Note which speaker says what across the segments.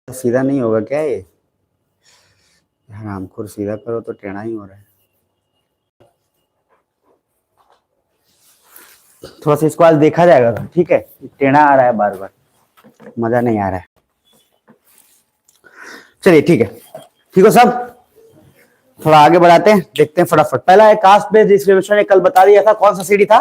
Speaker 1: सीधा नहीं होगा क्या ये? हरामखोर, सीधा करो तो टेढ़ा ही हो रहा है। थोड़ा सा इसको आज देखा जाएगा, ठीक है? टेढ़ा आ रहा है बार बार, मजा नहीं आ रहा है। चलिए ठीक है, ठीक हो सब? थोड़ा आगे बढ़ाते हैं, देखते हैं फटाफट। पहला है कास्ट बेस्ड डिस्क्रिमिनेशन, कल बता दिया था। कौन सा सिटी था?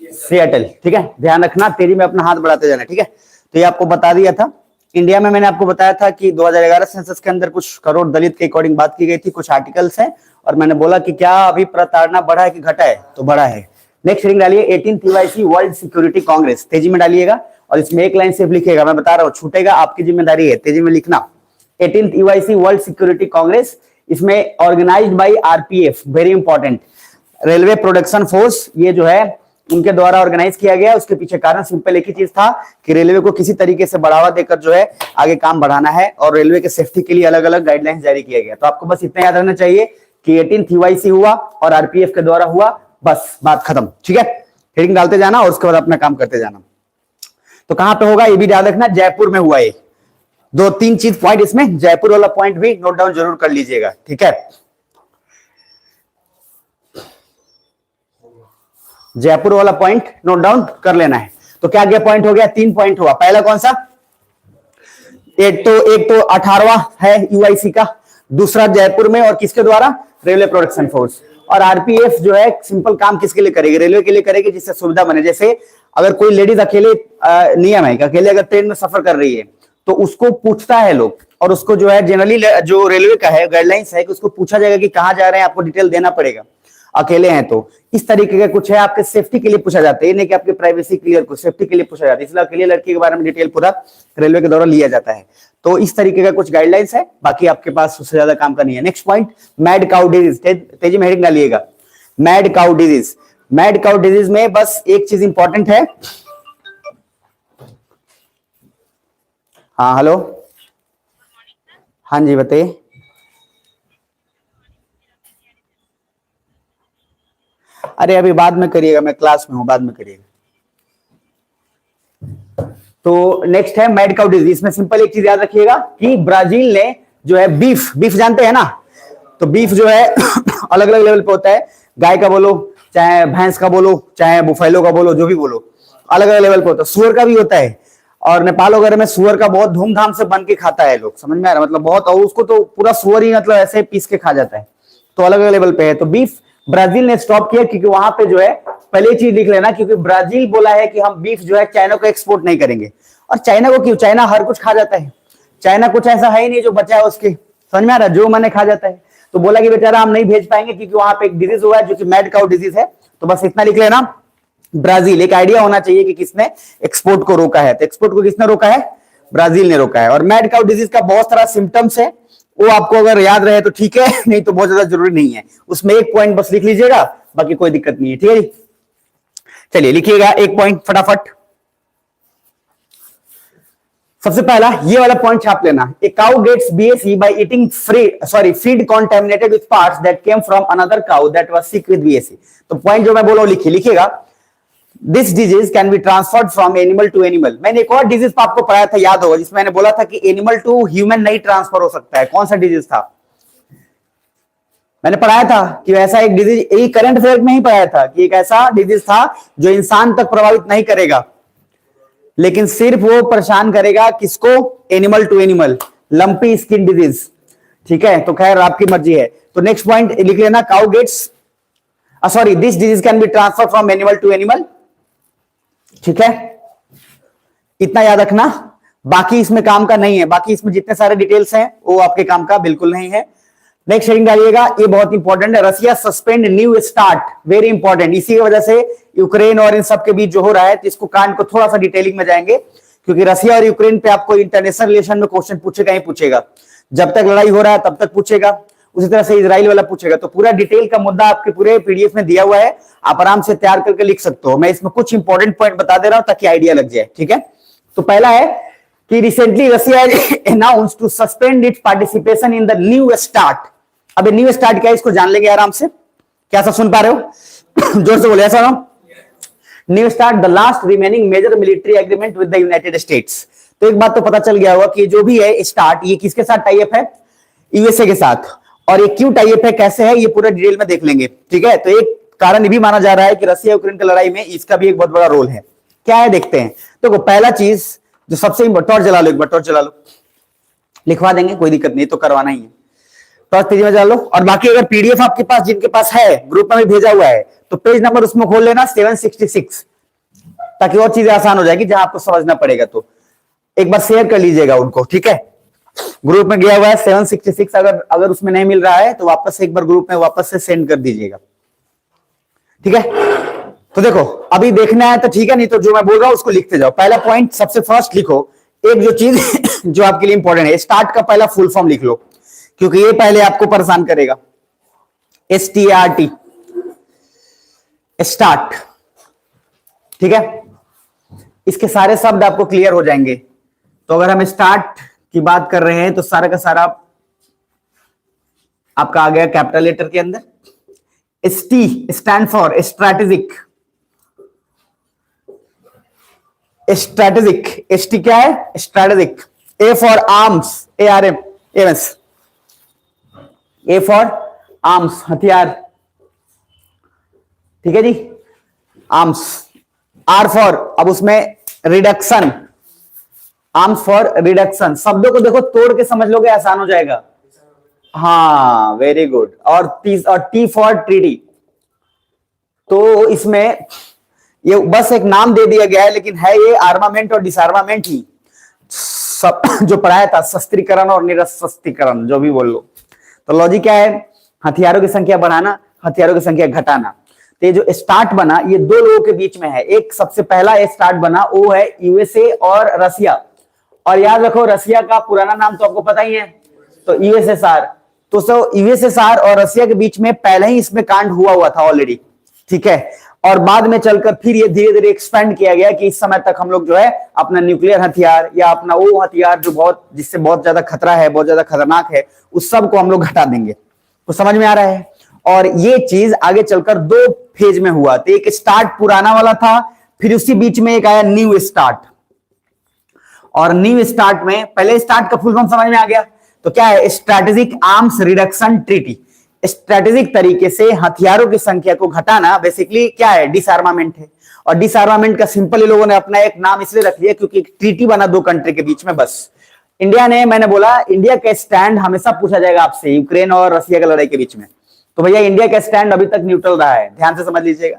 Speaker 1: सिएटल। ठीक है, ध्यान रखना, तेजी में अपना हाथ बढ़ाते जाना। ठीक है, तो ये आपको बता दिया था। इंडिया में मैंने आपको बताया था कि 2011 सेंसस के अंदर कुछ करोड़ दलित के अकॉर्डिंग बात की गई थी, कुछ आर्टिकल्स हैं, और मैंने बोला कि क्या अभी प्रताड़ना बढ़ा है कि घटा है? तो बढ़ा है। नेक्स्ट हेडिंग डालिए 18th EYC world security Congress, तेजी में डालिएगा, और इसमें एक लाइन सिर्फ लिखिएगा, मैं बता रहा हूं, छूटेगा आपकी जिम्मेदारी है, तेजी में लिखना। 18th EYC world security congress, इसमें organised by RPF, very important, railway production force, ये जो है उनके द्वारा ऑर्गेनाइज किया गया। उसके पीछे कारण सिंपल एक ही चीज था कि रेलवे को किसी तरीके से बढ़ावा देकर जो है आगे काम बढ़ाना है, और रेलवे के सेफ्टी के लिए अलग अलग गाइडलाइंस जारी किया गया। तो आपको बस इतना याद रखना चाहिए कि 18th EYC हुआ और आरपीएफ के द्वारा हुआ, बस बात खत्म। ठीक है, हेडिंग डालते जाना और उसके बाद अपना काम करते जाना। तो कहां पे होगा ये भी याद रखना, जयपुर में हुआ। ये 2-3 चीज पॉइंट इसमें, जयपुर वाला पॉइंट भी नोट डाउन जरूर कर लीजिएगा। ठीक है, जयपुर वाला पॉइंट नोट डाउन कर लेना है। तो क्या गया पॉइंट हो गया? 3 पॉइंट हुआ। पहला कौन सा? एक तो 18वां है यूआईसी का, दूसरा जयपुर में, और किसके द्वारा? Railway production force. और आरपीएफ जो है सिंपल काम किसके लिए करेगी? रेलवे के लिए करेगी, जिससे सुविधा बने। जैसे अगर कोई लेडीज अकेले, नियम है कि अकेले अगर ट्रेन में सफर कर रही है तो उसको पूछता है लोग, और उसको जो है जनरली जो रेलवे का है गाइडलाइंस है कि उसको पूछा जाएगा कि कहां जा रहे हैं, आपको डिटेल देना पड़ेगा अकेले हैं तो। इस तरीके का कुछ है, आपके सेफ्टी के लिए पूछा जाता है, ये नहीं कि आपकी प्राइवेसी क्लियर, को सेफ्टी के लिए पूछा जाता है, इसलिए अकेले लड़की के बारे में डिटेल पूरा रेलवे के द्वारा लिया जाता है। तो इस तरीके का कुछ गाइडलाइंस है, बाकी आपके पास उससे ज्यादा काम का नहीं है। Next point, mad cow disease, तेजी में हेडिंग डालिएगा, mad cow disease. Mad cow disease में बस एक चीज इंपॉर्टेंट है। हाँ हेलो, हाँ जी बताइए। अरे अभी बाद में करिएगा, मैं क्लास में हूं, बाद में करिएगा। तो नेक्स्ट है मैड काउ डिजीज। इसमें सिंपल एक चीज याद रखिएगा कि ब्राजील ने जो है बीफ जानते हैं ना, तो बीफ जो है अलग अलग लेवल पे होता है। गाय का बोलो, चाहे भैंस का बोलो, चाहे बुफेलो का बोलो, जो भी बोलो, अलग अलग लेवल पे होता है। सुअर का भी होता है, और नेपाल वगैरह में सुअर का बहुत धूमधाम से बन के खाता है लोग, समझ में आ रहा है? मतलब बहुत, और उसको तो पूरा सुअर ही मतलब ऐसे पीस के खा जाता है। तो अलग अलग लेवल पे है। तो बीफ ब्राजील ने स्टॉप किया, क्योंकि वहां पे जो है, पहले चीज लिख लेना, क्योंकि ब्राजील बोला है कि हम बीफ जो है चाइना को एक्सपोर्ट नहीं करेंगे। और चाइना को क्यों? चाइना हर कुछ खा जाता है, चाइना कुछ ऐसा है ही नहीं जो बचा है उसके, समझ में आ रहा है? जो मैंने खा जाता है। तो बोला कि बेचारा हम नहीं भेज पाएंगे, क्योंकि वहां पे एक डिजीज हुआ है जो कि मैड काउ डिजीज है। तो बस इतना लिख लेना, ब्राजील। एक आइडिया होना चाहिए कि किसने एक्सपोर्ट को रोका है। तो एक्सपोर्ट को किसने रोका है? ब्राजील ने रोका है। और मैड काउ डिजीज का बहुत सारा सिम्टम्स है, वो आपको अगर याद रहे तो ठीक है, नहीं तो बहुत ज्यादा जरूरी नहीं है। उसमें एक पॉइंट बस लिख लीजिएगा, बाकी कोई दिक्कत नहीं है। ठीक है जी, चलिए लिखिएगा एक पॉइंट फटाफट। सबसे पहला ये वाला पॉइंट छाप लेना, a cow gets BSE by eating feed contaminated with parts that came from another cow that was sick with BSE. तो पॉइंट जो मैं बोल रहा हूं लिखिएगा, this disease can be transferred from animal to animal. मैंने एक और डिजीज आपको पढ़ाया था, याद होगा, जिसमें मैंने बोला था कि एनिमल टू ह्यूमन नहीं ट्रांसफर हो सकता है। कौन सा डिजीज था? मैंने पढ़ाया था कि ऐसा एक डिजीज, यही करंट अफेयर में ही पढ़ाया था कि एक ऐसा डिजीज था जो इंसान तक प्रभावित नहीं करेगा, लेकिन सिर्फ वो परेशान करेगा किसको? Animal to animal, lumpy skin disease. ठीक है, तो खैर आपकी मर्जी है। तो नेक्स्ट पॉइंट लिख लेना, cow gets this disease can be transfer from animal to animal. ठीक है, इतना याद रखना, बाकी इसमें काम का नहीं है, बाकी इसमें जितने सारे डिटेल्स हैं वो आपके काम का बिल्कुल नहीं है। नेक्स्ट हेडिंग डालिएगा, ये बहुत इंपॉर्टेंट है, Russia suspend New START, very important. इसी की वजह से यूक्रेन और इन सब के बीच जो हो रहा है, तो इसको कांड को थोड़ा सा डिटेलिंग में जाएंगे, क्योंकि रसिया और यूक्रेन पे आपको इंटरनेशनल रिलेशन में क्वेश्चन पूछेगा ही पूछेगा। जब तक लड़ाई हो रहा है तब तक पूछेगा, उसी तरह से इजराइल वाला पूछेगा। तो पूरा डिटेल का मुद्दा आपके पूरे पीडीएफ में दिया हुआ है, आप आराम से तैयार करके लिख सकते हो। मैं इसमें कुछ इंपॉर्टेंट पॉइंट बता दे रहा हूं ताकि आइडिया लग जाए। ठीक है, तो पहला है कि recently Russia announced to suspend its participation in the New START. अब न्यू स्टार्ट क्या है, इसको जान लेंगे आराम से। क्या सब सुन पा रहे हो? जोर से बोले, ऐसा ना। New START the last remaining major military agreement with the United States. तो एक बात तो पता चल गया होगा कि जो भी है स्टार्ट, ये किसके साथ टाई अप है? यूएसए के साथ। और ये क्यों टाई अप है, कैसे है, ये पूरा डिटेल में देख लेंगे, ठीक है। तो एक कारण ये भी माना जा रहा है कि रसिया यूक्रेन की लड़ाई में इसका भी एक बहुत बड़ा रोल है। क्या है देखते हैं। तो पहला चीज जो सबसे टॉर्च जला लो, एक बार टॉर्च जला लो, लिखवा देंगे, कोई दिक्कत नहीं, तो करवाना ही है। टॉर्च तेजी में जला लो। और बाकी अगर पीडीएफ आपके पास, जिनके पास है, ग्रुप में भी भेजा हुआ है, तो पेज नंबर उसमें खोल लेना 766, ताकि और चीजें आसान हो जाएगी जहां आपको समझना पड़ेगा। तो एक बार शेयर कर लीजिएगा उनको, ठीक है। ग्रुप में गया हुआ है 766, अगर उसमें नहीं मिल रहा है तो वापस एक बार ग्रुप में वापस से सेंड कर दीजिएगा, ठीक है। तो देखो अभी देखना है तो ठीक है, नहीं तो जो मैं बोल रहा हूं उसको लिखते जाओ। पहला पॉइंट सबसे फर्स्ट लिखो, एक जो चीज जो आपके लिए इंपॉर्टेंट है, स्टार्ट का पहला फुल फॉर्म लिख लो, क्योंकि ये पहले आपको परेशान करेगा। START, स्टार्ट, ठीक है। इसके सारे शब्द आपको क्लियर हो जाएंगे। तो अगर हम स्टार्ट की बात कर रहे हैं तो सारा का सारा आपका आ गया कैपिटल लेटर के अंदर। ST stand for strategic, strategic, ST क्या है? Strategic. A for arms, ARM, AMS, A for arms, हथियार, ठीक है जी, आर्म्स। R फॉर, अब उसमें रिडक्शन, आर्म्स फॉर रिडक्शन। शब्दों को देखो तोड़ के समझ लोगे, आसान हो जाएगा। हाँ वेरी गुड। और T फॉर ट्रीटी। तो इसमें ये बस एक नाम दे दिया गया है, लेकिन है ये आर्मामेंट और डिसआर्मामेंट ही सब जो पढ़ाया था, शस्त्रीकरण और निरस्त्रीकरण, जो भी बोल लो। तो लॉजिक क्या है? हथियारों की संख्या बढ़ाना, हथियारों की संख्या घटाना। तो ये जो स्टार्ट बना, ये दो लोगों के बीच में है। एक सबसे पहला स्टार्ट बना वो है यूएसए और रसिया। और याद रखो रसिया का पुराना नाम तो आपको पता ही है, तो यूएसएसआर। तो यूएसएसआर और रसिया के बीच में पहले ही इसमें कांड हुआ था ऑलरेडी, ठीक है। और बाद में चलकर फिर ये धीरे धीरे एक्सपेंड किया गया कि इस समय तक हम लोग जो है अपना न्यूक्लियर हथियार या अपना वो हथियार जो जिससे बहुत ज्यादा खतरा है, बहुत ज्यादा खतरनाक है, उस सब को हम लोग घटा देंगे। तो समझ में आ रहा है। और ये चीज आगे चलकर दो फेज में हुआ। तो एक स्टार्ट पुराना वाला था, फिर उसी बीच में एक आया न्यू स्टार्ट। और न्यू स्टार्ट में पहले स्टार्ट का फुल फॉर्म समझ में आ गया। तो क्या है? Strategic arms reduction treaty. Strategic तरीके से हथियारों की संख्या को घटाना बेसिकली क्या है? डिसआर्मामेंट है। और डिसआर्मामेंट का सिंपल लोगों ने अपना एक नाम इसलिए रख लिया क्योंकि एक ट्रीटी बना दो कंट्री के बीच में, बस। इंडिया ने, मैंने बोला इंडिया का स्टैंड हमेशा पूछा जाएगा आपसे यूक्रेन और रसिया की लड़ाई के बीच में। तो भैया इंडिया का स्टैंड अभी तक न्यूट्रल रहा है, ध्यान से समझ लीजिएगा।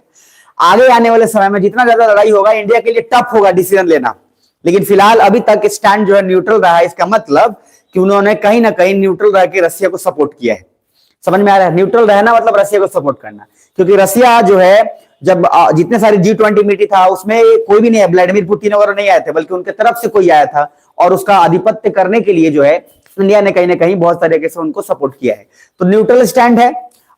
Speaker 1: आगे आने वाले समय में जितना ज्यादा लड़ाई होगा इंडिया के लिए टफ होगा डिसीजन लेना, लेकिन फिलहाल अभी तक स्टैंड जो है न्यूट्रल रहा है। इसका मतलब कि उन्होंने कहीं ना कहीं न्यूट्रल रह के रसिया को सपोर्ट किया है। समझ में आ रहा है? न्यूट्रल रहना मतलब रसिया को सपोर्ट करना, क्योंकि रसिया जो है जब जितने सारे G20 मीटिंग था उसमें कोई भी नहीं है, व्लादिमीर पुतिन वगैरह नहीं आए थे, बल्कि उनके तरफ से कोई आया था। और उसका आधिपत्य करने के लिए जो है इंडिया ने कहीं ना कहीं बहुत तरीके से उनको सपोर्ट किया है। तो न्यूट्रल स्टैंड है।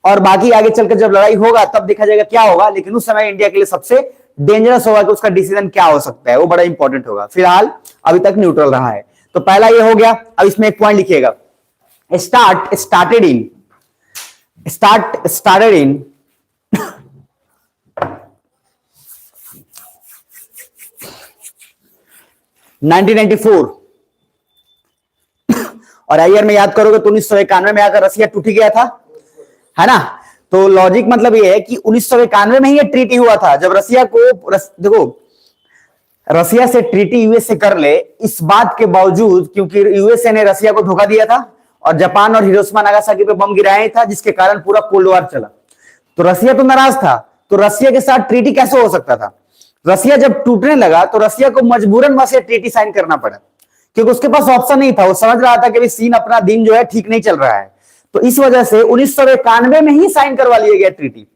Speaker 1: और बाकी आगे चलकर जब लड़ाई होगा तब देखा जाएगा क्या होगा, लेकिन उस समय इंडिया के लिए सबसे डेंजरस होगा कि उसका डिसीजन क्या हो सकता है, वो बड़ा इंपॉर्टेंट होगा। फिलहाल अभी तक न्यूट्रल रहा है। तो पहला ये हो गया। अब इसमें एक पॉइंट लिखिएगा, स्टार्टेड इन 1994। और ईयर में याद करोगे तो 1991 में आकर रसिया टूट गया था, है ना। तो लॉजिक मतलब ये है कि 1991 में ही ये ट्रीटी हुआ था, जब रसिया को देखो रसिया से ट्रीटी यूएसए कर ले, इस बात के बावजूद क्योंकि यूएसए ने रसिया को धोखा दिया था और जापान और हिरोशिमा नागासाकी पे बम गिराया था, जिसके कारण पूरा कोल्ड वॉर चला। तो रसिया तो नाराज था। तो रसिया के साथ ट्रीटी कैसे हो सकता था? रसिया जब टूटने लगा तो रसिया को मजबूरन वहां से ट्रीटी साइन करना पड़ा, क्योंकि उसके पास ऑप्शन नहीं था। वो समझ रहा था कि सीन अपना दिन जो है ठीक नहीं चल रहा है। तो इस वजह से 1991 में ही साइन करवा लिया गया ट्रीटी।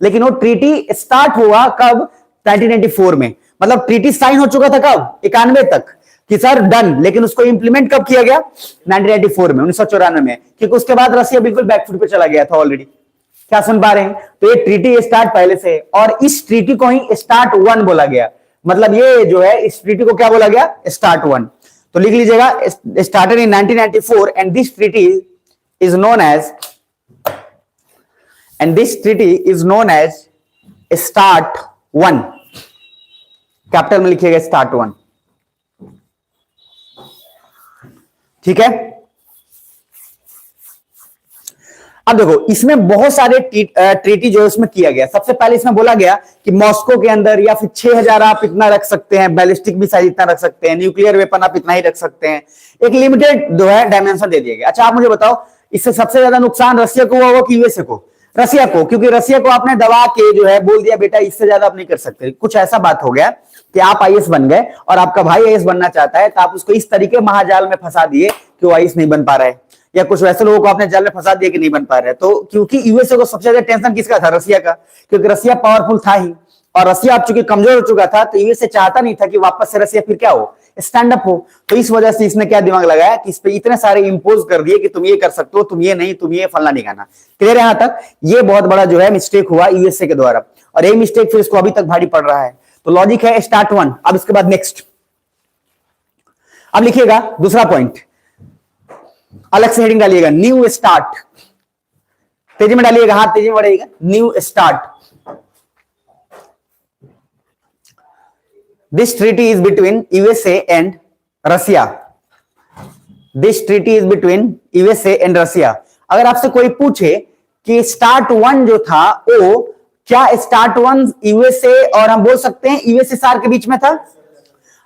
Speaker 1: लेकिन वो ट्रीटी स्टार्ट हुआ कब? 1994 में। मतलब ट्रीटी साइन हो चुका था कब? 91 तक कि सर डन, लेकिन उसको इंप्लीमेंट कब किया गया? 1994 में, 1994 में, क्योंकि उसके बाद रसिया बिल्कुल बैकफुट पे चला गया था ऑलरेडी। क्या सुन पा रहे हैं? तो ये ट्रीटी स्टार्ट पहले से, और इस ट्रीटी को ही स्टार्ट 1 बोला गया। मतलब ये जो है इस ट्रीटी को क्या बोला गया? स्टार्ट 1। तो लिख लीजिएगा, started in 1994 and this treaty is known as START 1। Capital में लिखिएगा स्टार्ट 1। ठीक है। अब देखो इसमें बहुत सारे ट्रीटी जो इसमें किया गया। सबसे पहले इसमें बोला गया कि मॉस्को के अंदर या फिर 6000 आप इतना रख सकते हैं, बैलिस्टिक मिसाइल इतना रख सकते हैं, न्यूक्लियर वेपन आप इतना ही रख सकते हैं, एक लिमिटेड जो है डायमेंशन दे दिया गया। अच्छा आप मुझे बताओ इससे सबसे ज्यादा नुकसान रशिया को हुआ कि यूएसए को? रशिया को, क्योंकि रशिया को आपने दबा के जो है बोल दिया बेटा इससे ज्यादा आप नहीं कर सकते। कुछ ऐसा बात हो गया कि आप आईएएस बन गए और आपका भाई आईएएस बनना चाहता है, तो आप उसको इस तरीके महाजाल में फंसा दिए कि वो आईएएस नहीं बन पा रहा है, या कुछ वैसे लोगों को आपने जाल में फंसा दिया कि नहीं बन पा रहे। तो क्योंकि यूएसए को सबसे ज्यादा टेंशन किसका था? रशिया का, क्योंकि रशिया पावरफुल था ही, और रशिया अब चूंकि कमजोर हो चुका था, तो यूएसए चाहता नहीं था कि वापस से रशिया फिर क्या हो, स्टैंड अप हो। तो इस वजह से इसने क्या दिमाग लगाया कि इस पे इतने सारे इंपोज कर दिए कि तुम ये कर सकते हो, तुम ये नहीं, तुम ये फलना नहीं खाना। क्लियर है यहां तक? ये बहुत बड़ा जो है मिस्टेक हुआ यूएसए के द्वारा, और ये मिस्टेक फिर इसको अभी तक भारी पड़ रहा है। तो लॉजिक है स्टार्ट वन। अब इसके बाद नेक्स्ट, अब लिखिएगा दूसरा पॉइंट, अलग से हेडिंग डालिएगा, न्यू स्टार्ट। तेजी में डालिएगा, हाथ तेजी में बढ़ेगा, new start. This treaty is between USA and Russia. This treaty is between USA and Russia. अगर आपसे कोई पूछे कि स्टार्ट वन जो था वो क्या स्टार्ट वन यूएसए और हम बोल सकते हैं यूएसएसआर के बीच में था,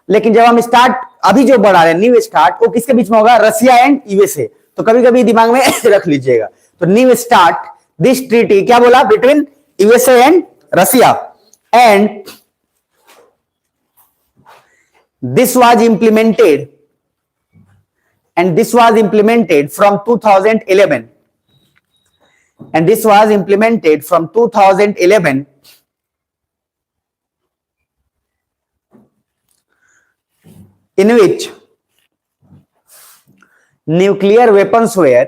Speaker 1: लेकिन जब हम स्टार्ट अभी जो बढ़ा रहे हैं न्यू स्टार्ट, वो किसके बीच में होगा? Russia and USA. तो कभी कभी दिमाग में रख लीजिएगा। तो न्यू स्टार्ट, दिस ट्रीटी क्या बोला? Between USA and Russia, and this was implemented from 2011, and this was implemented from 2011, in which nuclear weapons were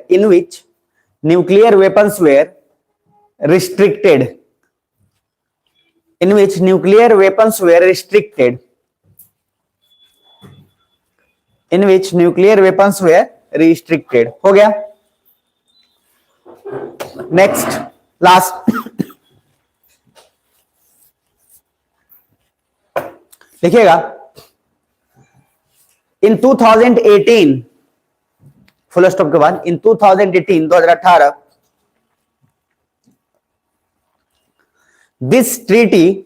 Speaker 1: restricted, in which nuclear weapons were restricted, in which nuclear weapons were restricted। हो गया। Next last लिखिएगा, इन 2018, full stop के बाद, इन 2018 this treaty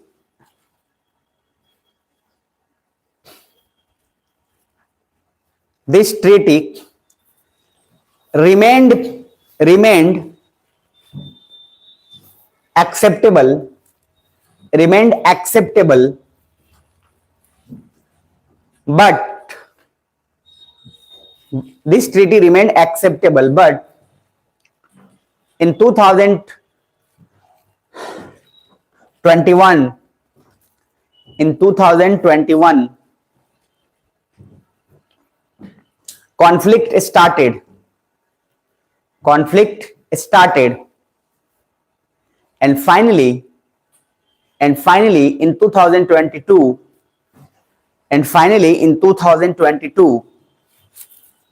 Speaker 1: remained acceptable, but this treaty remained acceptable, but in 2021 conflict started, and finally in 2022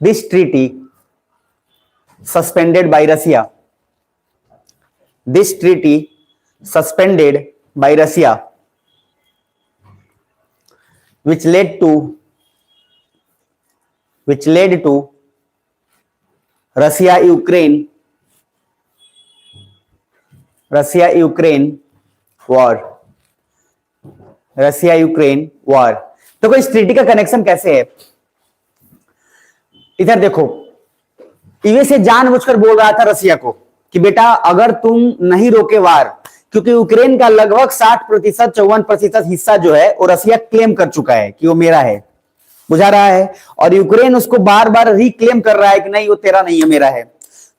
Speaker 1: this treaty suspended by Russia, which led to Russia-Ukraine war। तो इस treaty का connection कैसे है? इधर देखो, यूएसए जानबूझकर बोल रहा था रशिया को कि बेटा अगर तुम नहीं रोके वार, क्योंकि यूक्रेन का लगभग 60%, 54% हिस्सा जो है वो रशिया क्लेम कर चुका है कि वो मेरा है, बुझा रहा है, और यूक्रेन उसको बार बार रिक्लेम कर रहा है कि नहीं वो तेरा नहीं है, मेरा है।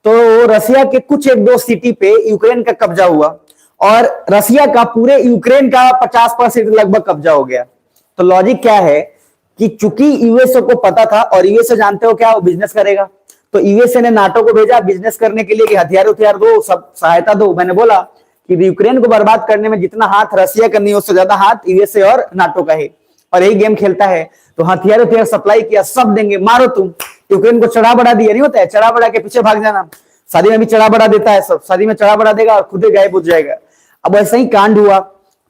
Speaker 1: तो रशिया के कुछ एक दो सिटी पे यूक्रेन का कब्जा हुआ, और रशिया का पूरे यूक्रेन का 50% लगभग कब्जा हो गया। तो लॉजिक क्या है कि चूंकि यूएसए को पता था, और यूएसए जानते हो क्या, वो बिजनेस करेगा, तो यूएसए ने नाटो को भेजा बिजनेस करने के लिए कि हथियार दो, सब सहायता दो। मैंने बोला कि यूक्रेन को बर्बाद करने में जितना हाथ रशिया का नहीं, उससे ज्यादा हाथ यूएसए और नाटो का है, और यही गेम खेलता है। तो हथियार सप्लाई किया, सब देंगे, मारो तुम। यूक्रेन को चढ़ा बढ़ा दिया, नहीं होता है, चढ़ा बढ़ा के पीछे भाग जाना। शादी में भी चढ़ा बढ़ा देता है सब, शादी में चढ़ा बढ़ा देगा और खुद ही गायब हो जाएगा। अब ऐसा ही कांड हुआ,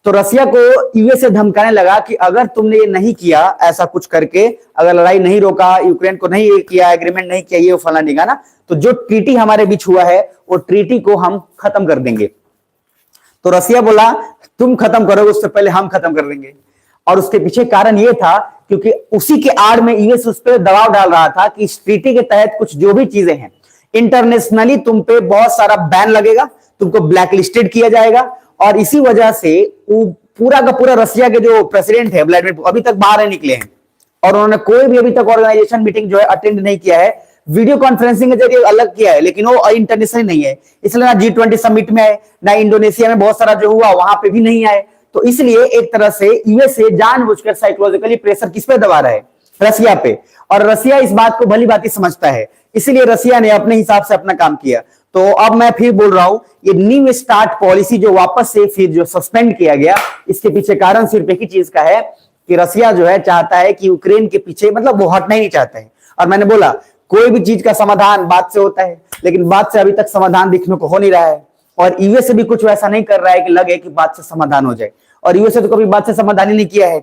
Speaker 1: तो रसिया को यूएसए धमकाने लगा कि अगर तुमने ये नहीं किया, ऐसा कुछ करके अगर लड़ाई नहीं रोका, यूक्रेन को नहीं किया, एग्रीमेंट नहीं किया, ये फलाना ढिकाना, तो जो ट्रीटी हमारे बीच हुआ है वो ट्रीटी को हम खत्म कर देंगे। तो रसिया बोला तुम खत्म करोगे उससे पहले हम खत्म कर देंगे। और उसके पीछे कारण यह था क्योंकि उसी के आड़ में यूएस उस पर दबाव डाल रहा था कि इस ट्रीटी के तहत कुछ जो भी चीजें हैं इंटरनेशनली तुम पे बहुत सारा बैन लगेगा, तुमको ब्लैक लिस्टेड किया जाएगा। और इसी वजह से पूरा का पूरा रसिया के जो प्रेसिडेंट है व्लादिमीर अभी तक बाहर नहीं निकले हैं और उन्होंने कोई भी अभी तक ऑर्गेनाइजेशन मीटिंग जो है अटेंड नहीं किया है। वीडियो कॉन्फ्रेंसिंग के जरिए अलग किया है लेकिन वो इंटरनेशनल नहीं है, इसलिए ना G20 समिट में आए, ना इंडोनेशिया में बहुत सारा जो हुआ वहां पे भी नहीं आए। तो इसलिए एक तरह से यूएसए जानबूझकर साइकोलॉजिकली प्रेशर किस पे दबा रहा है, रसिया पे। और रसिया इस बात को भली भांति समझता है, इसलिए रसिया ने अपने हिसाब से अपना काम किया। तो अब मैं फिर बोल रहा हूं, ये न्यू स्टार्ट पॉलिसी जो वापस से फिर जो सस्पेंड किया गया, इसके पीछे कारण सिर्फ एक ही चीज का है कि रसिया जो है चाहता है कि यूक्रेन के पीछे, मतलब वो हटना ही नहीं चाहता है। और मैंने बोला कोई भी चीज का समाधान बात से होता है, लेकिन बात से अभी तक समाधान दिखने को हो नहीं रहा है। और यूएसए भी कुछ वैसा नहीं कर रहा है कि लगे कि बात से समाधान हो जाए, और यूएसए तो कभी बात से समाधान ही नहीं किया है।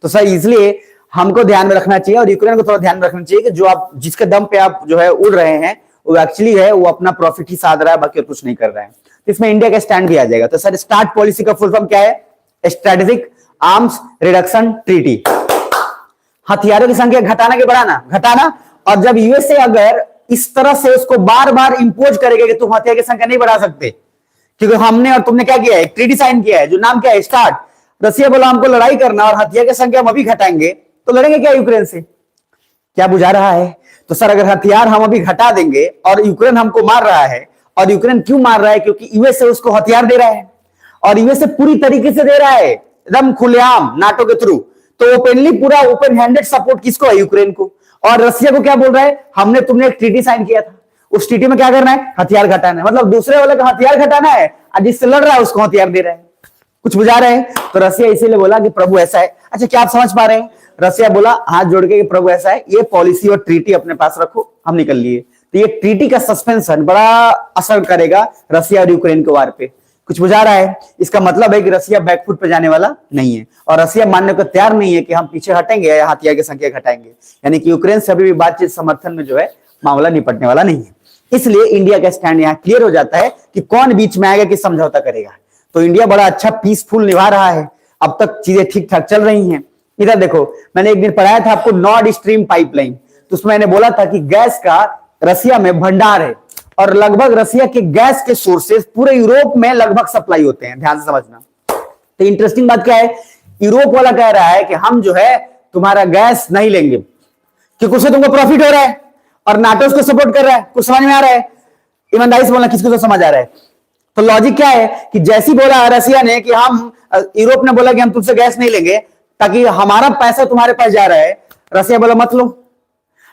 Speaker 1: तो सर इसलिए हमको ध्यान में रखना चाहिए और यूक्रेन को थोड़ा ध्यान में रखना चाहिए कि जो आप जिसके दम पे आप जो है उड़ रहे हैं वो एक्चुअली है वो अपना प्रॉफिट ही साध रहा है, बाकी और कुछ नहीं कर रहा है। तो इसमें इंडिया का स्टैंड भी आ जाएगा। तो सर स्टार्ट पॉलिसी का फुल फॉर्म क्या है? Strategic arms reduction treaty. हथियारों की संख्या घटाना के बढ़ाना, घटाना। और जब यूएसए अगर इस तरह से उसको बार बार इंपोज करेगा कि तुम हथियार की संख्या नहीं बढ़ा सकते, क्योंकि हमने और तुमने क्या किया है, ट्रीटी साइन किया है जो नाम क्या है, स्टार्ट। रसिया बोला हमको लड़ाई करना और हथियार की संख्या हम अभी घटाएंगे, तो लड़ेंगे क्या यूक्रेन से? क्या बुझा रहा है? तो सर अगर हथियार हम अभी घटा देंगे और यूक्रेन हमको मार रहा है, और यूक्रेन क्यों मार रहा है? क्योंकि यूएसए उसको हथियार दे रहा है, और यूएसए पूरी तरीके से दे रहा है, एकदम खुलेआम नाटो के थ्रू। तो ओपनली पूरा ओपन हैंडेड सपोर्ट किसको है? यूक्रेन को। और रसिया को क्या बोल रहा है? हमने तुमने एक ट्रीटी साइन किया था, उस ट्रीटी में क्या करना है? हथियार घटाना है। मतलब दूसरे वाले का हथियार घटाना है और जिससे लड़ रहा है उसको हथियार दे रहा है। कुछ बुझा रहे हैं? तो रसिया इसीलिए बोला कि प्रभु ऐसा है। अच्छा क्या आप समझ पा रहे हैं? रसिया बोला हाथ जोड़ के कि प्रभु ऐसा है, ये पॉलिसी और ट्रीटी अपने पास रखो, हम निकल लिए। तो ये ट्रीटी का सस्पेंशन बड़ा असर करेगा रसिया और यूक्रेन के वार पे। कुछ बुझा रहा है? इसका मतलब है कि रसिया बैकफुट पे जाने वाला नहीं है, और रसिया मानने को तैयार नहीं है कि हम पीछे हटेंगे या हथियार की संख्या घटाएंगे। यानी कि यूक्रेन से अभी भी बातचीत समर्थन में जो है मामला निपटने वाला नहीं है। इसलिए इंडिया का स्टैंड यहाँ क्लियर हो जाता है कि कौन बीच में आएगा कि समझौता करेगा। तो इंडिया बड़ा अच्छा पीसफुल निभा रहा है, अब तक चीजें ठीक ठाक चल रही हैं। इधर देखो, मैंने एक दिन पढ़ाया था आपको नॉर्ड स्ट्रीम पाइपलाइन, तो उसमें मैंने बोला था कि गैस का रसिया में भंडार है, और लगभग रसिया के गैस के सोर्सेस पूरे यूरोप में लगभग सप्लाई होते हैं। ध्यान से समझना। तो इंटरेस्टिंग बात क्या है, यूरोप वाला कह रहा है कि हम जो है तुम्हारा गैस नहीं लेंगे क्योंकि उससे तुमको प्रॉफिट हो रहा है, और नाटो उसको सपोर्ट कर रहा है। कुछ समझ में आ रहा है? ईमानदारी से बोलना, किसको तो समझ आ रहा है? तो लॉजिक क्या है कि जैसी बोला रसिया ने कि हम, यूरोप ने बोला कि हम तुमसे गैस नहीं लेंगे ताकि हमारा पैसा तुम्हारे पास जा रहा है, रसिया बोला मत लो।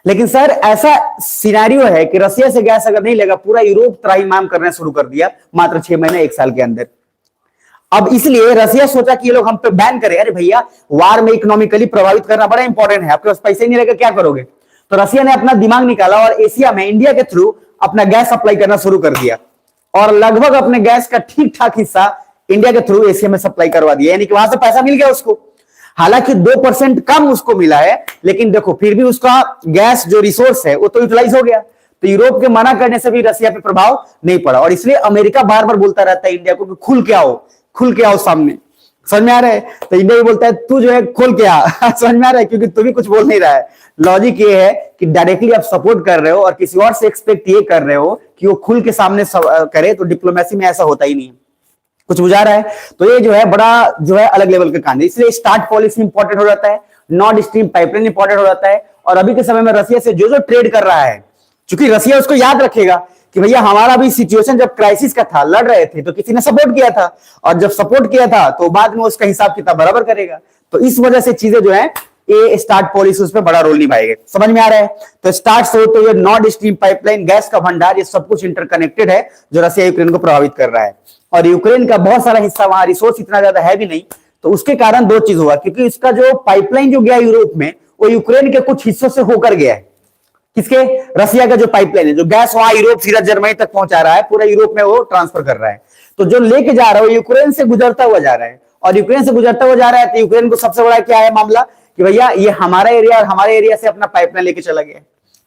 Speaker 1: लेकिन सर ऐसा सिनेरियो है कि रसिया से गैस अगर नहीं लेगा, पूरा यूरोप त्राहिमाम करना शुरू कर दिया मात्र 6 महीने 1 साल के अंदर। अब इसलिए रसिया सोचा कि ये लोग हम पे बैन करें। अरे भैया, वार में इकोनॉमिकली प्रभावित करना बड़ा इंपॉर्टेंट है, आपके पास पैसे नहीं रहेगा क्या करोगे? तो रसिया ने अपना दिमाग निकाला और एशिया में इंडिया के थ्रू अपना गैस सप्लाई करना शुरू कर दिया, और लगभग अपने गैस का ठीक ठाक हिस्सा इंडिया के थ्रू एशिया में सप्लाई करवा दिया। यानी कि वहां से पैसा मिल गया उसको। हालांकि 2% कम उसको मिला है, लेकिन देखो फिर भी उसका गैस जो रिसोर्स है वो तो यूटिलाइज हो गया। तो यूरोप के मना करने से भी रसिया पे प्रभाव नहीं पड़ा, और इसलिए अमेरिका बार बार बोलता रहता है इंडिया को कि खुल के आओ, खुल के आओ सामने। समझ में आ रहा है? तो इंडिया भी बोलता है तू जो है खोल के आ। समझ में आ रहा है? क्योंकि तू भी कुछ बोल नहीं रहा है। लॉजिक ये है कि डायरेक्टली आप सपोर्ट कर रहे हो और किसी और से एक्सपेक्ट ये कर रहे हो कि वो खुल के सामने करे, तो डिप्लोमेसी में ऐसा होता ही नहीं। कुछ बुझा रहा है? तो ये जो है बड़ा जो है अलग लेवल का काम है। इसलिए स्टार्ट पॉलिसी इंपॉर्टेंट हो जाता है, नॉर्ड स्ट्रीम पाइपलाइन इंपॉर्टेंट हो जाता है। और अभी के समय में रसिया से जो जो ट्रेड कर रहा है, क्योंकि रसिया उसको याद रखेगा कि भैया हमारा भी सिचुएशन जब क्राइसिस का था, लड़ रहे थे तो किसी ने सपोर्ट किया था, और जब सपोर्ट किया था तो बाद में उसका हिसाब किताब बराबर करेगा। तो इस वजह से चीजें जो है ये स्टार्ट पॉलिसी उसमें बड़ा रोल निभाएगी। समझ में आ रहा है? तो स्टार्ट से तो ये नॉर्ड स्ट्रीम पाइपलाइन, गैस का भंडार, ये सब कुछ इंटरकनेक्टेड है जो रसिया यूक्रेन को प्रभावित कर रहा है। और यूक्रेन का बहुत सारा हिस्सा, वहां रिसोर्स इतना ज्यादा है भी नहीं, तो उसके कारण दो चीज हुआ, क्योंकि इसका जो पाइपलाइन जो गया यूरोप में वो यूक्रेन के कुछ हिस्सों से होकर गया है। किसके? रसिया का जो पाइपलाइन है, जो गैस वहां यूरोप सीधा जर्मनी तक पहुंचा रहा है, पूरा यूरोप में वो ट्रांसफर कर रहा है। तो जो लेके जा रहा है वो यूक्रेन से गुजरता हुआ जा रहा है, और यूक्रेन से गुजरता हुआ जा रहा है, तो यूक्रेन को सबसे बड़ा क्या है मामला कि भैया ये हमारा एरिया और हमारे एरिया से अपना पाइपलाइन लेके चला गया,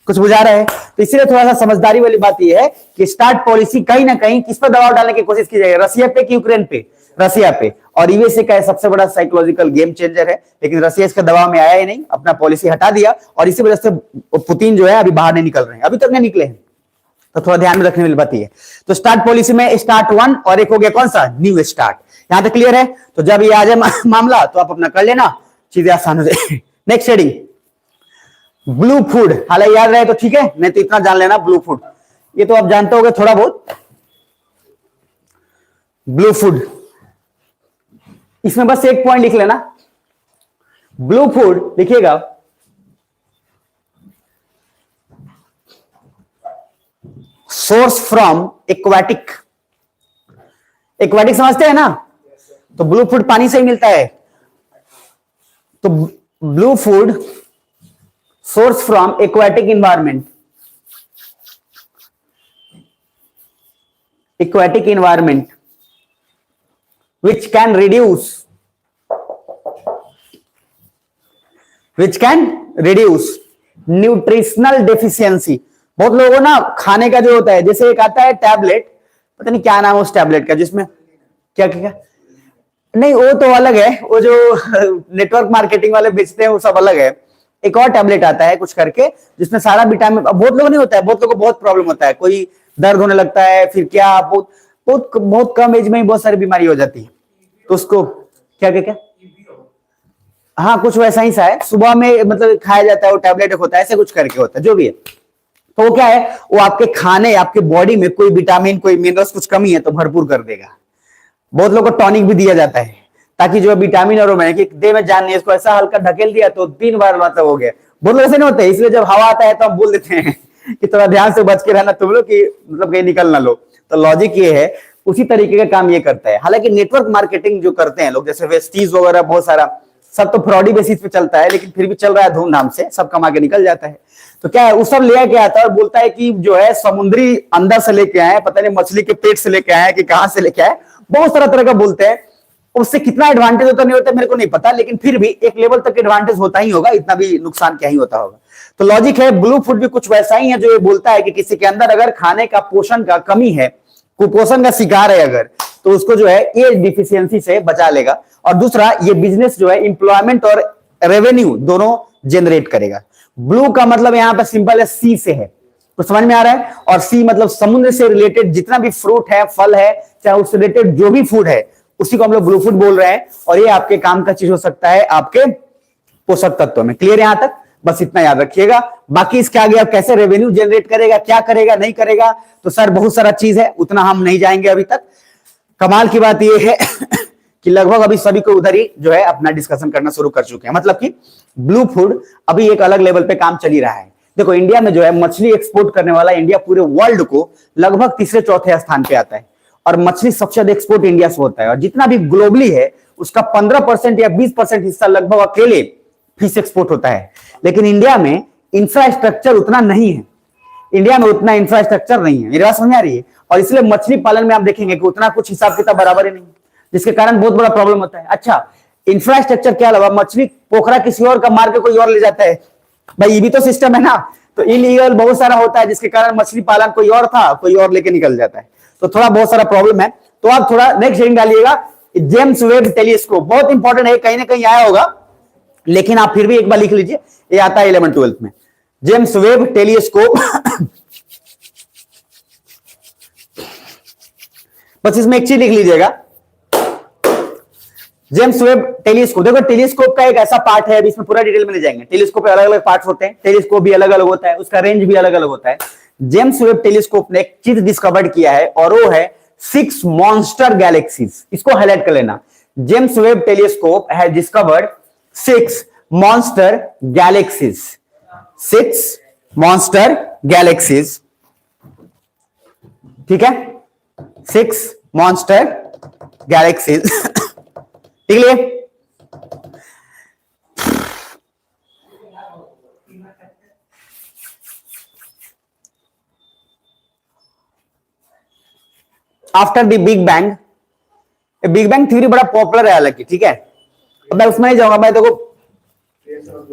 Speaker 1: कुछ बुझा रहा है। तो इसलिए थोड़ा सा समझदारी वाली बात यह है कि स्टार्ट पॉलिसी कहीं ना कहीं किस पर दबाव डालने की कोशिश की जाएगी, रसिया पे कि यूक्रेन पे? रसिया पे। और यूएसए का सबसे बड़ा साइकोलॉजिकल गेम चेंजर है, लेकिन रसिया इसके दबाव में आया ही नहीं, अपना पॉलिसी हटा दिया, और इसी वजह से पुतिन जो है अभी बाहर नहीं निकल रहे हैं, अभी तक नहीं निकले हैं। तो थोड़ा ध्यान में रखने वाली बात है। तो स्टार्ट पॉलिसी में स्टार्ट 1 और एक हो गया कौन सा, न्यू स्टार्ट। यहां तक क्लियर है? तो जब ये आ जाए मामला तो आप अपना कर लेना, चीजें आसान हो जाए। Next heading, blue food. हालांकि याद रहे तो ठीक है, नहीं तो इतना जान लेना ब्लू फूड, ये तो आप जानते होगे थोड़ा बहुत। ब्लू फूड, इसमें बस एक पॉइंट लिख लेना, ब्लू फूड लिखिएगा, सोर्स फ्रॉम एक्वाटिक। एक्वाटिक समझते हैं ना? तो ब्लू फूड पानी से ही मिलता है। तो blue food source from aquatic environment, aquatic environment which can reduce nutritional deficiency. बहुत लोगों ना खाने का जो होता है, जैसे एक आता है टैबलेट, पता नहीं क्या नाम है उस टैबलेट का, जिसमें क्या क्या, नहीं वो तो अलग है, वो जो नेटवर्क मार्केटिंग वाले बेचते हैं वो सब अलग है। एक और टैबलेट आता है कुछ करके, जिसमें सारा विटामिन, बहुत लोगों नहीं होता है, बहुत लोगों को बहुत प्रॉब्लम होता है, कोई दर्द होने लगता है, फिर क्या बहुत बहुत बहुत कम एज में ही बहुत सारी बीमारी हो जाती है, तो उसको क्या क्या क्या, हाँ कुछ वैसा ही सा है, सुबह में मतलब खाया जाता है, वो टैबलेट होता है, ऐसे कुछ करके होता है, जो भी है। तो वो क्या है, वो आपके खाने, आपके बॉडी में कोई विटामिन, कोई मिनरल्स कुछ कमी है तो भरपूर कर देगा। बहुत लोगों को टॉनिक भी दिया जाता है, ताकि जो विटामिन और कि देह में जान नहीं, इसको ऐसा हल्का ढकेल दिया तो 3 बार मतलब हो गया। बहुत लोग ऐसे नहीं होते, इसलिए जब हवा आता है तो हम बोल देते हैं कि थोड़ा ध्यान से बच के रहना तुम लोग, कि मतलब कहीं निकल ना लो। तो लॉजिक ये है, उसी तरीके का काम ये करता है। हालांकि नेटवर्क मार्केटिंग जो करते हैं लोग, जैसे वेस्टीज वगैरह बहुत सारा, सब तो फ्रॉडी बेसिस पे चलता है, लेकिन फिर भी चल रहा है धूमधाम से, सब कमा के निकल जाता है। तो क्या है, वो सब ले के आता है और बोलता है कि जो है समुद्री अंदर से लेके आए, पता नहीं मछली के पेट से लेके आए कि कहां से लेके आए, बहुत सारा तरह का बोलते हैं। उससे कितना एडवांटेज होता नहीं होता मेरे को नहीं पता, लेकिन फिर भी एक लेवल तक एडवांटेज होता ही होगा, इतना भी नुकसान क्या ही होता होगा। तो लॉजिक है, ब्लू फूड भी कुछ वैसा ही है, जो ये बोलता है कि किसी के अंदर अगर खाने का पोषण का कमी है, कुपोषण का शिकार है अगर, तो उसको जो है ये डिफिशियंसी से बचा लेगा। और दूसरा, ये बिजनेस जो है एम्प्लॉयमेंट और रेवेन्यू दोनों जनरेट करेगा। ब्लू का मतलब यहां पर सिंपल है, सी से है, तो समझ में आ रहा है। और सी मतलब समुद्र से रिलेटेड जितना भी फ्रूट है, फल है, चाहे उससे रिलेटेड जो भी फूड है, उसी को हम लोग ब्लू फूड बोल रहे हैं। और ये आपके काम का चीज हो सकता है आपके पोषक तत्वों में। क्लियर यहां तक? बस इतना याद रखिएगा। बाकी इसके आगे आप कैसे रेवेन्यू जनरेट करेगा, क्या करेगा, नहीं करेगा, तो सर बहुत सारा चीज है, उतना हम नहीं जाएंगे अभी तक। कमाल की बात यह है कि लगभग अभी सभी को उधर ही जो है अपना डिस्कशन करना शुरू कर चुके हैं। मतलब कि ब्लू फूड अभी एक अलग लेवल पे काम चल ही रहा है। देखो इंडिया में जो है मछली एक्सपोर्ट करने वाला, इंडिया पूरे वर्ल्ड को लगभग तीसरे चौथे स्थान पे आता है, और मछली सबसे ज्यादा एक्सपोर्ट इंडिया से होता है। और जितना भी ग्लोबली है उसका 15% या 20% हिस्सा लगभग अकेले फिश एक्सपोर्ट होता है। लेकिन इंडिया में इंफ्रास्ट्रक्चर उतना नहीं है, इंडिया में उतना इंफ्रास्ट्रक्चर नहीं है, मेरी बात समझ आ रही है। और इसलिए मछली पालन में आप देखेंगे कि उतना कुछ हिसाब किताब बराबर ही नहीं, जिसके कारण बहुत बड़ा प्रॉब्लम होता है। अच्छा, इंफ्रास्ट्रक्चर के अलावा मछली पोखरा किसी और का मार के कोई और ले जाता है, भाई ये भी तो सिस्टम है ना। तो इलीगल बहुत सारा होता है, जिसके कारण मछली पालन कोई और था, कोई और लेके निकल जाता है, तो थोड़ा बहुत सारा प्रॉब्लम है। तो आप थोड़ा नेक्स्ट हेडिंग डालिएगा, जेम्स वेब टेलीस्कोप, बहुत इंपॉर्टेंट है, कहीं ना कहीं आया होगा, लेकिन आप फिर भी एक बार लिख लीजिए, ये आता है 11th-12th में, जेम्स वेब टेलीस्कोप। बस इसमें एक चीज लिख लीजिएगा, जेम्स वेब टेलीस्कोप। देखो टेलीस्कोप का एक ऐसा पार्ट है, अभी इसमें पूरा डिटेल में ले जाएंगे। टेलीस्कोप के अलग अलग पार्ट्स होते हैं, टेलीस्कोप भी अलग अलग होता है, उसका रेंज भी अलग अलग होता है। जेम्स वेब टेलीस्कोप ने एक चीज डिस्कवर किया है, और वो है 6 मॉन्स्टर गैलेक्सीज। इसको हाईलाइट कर लेना, James Webb telescope has discovered 6 monster galaxies, 6 monster galaxies, ठीक है, 6 मॉन्स्टर गैलेक्सीज। ठीक है, after the big bang big bang theory बड़ा पॉपुलर है हालांकि, ठीक है, अब मैं उसमें नहीं जाऊंगा। मैं देखो,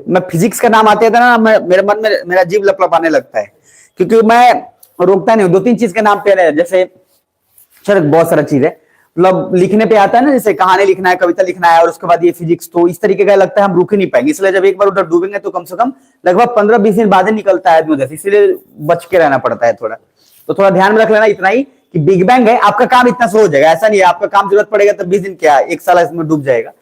Speaker 1: मैं फिजिक्स का नाम आते थे ना, मेरे मन में मेरा जीभ लपलपाने लगता है, क्योंकि मैं रोकता नहीं हूं। दो तीन चीज के नाम पे रहे, जैसे सर बहुत सारा चीज है, मतलब लिखने पे आता है ना, जैसे कहानी लिखना है, कविता लिखना है, और उसके बाद ये फिजिक्स, तो इस तरीके का लगता है हम रुक ही नहीं पाएंगे। इसलिए जब एक बार उधर डूबेंगे तो कम से कम लगभग 15-20 दिन बाद ही निकलता है आदमी उधर से, इसलिए बच के रहना पड़ता है थोड़ा। तो थोड़ा ध्यान में रख लेना इतना ही कि बिग बैंग है, आपका काम इतना से हो जाएगा, ऐसा नहीं है आपका काम जरूरत पड़ेगा तो 20 दिन क्या, एक साल इसमें डूब जाएगा।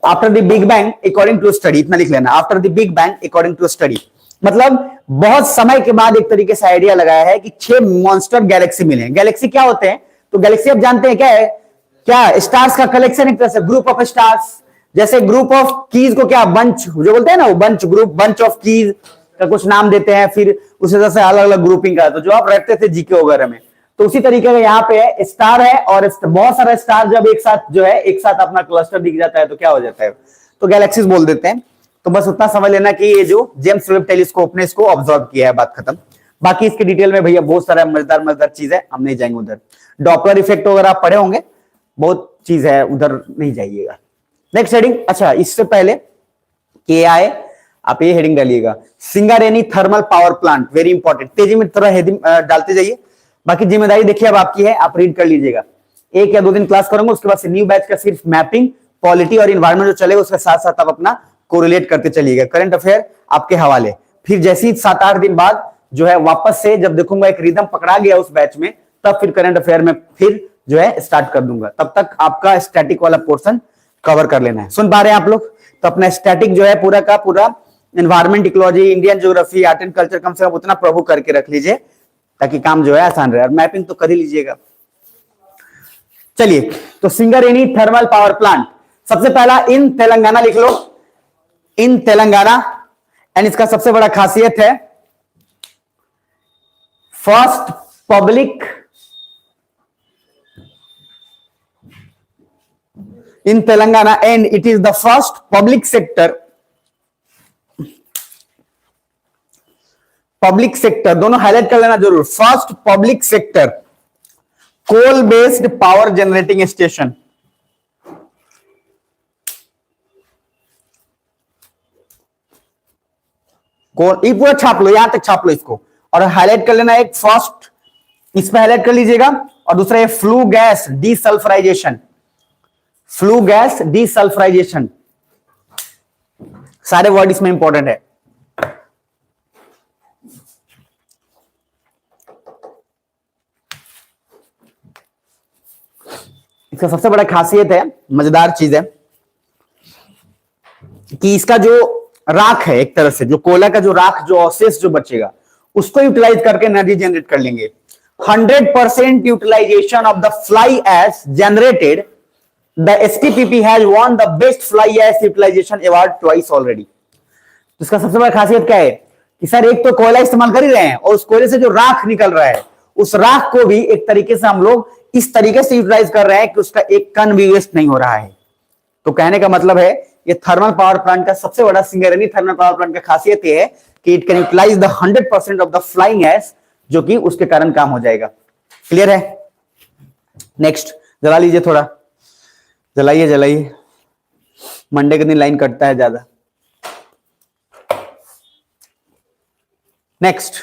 Speaker 1: After the Big Bang according to study, इतना लिख लेना, after the Big Bang according to study, मतलब बहुत समय के बाद एक तरीके से आइडिया लगाया है कि 6 मॉन्स्टर गैलेक्सी मिले। गैलेक्सी क्या होते हैं? तो गैलेक्सी आप जानते हैं क्या है? क्या स्टार्स का कलेक्शन, एक तरह से ग्रुप ऑफ स्टार्स। जैसे ग्रुप ऑफ कीज को क्या बंच जो बोलते हैं ना, वो bunch, group, bunch of keys का कुछ नाम देते हैं, फिर उसी तरह से अलग अलग ग्रुपिंग का, तो जो आप रखते थे जीके वगैरह में, तो उसी तरीके का यहाँ पे है, स्टार है, और बहुत सारा स्टार जब एक साथ जो है, एक साथ अपना क्लस्टर दिख जाता है तो क्या हो जाता है, तो गैलेक्सीज बोल देते हैं। तो बस उतना समझ लेना कि ये जो जेम्स वेब टेलीस्कोप ने इसको ऑब्जर्व किया है, बात खत्म। बाकी इसके डिटेल में भैया बहुत सारा मजेदार मजेदार चीज है, हम नहीं जाएंगे उधर। डॉपलर इफेक्ट वगैरह आप पढ़े होंगे, बहुत चीज है, उधर नहीं जाइएगा। नेक्स्ट हेडिंग, अच्छा इससे पहले के आए, आप ये हेडिंग डालिएगा, Singareni thermal power plant, very important. तेजी में थोड़ा हेडिंग डालते जाइए, बाकी जिम्मेदारी देखिए अब आपकी है, आप रीड कर लीजिएगा। 1 या 2 दिन क्लास करूंगा, उसके बाद से न्यू बैच का सिर्फ मैपिंग, पॉलिटी और इन्वायरमेंट जो चलेगा उसके साथ साथ आप अपना कोरिलेट करते चलिएगा। करंट अफेयर आपके हवाले, फिर जैसे ही 7-8 दिन बाद जो है वापस से जब देखूंगा एक रिदम पकड़ा गया उस बैच में, तब फिर करंट अफेयर में फिर जो है स्टार्ट कर दूंगा। तब तक आपका स्टैटिक वाला पोर्शन कवर कर लेना है। सुन पा रहे हैं आप लोग? तो अपना स्टैटिक जो है पूरा का पूरा environment, ecology, Indian geography, art and culture कम से कम उतना प्रभु करके रख लीजिए, ताकि काम जो है आसान रहे, और मैपिंग तो कर ही लीजिएगा। चलिए, तो सिंगरेनी थर्मल पावर प्लांट, सबसे पहला इन तेलंगाना लिख लो, इन तेलंगाना। एंड इसका सबसे बड़ा खासियत है first public in Telangana, and it is the first public sector दोनों हाईलाइट कर लेना जरूर, first public sector coal based power generating station. ये पूरा छाप लो, यहां तक छाप लो इसको, और हाईलाइट कर लेना एक फर्स्ट, इस पे हाईलाइट कर लीजिएगा, और दूसरा ये flue gas desulphurisation, flue gas desulphurisation, सारे वर्ड इसमें इंपॉर्टेंट है। इसका सबसे बड़ा खासियत है, मजेदार चीज है, कि इसका जो राख है, एक तरह से जो कोयला का जो राख, जो अवशेष जो बचेगा, उसको यूटिलाइज करके एनर्जी जनरेट कर लेंगे। 100% utilisation of the fly ash generated, the STPP has won the best fly ash utilization award twice already। तो इसका सबसे बड़ा खासियत क्या है कि सर एक तो कोयला इस्तेमाल कर ही रहे हैं, और उस कोयले से जो राख निकल रहा है, उस राख को भी एक तरीके से हम लोग इस तरीके से यूटिलाइज कर रहे हैं कि उसका एक कण भी वेस्ट नहीं हो रहा है। तो कहने का मतलब है, ये थर्मल पावर प्लांट का सबसे बड़ा, सिंगरेनी थर्मल पावर प्लांट का खासियत ये है कि it can utilise the 100% of the flying ash, जो कि उसके कारण काम हो जाएगा। क्लियर है? नेक्स्ट जला लीजिए, थोड़ा जलाइए जलाइए, मंडे के दिन लाइन कटता है ज्यादा। नेक्स्ट,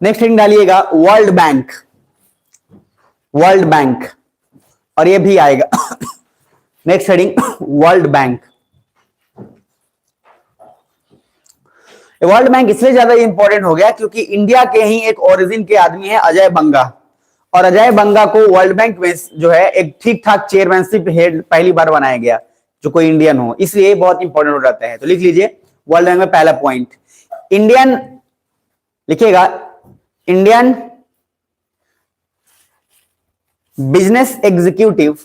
Speaker 1: नेक्स्ट हेडिंग डालिएगा वर्ल्ड बैंक, वर्ल्ड बैंक, और ये भी आएगा next heading world bank. World bank इसलिए ज्यादा इंपॉर्टेंट हो गया क्योंकि इंडिया के ही एक ओरिजिन के आदमी है अजय बंगा, और अजय बंगा को वर्ल्ड बैंक में जो है एक ठीक ठाक चेयरमैनशिप हेड पहली बार बनाया गया, जो कोई इंडियन हो, इसलिए बहुत इंपॉर्टेंट हो जाता है। तो लिख लीजिए वर्ल्ड बैंक में पहला पॉइंट, इंडियन लिखिएगा, Indian business executive,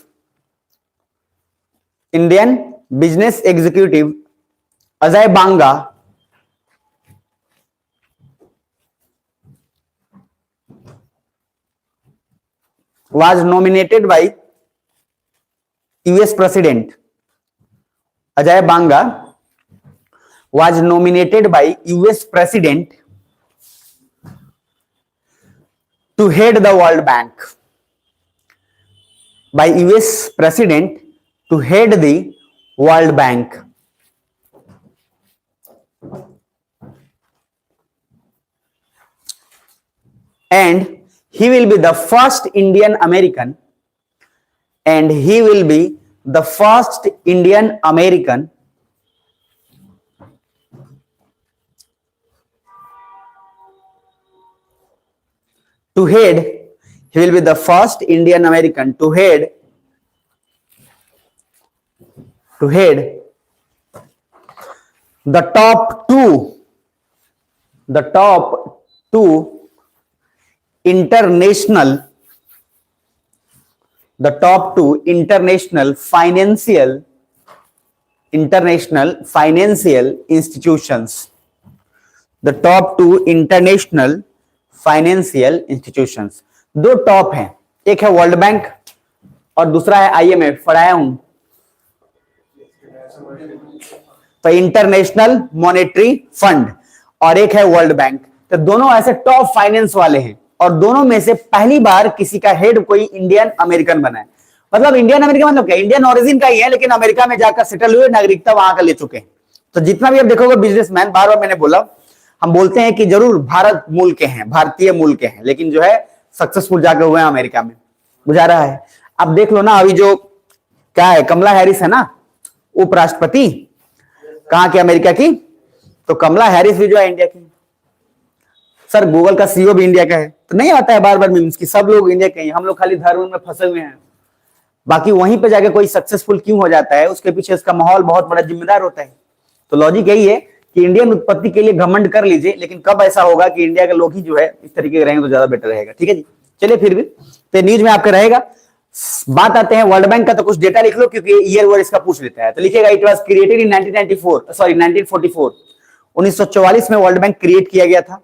Speaker 1: Indian business executive Ajay Banga was nominated by US President, Ajay Banga was nominated by US President to head the World Bank. By US president to head the World Bank. And he will be the first Indian American. And he will be the first Indian American to head. He will be the first Indian American to head the top two international financial institutions. The top two international financial institutions. दो top हैं, एक है world bank और दूसरा है IMF. पढ़ाया हूं तो इंटरनेशनल मॉनेटरी फंड, और एक है वर्ल्ड बैंक. तो दोनों ऐसे टॉप फाइनेंस वाले हैं और दोनों में से पहली बार किसी का हेड कोई इंडियन अमेरिकन बना है. मतलब इंडियन अमेरिकन मतलब क्या, इंडियन ओरिजिन का ही है लेकिन अमेरिका में जाकर सेटल हुए, नागरिकता वहां का ले चुके हैं. तो जितना भी आप देखोगे बिजनेसमैन, बार बार मैंने बोला, हम बोलते हैं कि जरूर भारत मूल के हैं, भारतीय मूल के हैं, लेकिन जो है सक्सेसफुल जाकर हुए हैं अमेरिका में. बुझा रहा है. अब देख लो ना, अभी जो क्या है, कमला हैरिस है ना उपराष्ट्रपति, कहां की, अमेरिका की. तो कमला हैरिस भी जो है इंडिया की. सर गूगल का CEO भी इंडिया का है. तो नहीं आता है बार बार मीम्स की सब लोग इंडिया के हैं, हम लोग खाली धर्म में फंसे हुए हैं. बाकी वहीं पे जाके कोई सक्सेसफुल क्यों हो जाता है, उसके पीछे उसका माहौल बहुत बड़ा जिम्मेदार होता है. तो लॉजिक यही है कि इंडियन उत्पत्ति के लिए घमंड कर लीजिए, लेकिन कब ऐसा होगा कि इंडिया के लोग ही जो है इस तरीके के रहेंगे तो ज्यादा बेटर रहेगा. ठीक है जी. चलिए फिर भी तो न्यूज में आपका रहेगा. बात आते हैं वर्ल्ड बैंक का, तो कुछ डेटा लिख लो क्योंकि ईयर वर्ड इसका पूछ लेता है. तो लिखिएगा इट वाज क्रिएटेड इन 1944. 1944 में वर्ल्ड बैंक क्रिएट किया गया था.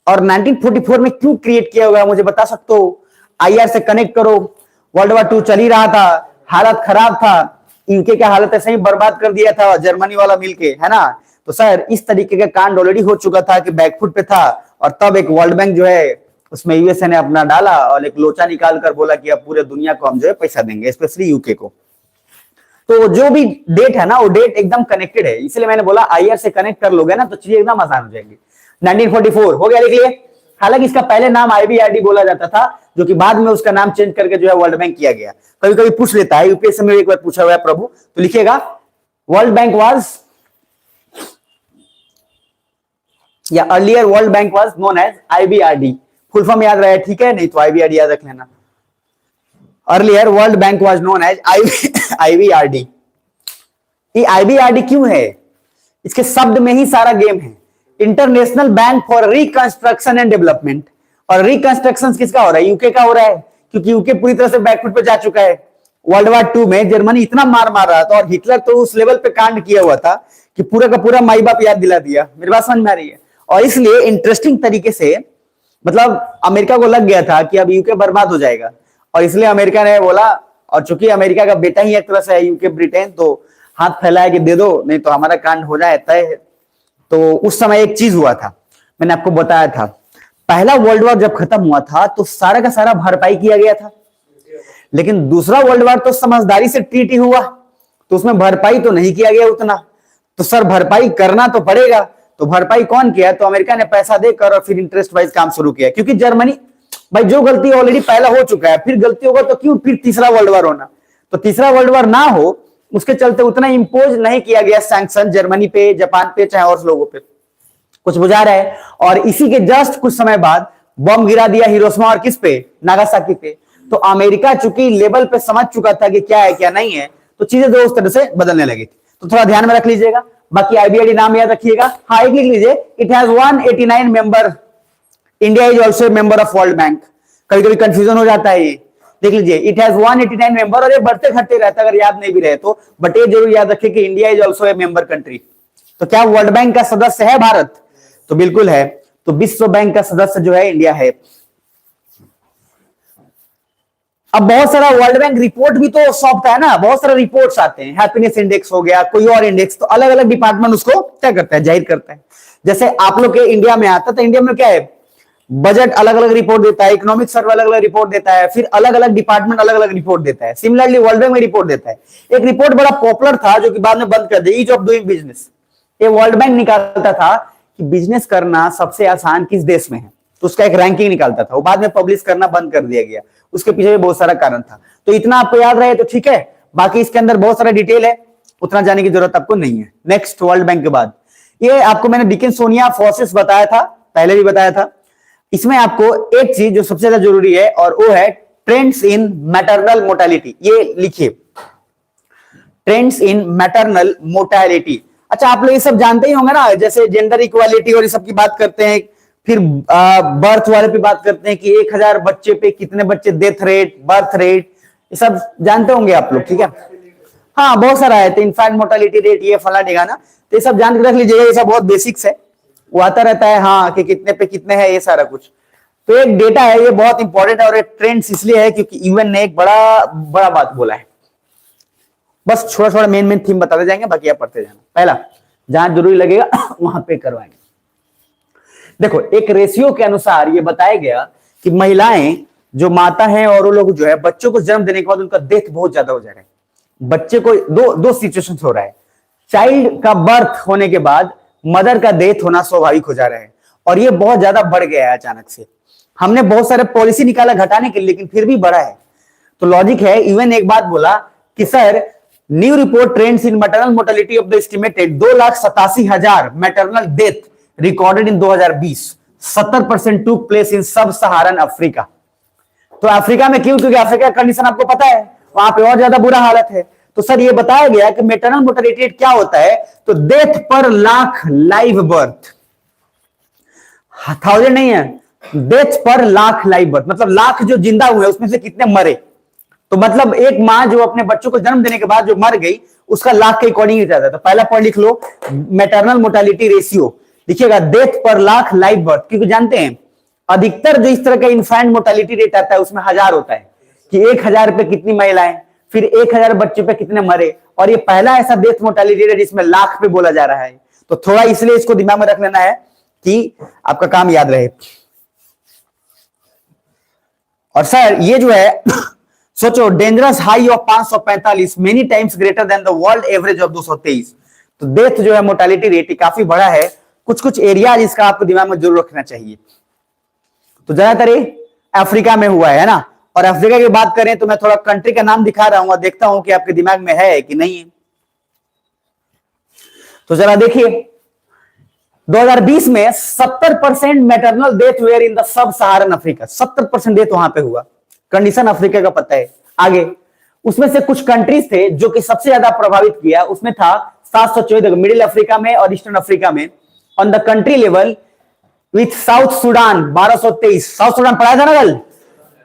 Speaker 1: और 1944 में क्यों क्रिएट किया होगा मुझे बता सकते हो? IR से कनेक्ट करो. वर्ल्ड वॉर 2 चल ही रहा था, हालत खराब था, यूके का हालत ऐसे ही बर्बाद कर दिया था जर्मनी वाला मिलके, है ना. तो सर इस तरीके का कांड ऑलरेडी हो चुका था कि बैकफुट पे था, और तब एक वर्ल्ड बैंक जो है उसमें यूएसए ने अपना डाला और एक लोचा निकाल कर बोला कि अब पूरे दुनिया को हम जो है पैसा देंगे, स्पेशली यूके को. तो जो भी डेट है ना वो डेट एकदम कनेक्टेड है, इसलिए मैंने बोला IR से कनेक्ट कर लोगे ना तो चीजें एकदम आसान हो जाएंगी. 1944 हो गया, लिख लिए. हालांकि इसका पहले नाम IBRD बोला जाता था, जो कि बाद में उसका नाम चेंज करके जो है वर्ल्ड बैंक किया गया. कभी कभी पूछ लेता है, यूपीएससी में एक बार पूछा हुआ है प्रभु, तो लिखिएगा वर्ल्ड बैंक वाज, या earlier World Bank was known as IBRD. Full form याद रहे, ठीक है, नहीं तो IBRD याद रख लेना. Earlier World Bank was known as IBRD. ये IBRD क्यों है, इसके शब्द में ही सारा गेम है. International bank for reconstruction and development. और रिकंस्ट्रक्शन किसका हो रहा है, यूके का हो रहा है, क्योंकि यूके पूरी तरह से बैकफुट पे जा चुका है. वर्ल्ड वॉर 2 में जर्मनी इतना मार रहा था और हिटलर तो उस लेवल पे कांड किया हुआ था कि पूरा का पूरा माई बाप याद दिला दिया. मेरी बात समझ में आ रही है. और इसलिए इंटरेस्टिंग तरीके से मतलब अमेरिका को लग गया था कि अब यूके बर्बाद हो जाएगा, और इसलिए अमेरिका ने बोला, और चूंकि अमेरिका का बेटा ही एक तरह से है यूके ब्रिटेन, तो हाथ फैलाया कि दे दो नहीं तो हमारा कांड हो जाए तय. तो उस समय एक चीज हुआ था, मैंने आपको बताया था, पहला वर्ल्ड वॉर जब खत्म हुआ था तो सारा का सारा भरपाई किया गया था, लेकिन दूसरा वर्ल्ड वॉर तो समझदारी से ट्रीट ही हुआ, तो उसमें भरपाई तो नहीं किया गया उतना. तो सर भरपाई करना तो पड़ेगा, तो भरपाई कौन किया, तो अमेरिका ने पैसा देकर और फिर इंटरेस्ट वाइज काम शुरू किया. क्योंकि जर्मनी भाई जो गलती ऑलरेडी पहला हो चुका है, फिर गलती होगा तो क्यों फिर तीसरा वर्ल्ड वॉर होना. तो तीसरा वर्ल्ड वॉर ना हो उसके चलते उतना इंपोज नहीं किया गया सैंक्शन जर्मनी पे, जापान पे, चाहे और लोगों पे. कुछ बुझा रहा है. और इसी के जस्ट कुछ समय बाद बम गिरा दिया हिरोशिमा और किस पे, नागासाकी पे. तो अमेरिका चूंकि लेवल पे समझ चुका था कि क्या है क्या नहीं है, तो चीजें तो उस तरह से बदलने लगी थी. तो थोड़ा ध्यान में रख लीजिएगा. बाकी IBRD नाम याद रखिएगा. हाँ एक लिख लीजिए, it has 189 member. India is also member of world bank. कभी कभी कंफ्यूजन हो जाता है, ये देख लीजिए, इट हैज 189 मेंबर, और ये बढ़ते घटते रहता है अगर याद नहीं भी रहे तो, बट ये जरूर याद रखिए कि India is also a member country. तो क्या वर्ल्ड बैंक का सदस्य है भारत, तो बिल्कुल है. तो विश्व बैंक का सदस्य जो है इंडिया है. अब बहुत सारा वर्ल्ड बैंक रिपोर्ट भी तो सौंपता है ना, बहुत सारे रिपोर्ट्स आते हैं, हैप्पीनेस इंडेक्स हो गया, कोई और इंडेक्स, तो अलग अलग डिपार्टमेंट उसको क्या करता है, जाहिर करता है. जैसे आप लोग के इंडिया में आता, तो इंडिया में क्या है, बजट अलग अलग रिपोर्ट देता है, इकोनॉमिक सर्वे अलग अलग रिपोर्ट देता है, फिर अलग अलग डिपार्टमेंट अलग अलग रिपोर्ट देता है। सिमिलरली वर्ल्ड बैंक में रिपोर्ट देता है। एक रिपोर्ट बड़ा पॉपुलर था जो कि बाद में बंद कर दिया, ईज ऑफ डूइंग बिजनेस। ये वर्ल्ड बैंक निकालता था कि बिजनेस करना सबसे आसान किस देश में है, तो उसका एक रैंकिंग निकालता था, वो बाद में पब्लिश करना बंद कर दिया गया। उसके पीछे भी बहुत सारा कारण था। तो इतना आपको याद रहे तो ठीक है, बाकी इसके अंदर बहुत सारा डिटेल है, उतना जाने की जरूरत आपको नहीं है। नेक्स्ट, वर्ल्ड बैंक के बाद ये आपको मैंने डिकिंसोनिया फोर्सेस बताया था, पहले भी बताया था। इसमें आपको एक चीज जो सबसे ज्यादा जरूरी है और वो है ट्रेंड्स इन मैटरनल मोर्टेलिटी। ये लिखिए, ट्रेंड्स इन मैटरनल मोर्टेलिटी। अच्छा, आप लोग ये सब जानते ही होंगे ना, जैसे जेंडर इक्वालिटी और ये सब की बात करते हैं, फिर बर्थ वाले पे बात करते हैं कि 1000 बच्चे पे कितने बच्चे डेथ रेट, बर्थ रेट, ये सब जानते होंगे आप लोग, ठीक है। हाँ, बहुत सारा है, तो इनफैक्ट मोर्टेलिटी रेट, ये फला देगा ना, तो ये सब जान के रख लीजिएगा। ये सब बहुत बेसिक्स है, वो आता रहता है, हाँ, कि कितने पे कितने हैं, ये सारा कुछ। तो एक डेटा है, ये बहुत इंपॉर्टेंट है, और एक ट्रेंड्स इसलिए है क्योंकि यूएन ने एक बड़ा बड़ा बात बोला है। बस थोड़ा थोड़ा मेन मेन थीम बताते जाएंगे, बाकी आप पढ़ते जाना। पहला, जहां जरूरी लगेगा वहां पे करवाएंगे। देखो, एक रेशियो के अनुसार ये बताया गया कि महिलाएं जो माता हैं और वो लोग जो है बच्चों को जन्म देने के बाद उनका डेथ बहुत ज्यादा हो जा रहा है। बच्चे को दो सिचुएशन हो रहा है। चाइल्ड का बर्थ होने के बाद मदर का डेथ होना स्वाभाविक हो जा रहा है, और ये बहुत ज्यादा बढ़ गया है अचानक से। हमने बहुत सारे पॉलिसी निकाला घटाने के लिए, लेकिन फिर भी बढ़ा है। तो लॉजिक है, इवन एक बात बोला कि sir, new report trends in maternal mortality of the estimated 2,87,000 maternal death recorded in 2020, 70% टूक प्लेस इन सब सहारन अफ्रीका। तो अफ्रीका में क्यों? क्योंकि अफ्रीका का कंडीशन आपको पता है, वहां पे और ज्यादा बुरा हालत है। तो सर, ये बताया गया कि मैटरनल मोर्टेलिटी रेट क्या होता है, तो डेथ पर लाख लाइव बर्थ, 1000 नहीं है, डेथ पर लाख लाइव बर्थ, मतलब लाख जो जिंदा हुए उसमें से कितने मरे। तो मतलब एक मां जो अपने बच्चों को जन्म देने के बाद जो मर गई, उसका लाख के अकॉर्डिंग ही जाता है। तो पहला पॉइंट लिख लो, मैटरनल मोर्टेलिटी रेशियो लिखिएगा, डेथ पर लाख लाइव बर्थ। क्योंकि जानते हैं अधिकतर जो इस तरह का इन्फेंट मोर्टेलिटी रेट आता है उसमें 1000 होता है कि 1000 पे कितनी महिलाएं, फिर 1000 बच्चे पे कितने मरे, और ये पहला ऐसा डेथ मोर्टेलिटी रेट जिसमें लाख पे बोला जा रहा है। तो थोड़ा इसलिए इसको दिमाग में रख लेना है कि आपका काम याद रहे। और सर, ये जो है सोचो, dangerous high of 545, many times greater than the world average of 223। तो डेथ जो है मोर्टेलिटी रेट काफी बड़ा है। कुछ कुछ एरिया जिसका आपको दिमाग में जरूर रखना चाहिए। तो ज्यादातर अफ्रीका में हुआ है ना। और अफ्रीका की बात करें तो मैं थोड़ा कंट्री का नाम दिखा रहा हूं, और देखता हूं कि आपके दिमाग में है कि नहीं है। तो जरा देखिए, 2020 में 70% maternal death were in the sub Saharan Africa, 70% death वहां पे हुआ। कंडीशन अफ्रीका का पता है। आगे उसमें से कुछ कंट्रीज थे जो कि सबसे ज्यादा प्रभावित किया, उसमें था 714 मिडिल अफ्रीका में और ईस्टर्न अफ्रीका में। On the country level with south Sudan 1223, south Sudan पढ़ाया था ना कल।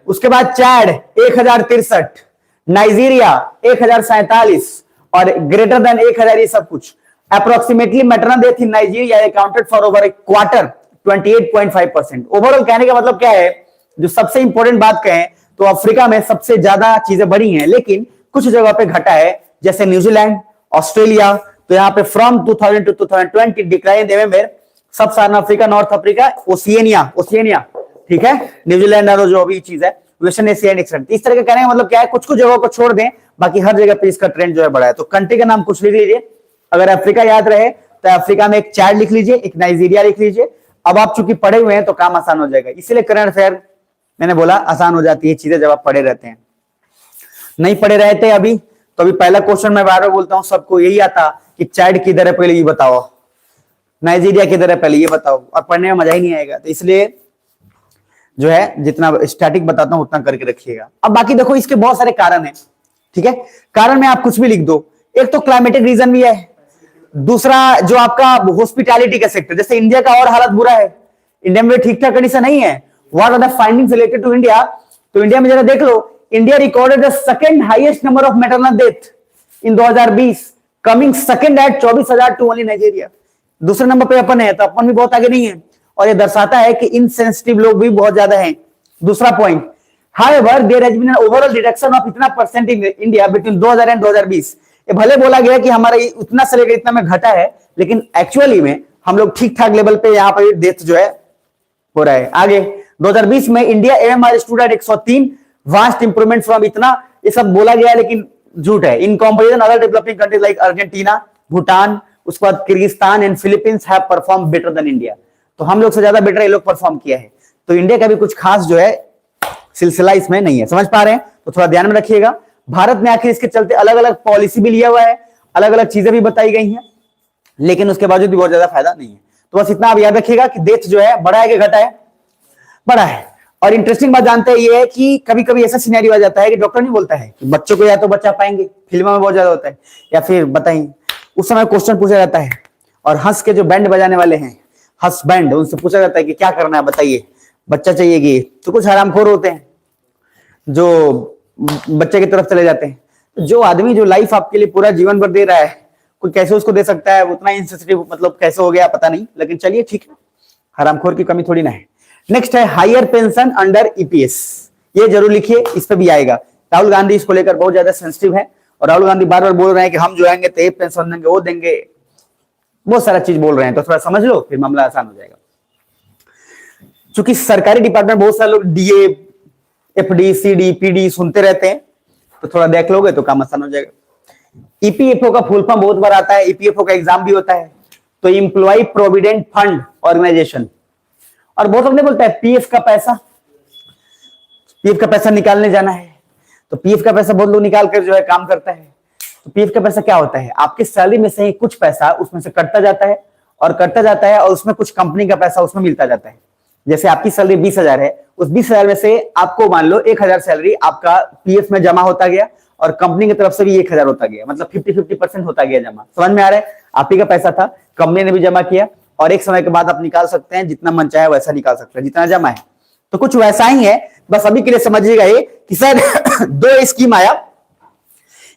Speaker 1: उसके बाद चैड 1063, नाइजीरिया 1047, और ग्रेटर देन 1000, ये सब कुछ। Approximately maternal death in Nigeria accounted for over A quarter, 28.5%। Overall कहने का मतलब क्या है, जो सबसे इंपॉर्टेंट बात कहें तो अफ्रीका में सबसे ज्यादा चीजें बढ़ी हैं, लेकिन कुछ जगह पे घटा है, जैसे न्यूजीलैंड, ऑस्ट्रेलिया। तो यहाँ पे फ्रॉम 2000 to 2020 डिक्लाइन देवे सब सारा अफ्रीका, नॉर्थ अफ्रीका, ओशियनिया, ठीक है, न्यूजीलैंड और जो अभी चीज है वेस्टर्न एशिया एक्सटेंट। इस तरह का कहने का मतलब क्या है, कुछ कुछ जगहों को छोड़ दें, बाकी हर जगह पे इसका ट्रेंड जो है बड़ा है। तो कंट्री का नाम कुछ लिख लीजिए, अगर अफ्रीका याद रहे तो अफ्रीका में एक चैड लिख लीजिए, एक नाइजीरिया लिख लीजिए। अब आप चूंकि पढ़े हुए हैं तो काम आसान हो जाएगा, इसलिए करंट अफेयर मैंने बोला आसान हो जाती है चीजें जब आप पढ़े रहते हैं। नहीं पढ़े रहते अभी तो अभी पहला क्वेश्चन मैं बार बार बोलता हूं, सबको यही आता कि चैड किधर है पहले ये बताओ, नाइजीरिया किधर है पहले ये बताओ, और पढ़ने में मजा ही नहीं आएगा। तो इसलिए जो है जितना स्टैटिक बताता हूं उतना करके रखिएगा। अब बाकी देखो, इसके बहुत सारे कारण हैं, ठीक है। कारण में आप कुछ भी लिख दो। एक तो क्लाइमेटिक रीजन भी है, दूसरा जो आपका हॉस्पिटैलिटी का सेक्टर, जैसे इंडिया का और हालत बुरा है, इंडिया में ठीक ठाक कंडीशन नहीं है। What are the findings related to India? तो इंडिया में जरा देख लो, India recorded the second highest number of maternal death in 2020, coming second at 24,000 to only Nigeria. दूसरे नंबर पे अपन है, तो अपन भी बहुत आगे नहीं है, और ये दर्शाता है कि इनसेंसिटिव लोग भी बहुत ज्यादा हैं। दूसरा point, however there has been an overall reduction of इतना percent in India between 2000 and 2020। ये भले बोला गया कि हमारा उतना से लेकर इतना में घटा है, लेकिन एक्चुअली में हम लोग ठीक ठाक लेवल पे यहाँ पर डेथ जो है हो रहा है। आगे 2020 में India MMR stood at 103, vast improvement from इतना, ये सब बोला गया है लेकिन झूठ है। In comparison other developing countries like Argentina, Bhutan, उसके बाद Kyrgyzstan and Philippines have perform better than India. तो हम लोग से ज्यादा बेटर ये लोग परफॉर्म किया है। तो इंडिया का भी कुछ खास जो है सिलसिला इसमें नहीं है। समझ पा रहे हैं? तो थोड़ा ध्यान में रखिएगा। भारत में आखिर इसके चलते अलग अलग पॉलिसी भी लिया हुआ है, अलग अलग चीजें भी बताई गई हैं, लेकिन उसके बावजूद भी बहुत ज्यादा फायदा नहीं है। तो बस इतना आप याद रखिएगा कि डेथ जो है बढ़ा है कि घटा है? बढ़ा है। और इंटरेस्टिंग बात जानते हैं ये है कि कभी कभी ऐसा सिनेरियो आ जाता है कि डॉक्टर नहीं बोलता है कि बच्चों को या तो बचा पाएंगे, फिल्मों में बहुत ज्यादा होता है, या फिर बताइए उस समय क्वेश्चन पूछा जाता है और हंस के जो बैंड बजाने वाले हैं, हंस बैंड, उनसे पूछा जाता है कि क्या करना है बताइए, बच्चा चाहिए कि, तो कुछ हरामखोर होते हैं जो बच्चे की तरफ चले जाते हैं। जो आदमी जो लाइफ आपके लिए पूरा जीवन भर दे रहा है, कोई कैसे उसको दे सकता है? उतना इनसेंसिटिव मतलब कैसे हो गया पता नहीं, लेकिन चलिए ठीक है, हरामखोर की कमी थोड़ी ना है। नेक्स्ट है हायर पेंशन अंडर ईपीएस, ये जरूर लिखिए, इस पे भी आएगा। राहुल गांधी इसको लेकर बहुत ज्यादा सेंसिटिव है और राहुल गांधी बार बार बोल रहे हैं कि हम जो आएंगे तो ये पेंशन देंगे, वो देंगे, बहुत सारा चीज बोल रहे हैं। तो थोड़ा समझ लो, फिर मामला आसान हो जाएगा। चूंकि सरकारी डिपार्टमेंट बहुत सारे लोग डीए, एफडी, सीडी, पीडी सुनते रहते हैं, तो थोड़ा देख लोगे तो काम आसान हो जाएगा। ईपीएफओ का फुल फॉर्म बहुत बार आता है, ईपीएफओ का एग्जाम भी होता है। तो इंप्लॉय प्रोविडेंट फंड ऑर्गेनाइजेशन, और बहुत लोग नहीं बोलता है पीएफ का पैसा, पीएफ का पैसा निकालने जाना है। तो पीएफ का पैसा बहुत लोग निकाल कर जो है काम करता है। तो पीएफ का पैसा क्या होता है? आपकी सैलरी में से ही कुछ पैसा उसमें से कटता जाता है और कटता जाता है, और उसमें कुछ कंपनी का पैसा उसमें मिलता जाता है। जैसे आपकी सैलरी 20,000 है, उस 20,000 में से आपको मान लो 1,000 सैलरी आपका पीएफ में जमा होता गया और कंपनी की तरफ से भी 1,000 होता गया, मतलब 50-50% होता गया जमा। समझ में आ रहा है? आप ही का पैसा था, कंपनी ने भी जमा किया, और एक समय के बाद आप निकाल सकते हैं, जितना मन चाहे वैसा निकाल सकते हैं, जितना जमा है। तो कुछ वैसा ही है, बस अभी के लिए समझिएगा ये कि सर दो स्कीम आया।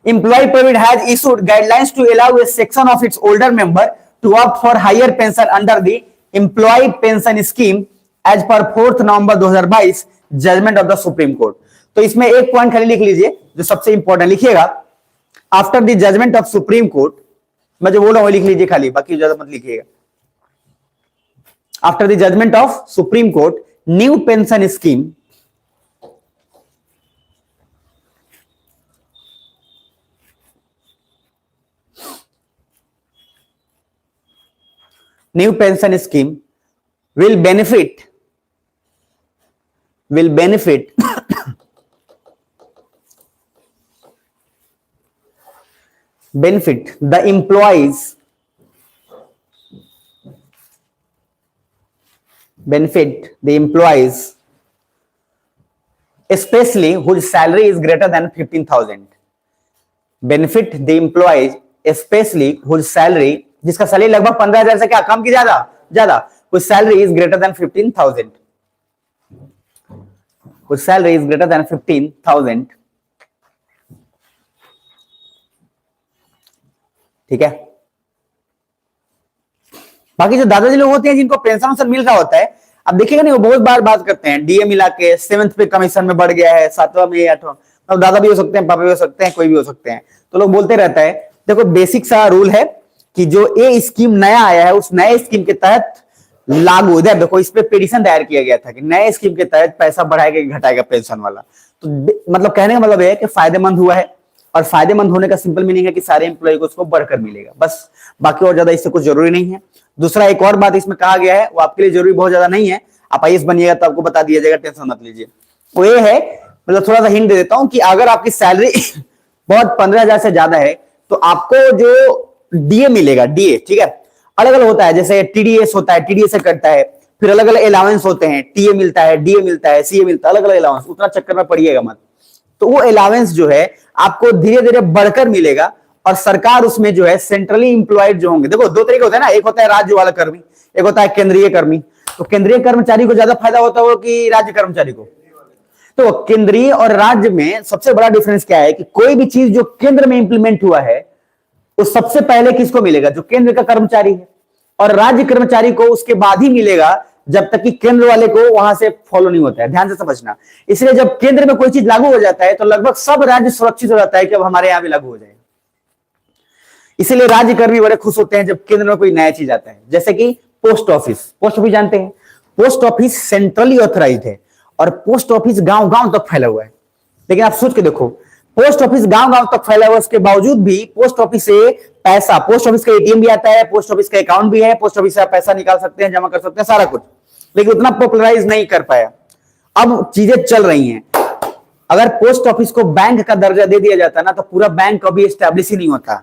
Speaker 1: Employee Provident has issued guidelines to allow a section of its older member to opt for higher pension under the Employee Pension Scheme as per 4 November 2022 judgement of the Supreme Court. तो इसमें एक point खाली लिख लीजिए जो सबसे important, लिखिएगा after the judgement of Supreme Court. मैं जो बोल रहा हूं लिख लीजिए खाली, बाकी ज्यादा मत लिखिएगा। After the judgement of Supreme Court, new pension scheme new pension scheme will benefit the employees, especially whose salary is greater than 15,000, benefit the employees especially whose salary, जिसका सैलरी लगभग 15,000 से क्या कम की ज्यादा, whose salary is greater than 15,000, whose salary is greater than 15,000। ठीक है। बाकी जो दादाजी लोग होते हैं जिनको पेंशन मिल रहा होता है, अब देखिएगा नहीं, वो बहुत बार बात करते हैं डीए मिला के 7th पे कमीशन में बढ़ गया है, 7वां में 8वां, मतलब दादा भी हो सकते हैं, पापा भी हो सकते हैं, कोई भी हो सकते हैं। तो लोग बोलते रहता है। देखो बेसिक सा रूल है कि जो ये स्कीम नया आया है, उस नए स्कीम के तहत लागू, इधर देखो इस पे पिटीशन दायर किया गया था कि नए स्कीम के तहत पैसा बढ़ाएगा घटाएगा पेंशन वाला। तो मतलब कहने का मतलब है कि फायदेमंद हुआ है, और फायदेमंद होने का सिंपल मीनिंग है कि सारे एम्प्लॉय को उसको बढ़कर मिलेगा, बस। बाकी और ज्यादा इससे कुछ जरूरी नहीं है। दूसरा एक और बात इसमें कहा गया है, वो आपके लिए जरूरी बहुत ज्यादा नहीं है, आप आईएएस बनिएगा तो आपको बता दिया जाएगा, टेंशन मत लीजिए। वो ये है, मतलब थोड़ा सा हिंट दे देता हूं कि अगर आपकी सैलरी बहुत 15,000 से ज्यादा है तो आपको जो डीए मिलेगा, डीए ठीक है, अलग अलग होता है, जैसे टीडीएस होता है, टीडीएस से कटता है, फिर अलग अलग अलाउंस होते हैं, टीए मिलता है, डीए मिलता है, सीए मिलता है, अलग अलग अलाउंस, उतना चक्कर में पड़िएगा मत। तो वो अलाउंस जो है आपको धीरे धीरे बढ़कर मिलेगा, और सरकार उसमें जो है सेंट्रली इंप्लॉयड जो होंगे, देखो दो तरीके होते हैं ना, एक होता है राज्य वाला कर्मी, एक होता है केंद्रीय कर्मी। तो केंद्रीय कर्मचारी को ज्यादा फायदा होता है कि राज्य कर्मचारी को? तो केंद्रीय और राज्य में सबसे बड़ा डिफरेंस क्या है कि कोई भी चीज जो केंद्र में इंप्लीमेंट हुआ है वो सबसे पहले किसको मिलेगा? जो केंद्र का कर्मचारी है, और राज्य कर्मचारी को उसके बाद ही मिलेगा, जब तक कि केंद्र वाले को वहां से फॉलो नहीं होता है। ध्यान से समझना। इसलिए जब केंद्र में कोई चीज लागू हो जाता है तो लगभग सब राज्य सुरक्षित हो जाता है कि अब हमारे यहां भी लागू हो जाएगा। इसलिए राज्य कर्मी बड़े खुश होते हैं जब केंद्र में कोई नया चीज आता है, जैसे कि पोस्ट ऑफिस। पोस्ट ऑफिस जानते हैं, पोस्ट ऑफिस सेंट्रली ऑथराइज है और पोस्ट ऑफिस गांव गांव तक फैला हुआ है। लेकिन आप सोच के देखो, पोस्ट ऑफिस गांव गांव तक फैला हुआ, उसके बावजूद भी पोस्ट ऑफिस से पैसा, पोस्ट ऑफिस का एटीएम भी आता है, पोस्ट ऑफिस का अकाउंट भी है, पोस्ट ऑफिस से आप पैसा निकाल सकते हैं, जमा कर सकते हैं, सारा कुछ, लेकिन उतना पॉपुलराइज नहीं कर पाया। अब चीजें चल रही हैं। अगर पोस्ट ऑफिस को बैंक का दर्जा दे दिया जाता ना, तो पूरा बैंक कभी एस्टेब्लिश ही नहीं होता,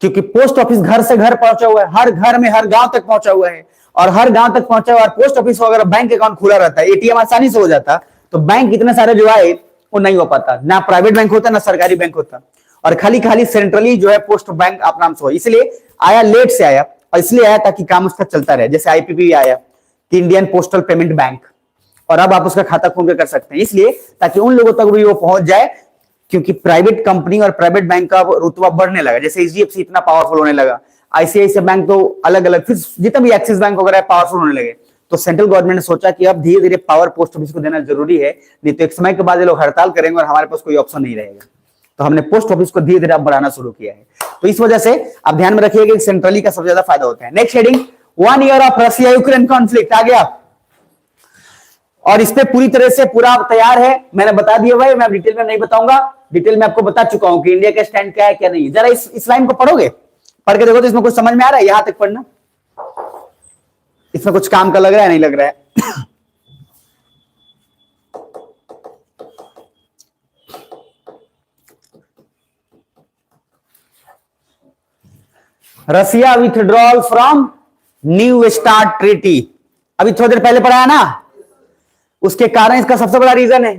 Speaker 1: क्योंकि पोस्ट ऑफिस घर से घर पहुंचा हुआ है, हर घर में, हर गांव तक पहुंचा हुआ है, और हर गांव तक पहुंचा हुआ है। पोस्ट ऑफिस को अगर बैंक अकाउंट खुला रहता है, एटीएम आसानी से हो जाता, तो बैंक इतने सारे जो आए वो नहीं हो पाता, ना प्राइवेट बैंक होता ना सरकारी बैंक होता, और खाली खाली सेंट्रली जो है पोस्ट बैंक आप नाम से हो। इसलिए आया, लेट से आया, और इसलिए आया ताकि काम उसका चलता रहे। जैसे आईपीपी आया कि इंडियन पोस्टल पेमेंट बैंक, और अब आप उसका खाता खोल कर सकते हैं, इसलिए ताकि उन लोगों तक भी वो पहुंच जाए, क्योंकि प्राइवेट कंपनी और प्राइवेट बैंक का रुतबा बढ़ने लगा। जैसे एचडीएफसी इतना पावरफुल होने लगा, आईसीआईसीआई बैंक तो अलग अलग, फिर जितना भी एक्सिस बैंक वगैरह पावरफुल होने लगे, तो सेंट्रल गवर्नमेंट ने सोचा कि अब धीरे धीरे पावर पोस्ट ऑफिस को देना जरूरी है, नहीं तो एक समय के बाद ये लोग हड़ताल करेंगे और हमारे पास कोई ऑप्शन नहीं रहेगा। तो हमने पोस्ट ऑफिस को धीरे धीरे अब बढ़ाना शुरू किया है। तो इस वजह से आप ध्यान में रखिएगा कि सेंट्रली का सबसे ज्यादा फायदा होता है। Next heading, 1 year of Russia Ukraine conflict आ गया, और इस पे पूरी तरह से पूरा तैयार है। मैंने बता दिया भाई, मैं डिटेल में नहीं बताऊंगा, डिटेल में आपको बता चुका हूं कि इंडिया का स्टैंड क्या है क्या नहीं है। जरा इस लाइन को पढ़ोगे, पढ़ के देखो तो इसमें कुछ समझ में आ रहा है? यहां तक पढ़ना, इसमें कुछ काम का लग रहा है, नहीं लग रहा है? Russia withdrawal from New START treaty, अभी थोड़ी देर पहले पढ़ाया ना, उसके कारण इसका सबसे बड़ा रीजन है।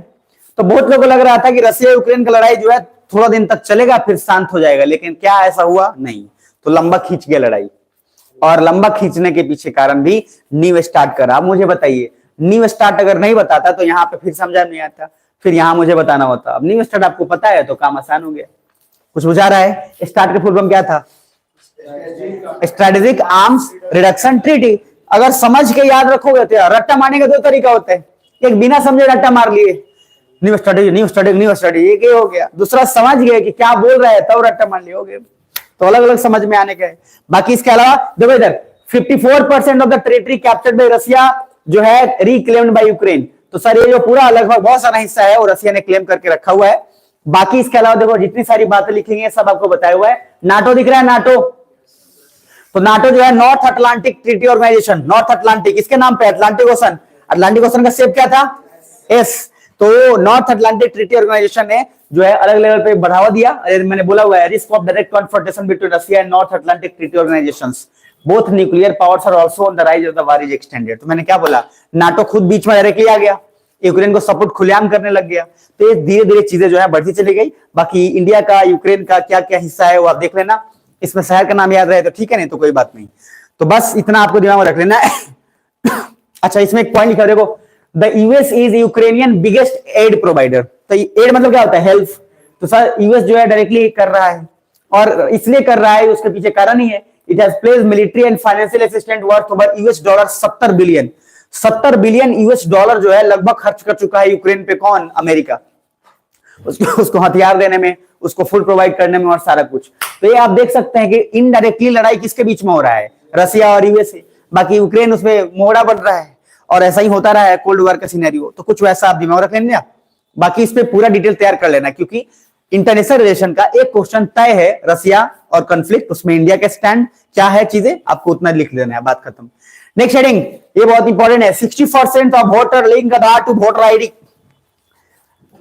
Speaker 1: तो बहुत लोगों को लग रहा था कि रसिया यूक्रेन का लड़ाई जो है थोड़ा दिन तक चलेगा फिर शांत हो जाएगा, लेकिन क्या ऐसा हुआ? नहीं। तो लंबा खींच गया लड़ाई, और लंबा खींचने के पीछे कारण भी न्यू स्टार्ट करा। अब मुझे बताइए, न्यू स्टार्ट अगर नहीं बताता तो यहाँ पे फिर समझा नहीं आता, फिर यहां मुझे बताना होता। अब न्यू स्टार्ट आपको पता है तो काम आसान हो गया। कुछ बुझा रहा है? स्टार्ट का फुल फॉर्म क्या था? Strategic arms reduction treaty. अगर समझ के याद रखोगे तो रट्टा मारने का 2 तरीका होता है, एक बिना समझे रट्टा मार लिए, new strategy new strategy new strategy, एक हो गया। दूसरा समझ गए कि क्या बोल रहा है तब रट्टा मार लिए, हो गए। तो अलग अलग समझ में आने का है। बाकी इसके अलावा देखो इधर 54% of the territory captured by Russia जो है रिक्लेम्ड बाय यूक्रेन। तो सर ये जो पूरा लगभग बहुत सारा हिस्सा है वो रसिया ने क्लेम करके रखा हुआ है। बाकी इसके अलावा देखो जितनी सारी बातें लिखी है सब आपको बताया हुआ है। नाटो दिख रहा है, नाटो, तो नाटो जो है North Atlantic Treaty Organisation, North Atlantic इसके नाम पे, अटलांटिक ओशन, अटलांटिक ओशन का शेप क्या था? एस। तो नॉर्थ अटलांटिक ट्रीटी ऑर्गेनाइजेशन ने जो है अलग लेवल पे बढ़ावा दिया। मैंने बोला हुआ है risk of direct confrontation between Russia and North Atlantic Treaty Organisations, both nuclear powers are also on the rise of the war is extended. तो मैंने क्या बोला, नाटो खुद बीच में डायरेक्टली आ गया, यूक्रेन को सपोर्ट खुलेआम करने लग गया। तो ये धीरे धीरे चीजें जो है बढ़ती चली गई। बाकी इंडिया का यूक्रेन का क्या क्या हिस्सा है वो आप देख लेना, इसमें शहर का नाम याद रहे तो ठीक है, नहीं तो कोई बात नहीं। तो बस इतना आपको दिमाग में रख लेना है। अच्छा, इसमें एक पॉइंट लिखा देखो, the US is Ukrainian biggest aid provider. तो एड मतलब क्या होता है? हेल्प। तो सर यूएस जो है डायरेक्टली कर रहा है, और इसलिए कर रहा है उसके पीछे कारण ही है, it has placed military and financial assistant worth over $70 billion. 70 billion US dollar जो है लगभग खर्च कर चुका है यूक्रेन पे। कौन? अमेरिका। उसको हथियार देने में, उसको फुल प्रोवाइड करने में और सारा कुछ। तो ये आप देख सकते हैं कि इनडायरेक्टली लड़ाई किसके बीच में हो रहा है? रसिया और यूएसए। बाकी यूक्रेन उसमें मोहरा बन रहा है, और ऐसा ही होता रहा है कोल्ड वॉर का सिनेरियो। तो कुछ वैसा आप दिमाग रख लेना। बाकी इस पे पूरा डिटेल तैयार कर लेना, क्योंकि इंटरनेशनल रिलेशन का एक क्वेश्चन तय है, रसिया और कॉन्फ्लिक्ट, उसमें इंडिया का स्टैंड क्या है, चीजें आपको उतना लिख लेना है, बात खत्म। नेक्स्ट हेडिंग, ये बहुत इंपॉर्टेंट है, 60% of voter link Aadhaar to voter ID.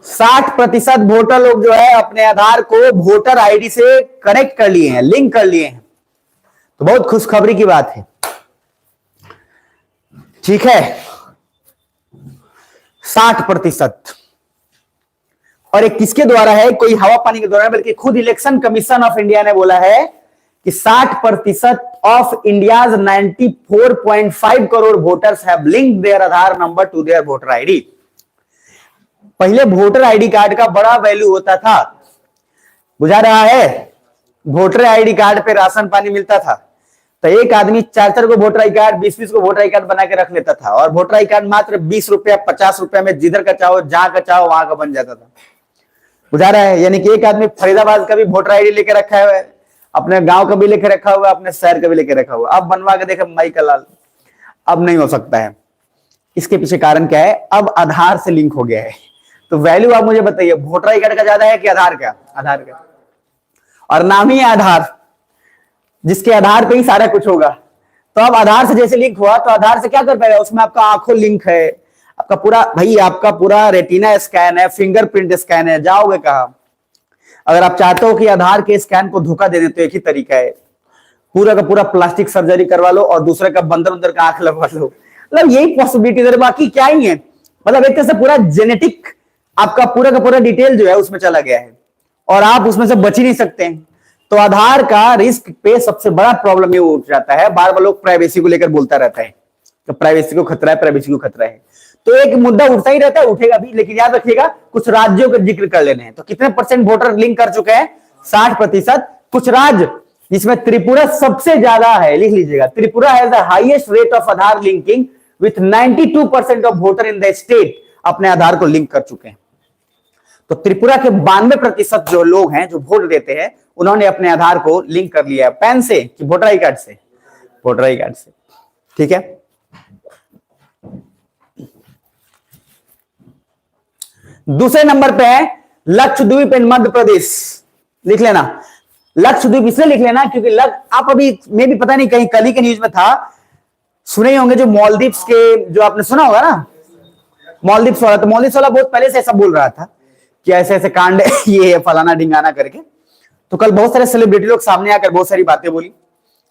Speaker 1: 60% voter लोग जो है अपने आधार को वोटर आईडी से कनेक्ट कर लिए हैं, लिंक कर लिए हैं। तो बहुत खुशखबरी की बात है, ठीक है। 60%। और एक किसके द्वारा है? कोई हवा पानी के द्वारा, बल्कि खुद इलेक्शन कमीशन ऑफ इंडिया ने बोला है कि 60% of India's 94.5 crore voters have linked their Aadhaar number to their voter ID. पहले वोटर आईडी कार्ड का बड़ा वैल्यू होता था, बुझा रहा है? वोटर आईडी कार्ड पे राशन पानी मिलता था, तो एक आदमी 4 को वोटर आई कार्ड, 20 को वोटर आई कार्ड बना के रख लेता था, और वोटर आई कार्ड मात्र 20 रुपया 50 रुपया में जिधर का चाहो जहां का चाहो वहां का बन जाता था, बुझा रहा है? यानी कि एक आदमी फरीदाबाद का भी वोटर आईडी लेके रखा है, अपने गांव का भी लेके रखा हुआ, अपने शहर का भी लेके रखा हुआ। अब बनवा के देखे माई का लाल, अब नहीं हो सकता है। इसके पीछे कारण क्या है, अब आधार से लिंक हो गया है। तो वैल्यू आप मुझे बताइए, वोटर आई कार्ड का ज्यादा है कि आधार का? आधार का। और नाम ही है आधार, जिसके आधार पे ही सारा कुछ होगा। तो अब आधार से जैसे लिंक हुआ, तो आधार से क्या कर पाएगा, उसमें आपका आंखों लिंक है, आपका पूरा भाई, आपका पूरा रेटिना स्कैन है, फिंगरप्रिंट स्कैन है, जाओगे कहां? अगर आप चाहते हो कि आधार के स्कैन को धोखा दे दे, तो एक ही तरीका है, पूरा का पूरा प्लास्टिक सर्जरी करवा लो और दूसरे का बंदर उंदर का आंख लगवा लो। मतलब यही पॉसिबिलिटी है, बाकी क्या ही है। मतलब एक तरह से पूरा जेनेटिक आपका पूरा का पूरा डिटेल जो है उसमें चला गया है, और आप उसमें से बच ही नहीं सकते हैं। तो आधार का रिस्क पे सबसे बड़ा प्रॉब्लम ये उठ जाता है, बार बार लोग प्राइवेसी को लेकर बोलता रहता है, तो प्राइवेसी को खतरा है, प्राइवेसी को खतरा है। तो एक मुद्दा उठता ही रहता है, उठेगा भी, लेकिन याद रखिएगा कुछ राज्यों का जिक्र कर लेने हैं। तो कितने परसेंट वोटर लिंक कर चुके हैं? 60%। कुछ राज्य, जिसमें त्रिपुरा सबसे ज्यादा है, लिख लीजिएगा, Tripura has the highest rate of Aadhaar linking with 92% of voter in the state अपने आधार को लिंक कर चुके हैं। तो त्रिपुरा के 92% जो लोग हैं जो वोट देते हैं, उन्होंने अपने आधार को लिंक कर लिया है। पैन से कि वोटर आई कार्ड से? वोटर आई कार्ड से। ठीक है, दूसरे नंबर पे है लक्षद्वीप एंड मध्य प्रदेश। लिख लेना, लक्षद्वीप इसलिए लिख लेना क्योंकि आप अभी में भी पता नहीं कहीं कल ही के न्यूज में था, सुने ही होंगे, जो मालदीव्स के, जो आपने सुना होगा ना मालदीव्स वाला, तो मालदीव्स वाला बहुत पहले से ऐसा बोल रहा था कि ऐसे ऐसे कांड ये फलाना ढिंगाना करके। तो कल बहुत सारे सेलिब्रिटी लोग सामने आकर बहुत सारी बातें बोली,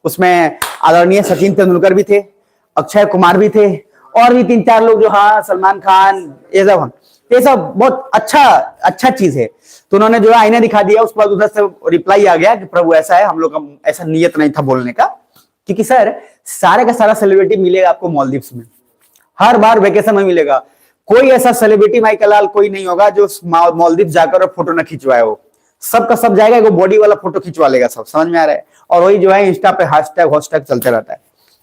Speaker 1: उसमें आदरणीय सचिन तेंदुलकर भी थे, अक्षय कुमार भी थे, और भी 3-4 लोग जो, हाँ सलमान खान, ये सब बहुत अच्छा चीज है। तो उन्होंने जो है आईना दिखा दिया, उसके बाद उधर से रिप्लाई आ गया कि प्रभु ऐसा है, हम लोग का ऐसा नियत नहीं था बोलने का, क्योंकि सर सारे का सारा सेलिब्रिटी मिलेगा आपको मालदीव्स में, हर बार वेकेशन में मिलेगा। कोई ऐसा सेलिब्रिटी माइकल लाल कोई नहीं होगा जो मालदीव्स जाकर फोटो न खिंचवाए हो, सबका सब जाएगा, वो बॉडी वाला फोटो खिंचवा लेगा सब, समझ में आ रहा है। और वही जो है इंस्टा पे हैशटैग चलते रहता है।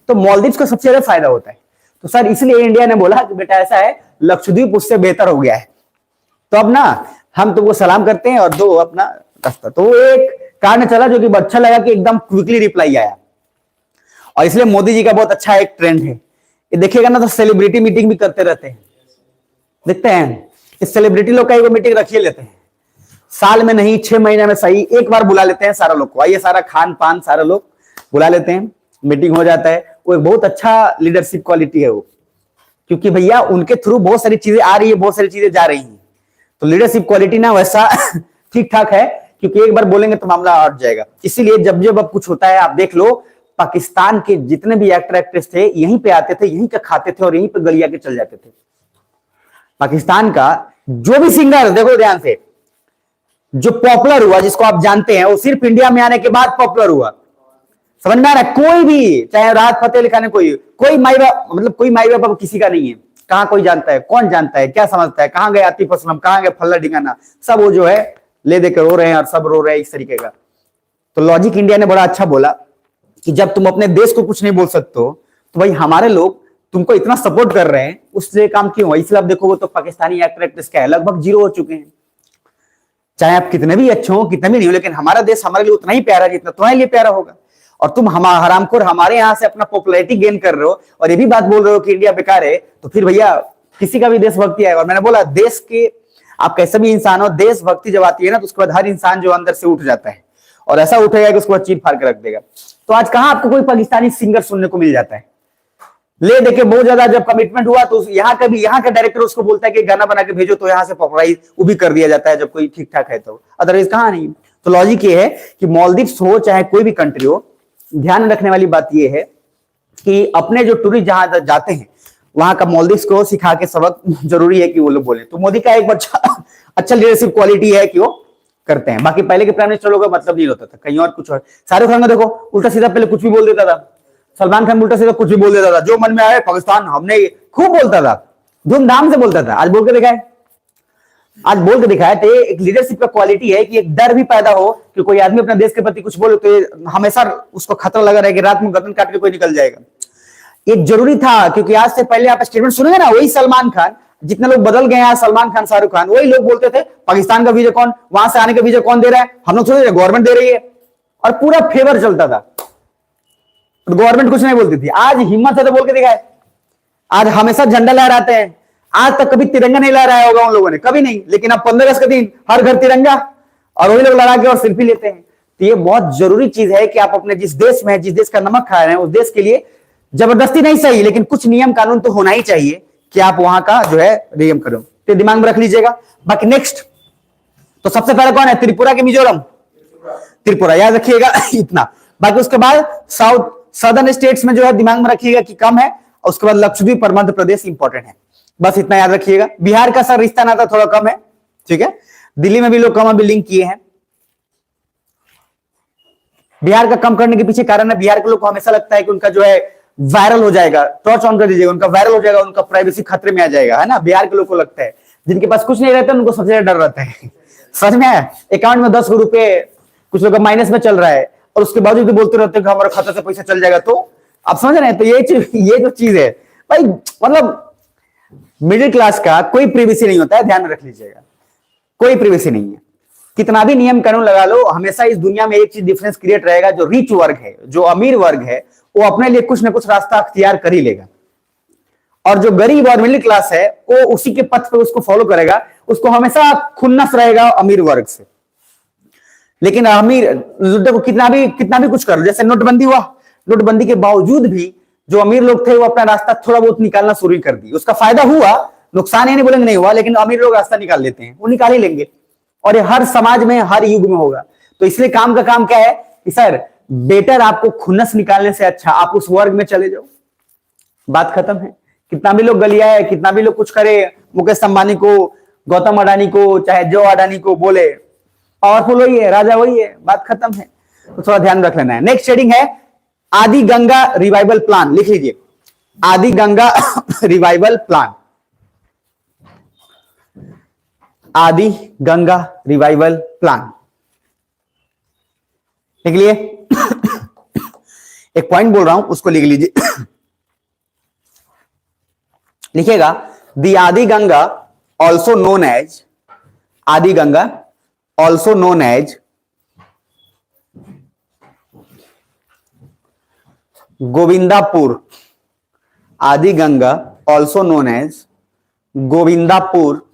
Speaker 1: तो मालदीव्स को सबसे ज्यादा फायदा होता है। तो सर इसलिए इंडिया ने बोला कि बेटा ऐसा है, लक्षद्वीप उससे बेहतर हो गया है, तो अब ना हम तुमको सलाम करते हैं और दो अपना रास्ता। तो एक कारण चला जो कि अच्छा लगा कि एकदम क्विकली रिप्लाई आया, और इसलिए मोदी जी का बहुत अच्छा एक ट्रेंड है। ये देखिएगा ना, तो सेलिब्रिटी मीटिंग भी करते रहते हैं, देखते हैं इस सेलिब्रिटी लोग का एक मीटिंग रखिए लेते हैं, साल में नहीं 6 महीने में सही एक बार बुला लेते हैं सारा लोग को, आइए सारा खान पान सारा लोग बुला लेते हैं, मीटिंग हो जाता है। वो एक बहुत अच्छा लीडरशिप क्वालिटी है वो, क्योंकि भैया उनके थ्रू बहुत सारी चीजें आ रही है, बहुत सारी चीजें जा रही हैं। तो लीडरशिप क्वालिटी ना वैसा ठीक ठाक है, क्योंकि एक बार बोलेंगे तो मामला हट जाएगा। इसीलिए जब जब अब कुछ होता है, आप देख लो पाकिस्तान के जितने भी एक्टर एक्ट्रेस थे यहीं पे आते थे, यहीं का खाते थे और यहीं पे गलिया के चल जाते थे। पाकिस्तान का जो भी सिंगर, देखो ध्यान से, जो पॉपुलर हुआ, जिसको आप जानते हैं, वो सिर्फ इंडिया में आने के बाद पॉपुलर हुआ, समझ में आ रहा है। कोई भी, चाहे राहत फतेह अली खान है, कोई माई बाप, मतलब कोई माई बाप किसी का नहीं है, कहां कोई जानता है, कौन जानता है, क्या समझता है, कहां गए आतिफ असलम, कहां गए फल्ला ढिंगाना, सब वो जो है ले देकर रो रहे हैं और सब रो रहे हैं इस तरीके का। तो लॉजिक इंडिया ने बड़ा अच्छा बोला कि जब तुम अपने देश को कुछ नहीं बोल सकते हो, तो भाई हमारे लोग तुमको इतना सपोर्ट कर रहे हैं, उससे काम क्यों है। इसलिए आप देखोगे तो पाकिस्तानी एक्टर एक्ट्रेस क्या है, लगभग 0 हो चुके हैं। चाहे आप कितने भी अच्छे हो, कितने भी नहीं हो, लेकिन हमारा देश हमारे लिए उतना ही प्यारा है जितना तुम्हारे लिए प्यारा होगा। और तुम हरामखोर हमारे यहां से अपना पॉपुलैरिटी गेन कर रहे हो और ये भी बात बोल रहे हो कि इंडिया बेकार है, तो फिर भैया किसी का भी देशभक्ति आएगा। और मैंने बोला देश के आप कैसे भी इंसान हो, देशभक्ति जब आती है ना, तो उसके बाद हर इंसान जो अंदर से उठ जाता है, और ऐसा उठेगा कि उसको बाद चीर फाड़ के रख देगा। तो आज कहां आपको कोई पाकिस्तानी सिंगर सुनने को मिल जाता है, ले देखे बहुत ज्यादा जब कमिटमेंट हुआ तो यहाँ का डायरेक्टर उसको बोलता है कि गाना बना के भेजो, तो यहाँ से पॉपुलराइज वो भी कर दिया जाता है जब कोई ठीक ठाक है, तो अदरवाइज कहां नहीं। तो लॉजिक ये है कि मालदीव्स हो चाहे कोई भी कंट्री हो, ध्यान रखने वाली बात यह है कि अपने जो टूरिस्ट जहां जाते हैं वहां का मालदीव्स को सिखा के सबक जरूरी है कि वो लोग बोले। तो मोदी का एक अच्छा लीडरशिप क्वालिटी है कि वो करते हैं। बाकी पहले के प्राइम मिनिस्टर लोगों का मतलब नहीं होता था, कहीं और कुछ और। शाहरुख खान का देखो उल्टा सीधा पहले कुछ भी बोल देता था, सलमान खान उल्टा सीधा कुछ भी बोल देता था, जो मन में आए पाकिस्तान हमने खूब बोलता था, धूमधाम से बोलता था। आज बोल के दिखाए, आज बोल के दिखाया। तो एक लीडरशिप का क्वालिटी है कि एक डर भी पैदा हो कि कोई आदमी अपने देश के प्रति कुछ बोले तो हमेशा उसको खतरा लगा रहे कि रात में गर्दन काट के कोई निकल जाएगा। ये जरूरी था, क्योंकि आज से पहले आप स्टेटमेंट सुनेंगे ना, वही सलमान खान, जितने लोग बदल गए हैं सलमान खान शाहरुख खान, वही लोग बोलते थे पाकिस्तान का वीजा कौन, वहां से आने का वीजा कौन दे रहा है, हम लोग सोच रहे गवर्नमेंट दे रही है, और पूरा फेवर चलता था, गवर्नमेंट कुछ नहीं बोलती थी। आज हिम्मत है तो बोल के दिखाए, आज हमेशा झंडा लहराते हैं, आज तक कभी तिरंगा नहीं लहराया होगा उन लोगों ने, कभी नहीं, लेकिन अब 15 अगस्त के दिन हर घर तिरंगा, और वही लोग लड़ा के और सेल्फी लेते हैं। तो ये बहुत जरूरी चीज है कि आप अपने जिस देश में, जिस देश का नमक खा रहे हैं, उस देश के लिए जबरदस्ती नहीं सही, लेकिन कुछ नियम कानून तो होना ही चाहिए कि आप वहां का जो है नियम करो। तो दिमाग में रख लीजिएगा। बाकी नेक्स्ट, तो सबसे पहले कौन है? त्रिपुरा के मिजोरम, त्रिपुरा याद रखिएगा इतना। बाकी उसके बाद साउथ सदर्न स्टेट्स में जो है दिमाग में रखिएगा कि कम है, और उसके बाद लक्षद्वीप और मध्य प्रदेश इंपॉर्टेंट है, बस इतना याद रखिएगा। बिहार का सर रिश्ता नाता थोड़ा कम है, ठीक है। दिल्ली में भी लोग कम बिल्डिंग किए हैं। बिहार का कम करने के पीछे कारण है, बिहार के लोग को हमेशा लगता है कि उनका जो है वायरल हो जाएगा, टॉर्च ऑन कर दीजिएगा, उनका वायरल हो जाएगा, उनका प्राइवेसी खतरे में आ जाएगा, है ना। बिहार के लोग को लगता है, जिनके पास कुछ नहीं रहता उनको सबसे ज्यादा डर रहता है समझ में आया? अकाउंट में 10 रुपए कुछ लोग माइनस में चल रहा है, और उसके बावजूद भी बोलते रहते हैं कि हमारा खाता से पैसा चल जाएगा। तो आप समझ रहे हैं? तो ये जो चीज है भाई, मतलब मिडिल क्लास का कोई प्रिवेसी नहीं होता है, ध्यान में रख लीजिएगा, कोई प्रिवेसी नहीं है। कितना भी नियम कानून लगा लो, हमेशा इस दुनिया में एक चीज डिफरेंस क्रिएट रहेगा, जो रिच वर्ग है, जो अमीर वर्ग है, वो अपने लिए कुछ ना कुछ रास्ता अख्तियार कर ही लेगा, और जो गरीब और मिडिल क्लास है वो उसी के पथ पे उसको फॉलो करेगा, उसको हमेशा खुन्नस रहेगा अमीर वर्ग से। लेकिन अमीर देखो कितना भी कुछ कर लो, जैसे नोटबंदी हुआ, नोटबंदी के बावजूद भी जो अमीर लोग थे वो अपना रास्ता थोड़ा बहुत निकालना शुरू कर दी। उसका फायदा हुआ, नुकसान ये नहीं बोलेंगे नहीं हुआ, लेकिन अमीर लोग रास्ता निकाल लेते हैं, वो निकाल ही लेंगे, और ये हर समाज में हर युग में होगा। तो इसलिए काम का काम क्या है कि सर बेटर आपको खुन्नस निकालने से अच्छा आप उस वर्ग में चले जाओ, बात खत्म है। कितना भी लोग गलिया है, कितना भी लोग कुछ करे, मुकेश अंबानी को, गौतम अडानी को, चाहे जो अडानी को बोले, पावरफुल वही है, राजा वही है, बात खत्म है। तो थोड़ा ध्यान रख लेना है। नेक्स्ट हेडिंग है आदि गंगा रिवाइवल प्लान, लिख लीजिए आदि गंगा रिवाइवल प्लान, आदि गंगा रिवाइवल प्लान लिख लिए एक पॉइंट बोल रहा हूं उसको लिख लीजिए लिखिएगा दी आदि Ganga also known as, Adi Ganga also known as Govindapur, Adi Ganga also known as Govindapur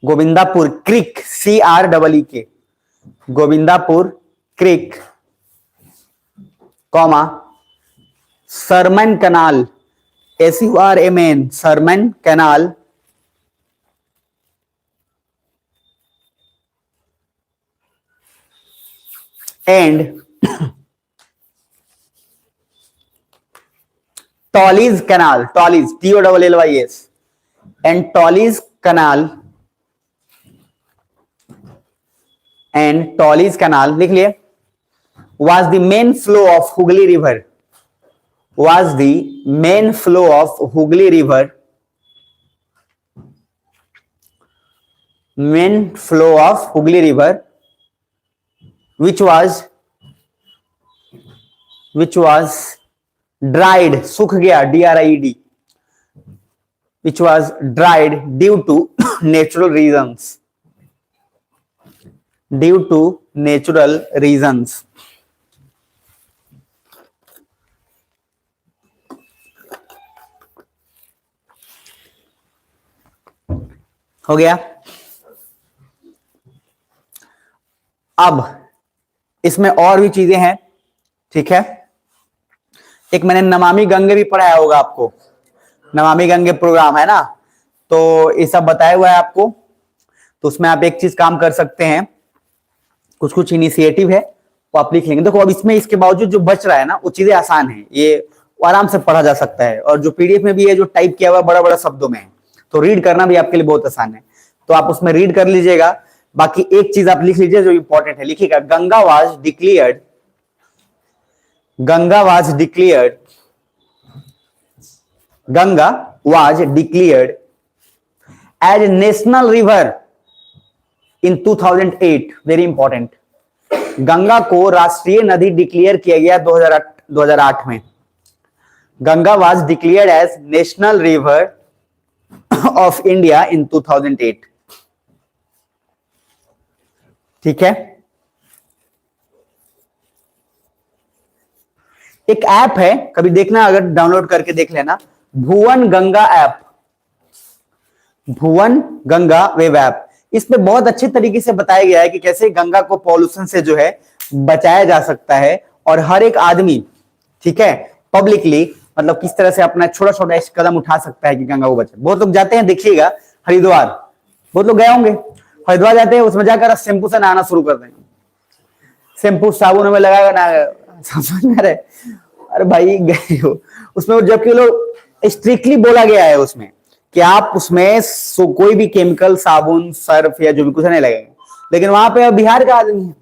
Speaker 1: Govindapur creek, CREEK, Govindapur creek, comma Surman canal, SURMN, Surman canal and Tolly's canal, Tolly's TOLLYS and Tolly's canal, and Tolly's canal लिख लिए, was the main flow of Hooghly river, was the main flow of Hooghly river, main flow of Hooghly river which was dried, सूख गया, DRIED, which was dried due to natural reasons, due to natural reasons। हो गया। अब इसमें और भी चीजें हैं, ठीक है। एक मैंने नमामि गंगे भी पढ़ाया होगा आपको, नमामि गंगे प्रोग्राम है ना, तो ये सब बताया हुआ है आपको। तो उसमें आप एक चीज काम कर सकते हैं, कुछ कुछ इनिशिएटिव है वो आप लिख लेंगे। देखो अब इसमें इसके बावजूद जो बच रहा है ना वो चीजें आसान है, ये आराम से पढ़ा जा सकता है, और जो PDF में भी है जो टाइप किया हुआ बड़ा बड़ा शब्दों में है, तो रीड करना भी आपके लिए बहुत आसान है, तो आप उसमें रीड कर लीजिएगा। बाकी एक चीज आप लिख लीजिए जो इंपॉर्टेंट है, लिखिएगा Ganga was declared, Ganga was declared, Ganga was declared as national river in 2008, very important. Ganga को राष्ट्रीय नदी डिक्लेयर किया गया 2008 में। Ganga was declared as national river of India in 2008, ठीक है। एक ऐप है, कभी देखना, अगर डाउनलोड करके देख लेना, भुवन गंगा ऐप, भुवन गंगा वेब ऐप। इसमें बहुत अच्छे तरीके से बताया गया है कि कैसे गंगा को पॉल्यूशन से जो है बचाया जा सकता है, और हर एक आदमी, ठीक है, पब्लिकली मतलब किस तरह से अपना छोटा छोटा कदम उठा सकता है कि गंगा को बचाए। बहुत लोग जाते हैं, देखिएगा हरिद्वार, बहुत लोग गए होंगे, हरिद्वार जाते हैं, उसमें जाकर शैम्पू से नहाना शुरू कर देंगे, शैम्पू साबुन में लगाएगा ना, समझ में आ रहा है? अरे भाई गए हो उसमें, जबकि लोग स्ट्रिक्टली बोला गया है उसमें कि आप उसमें कोई भी केमिकल, साबुन, सर्फ या जो भी कुछ नहीं लगेगा, लेकिन वहां पे बिहार का आदमी है,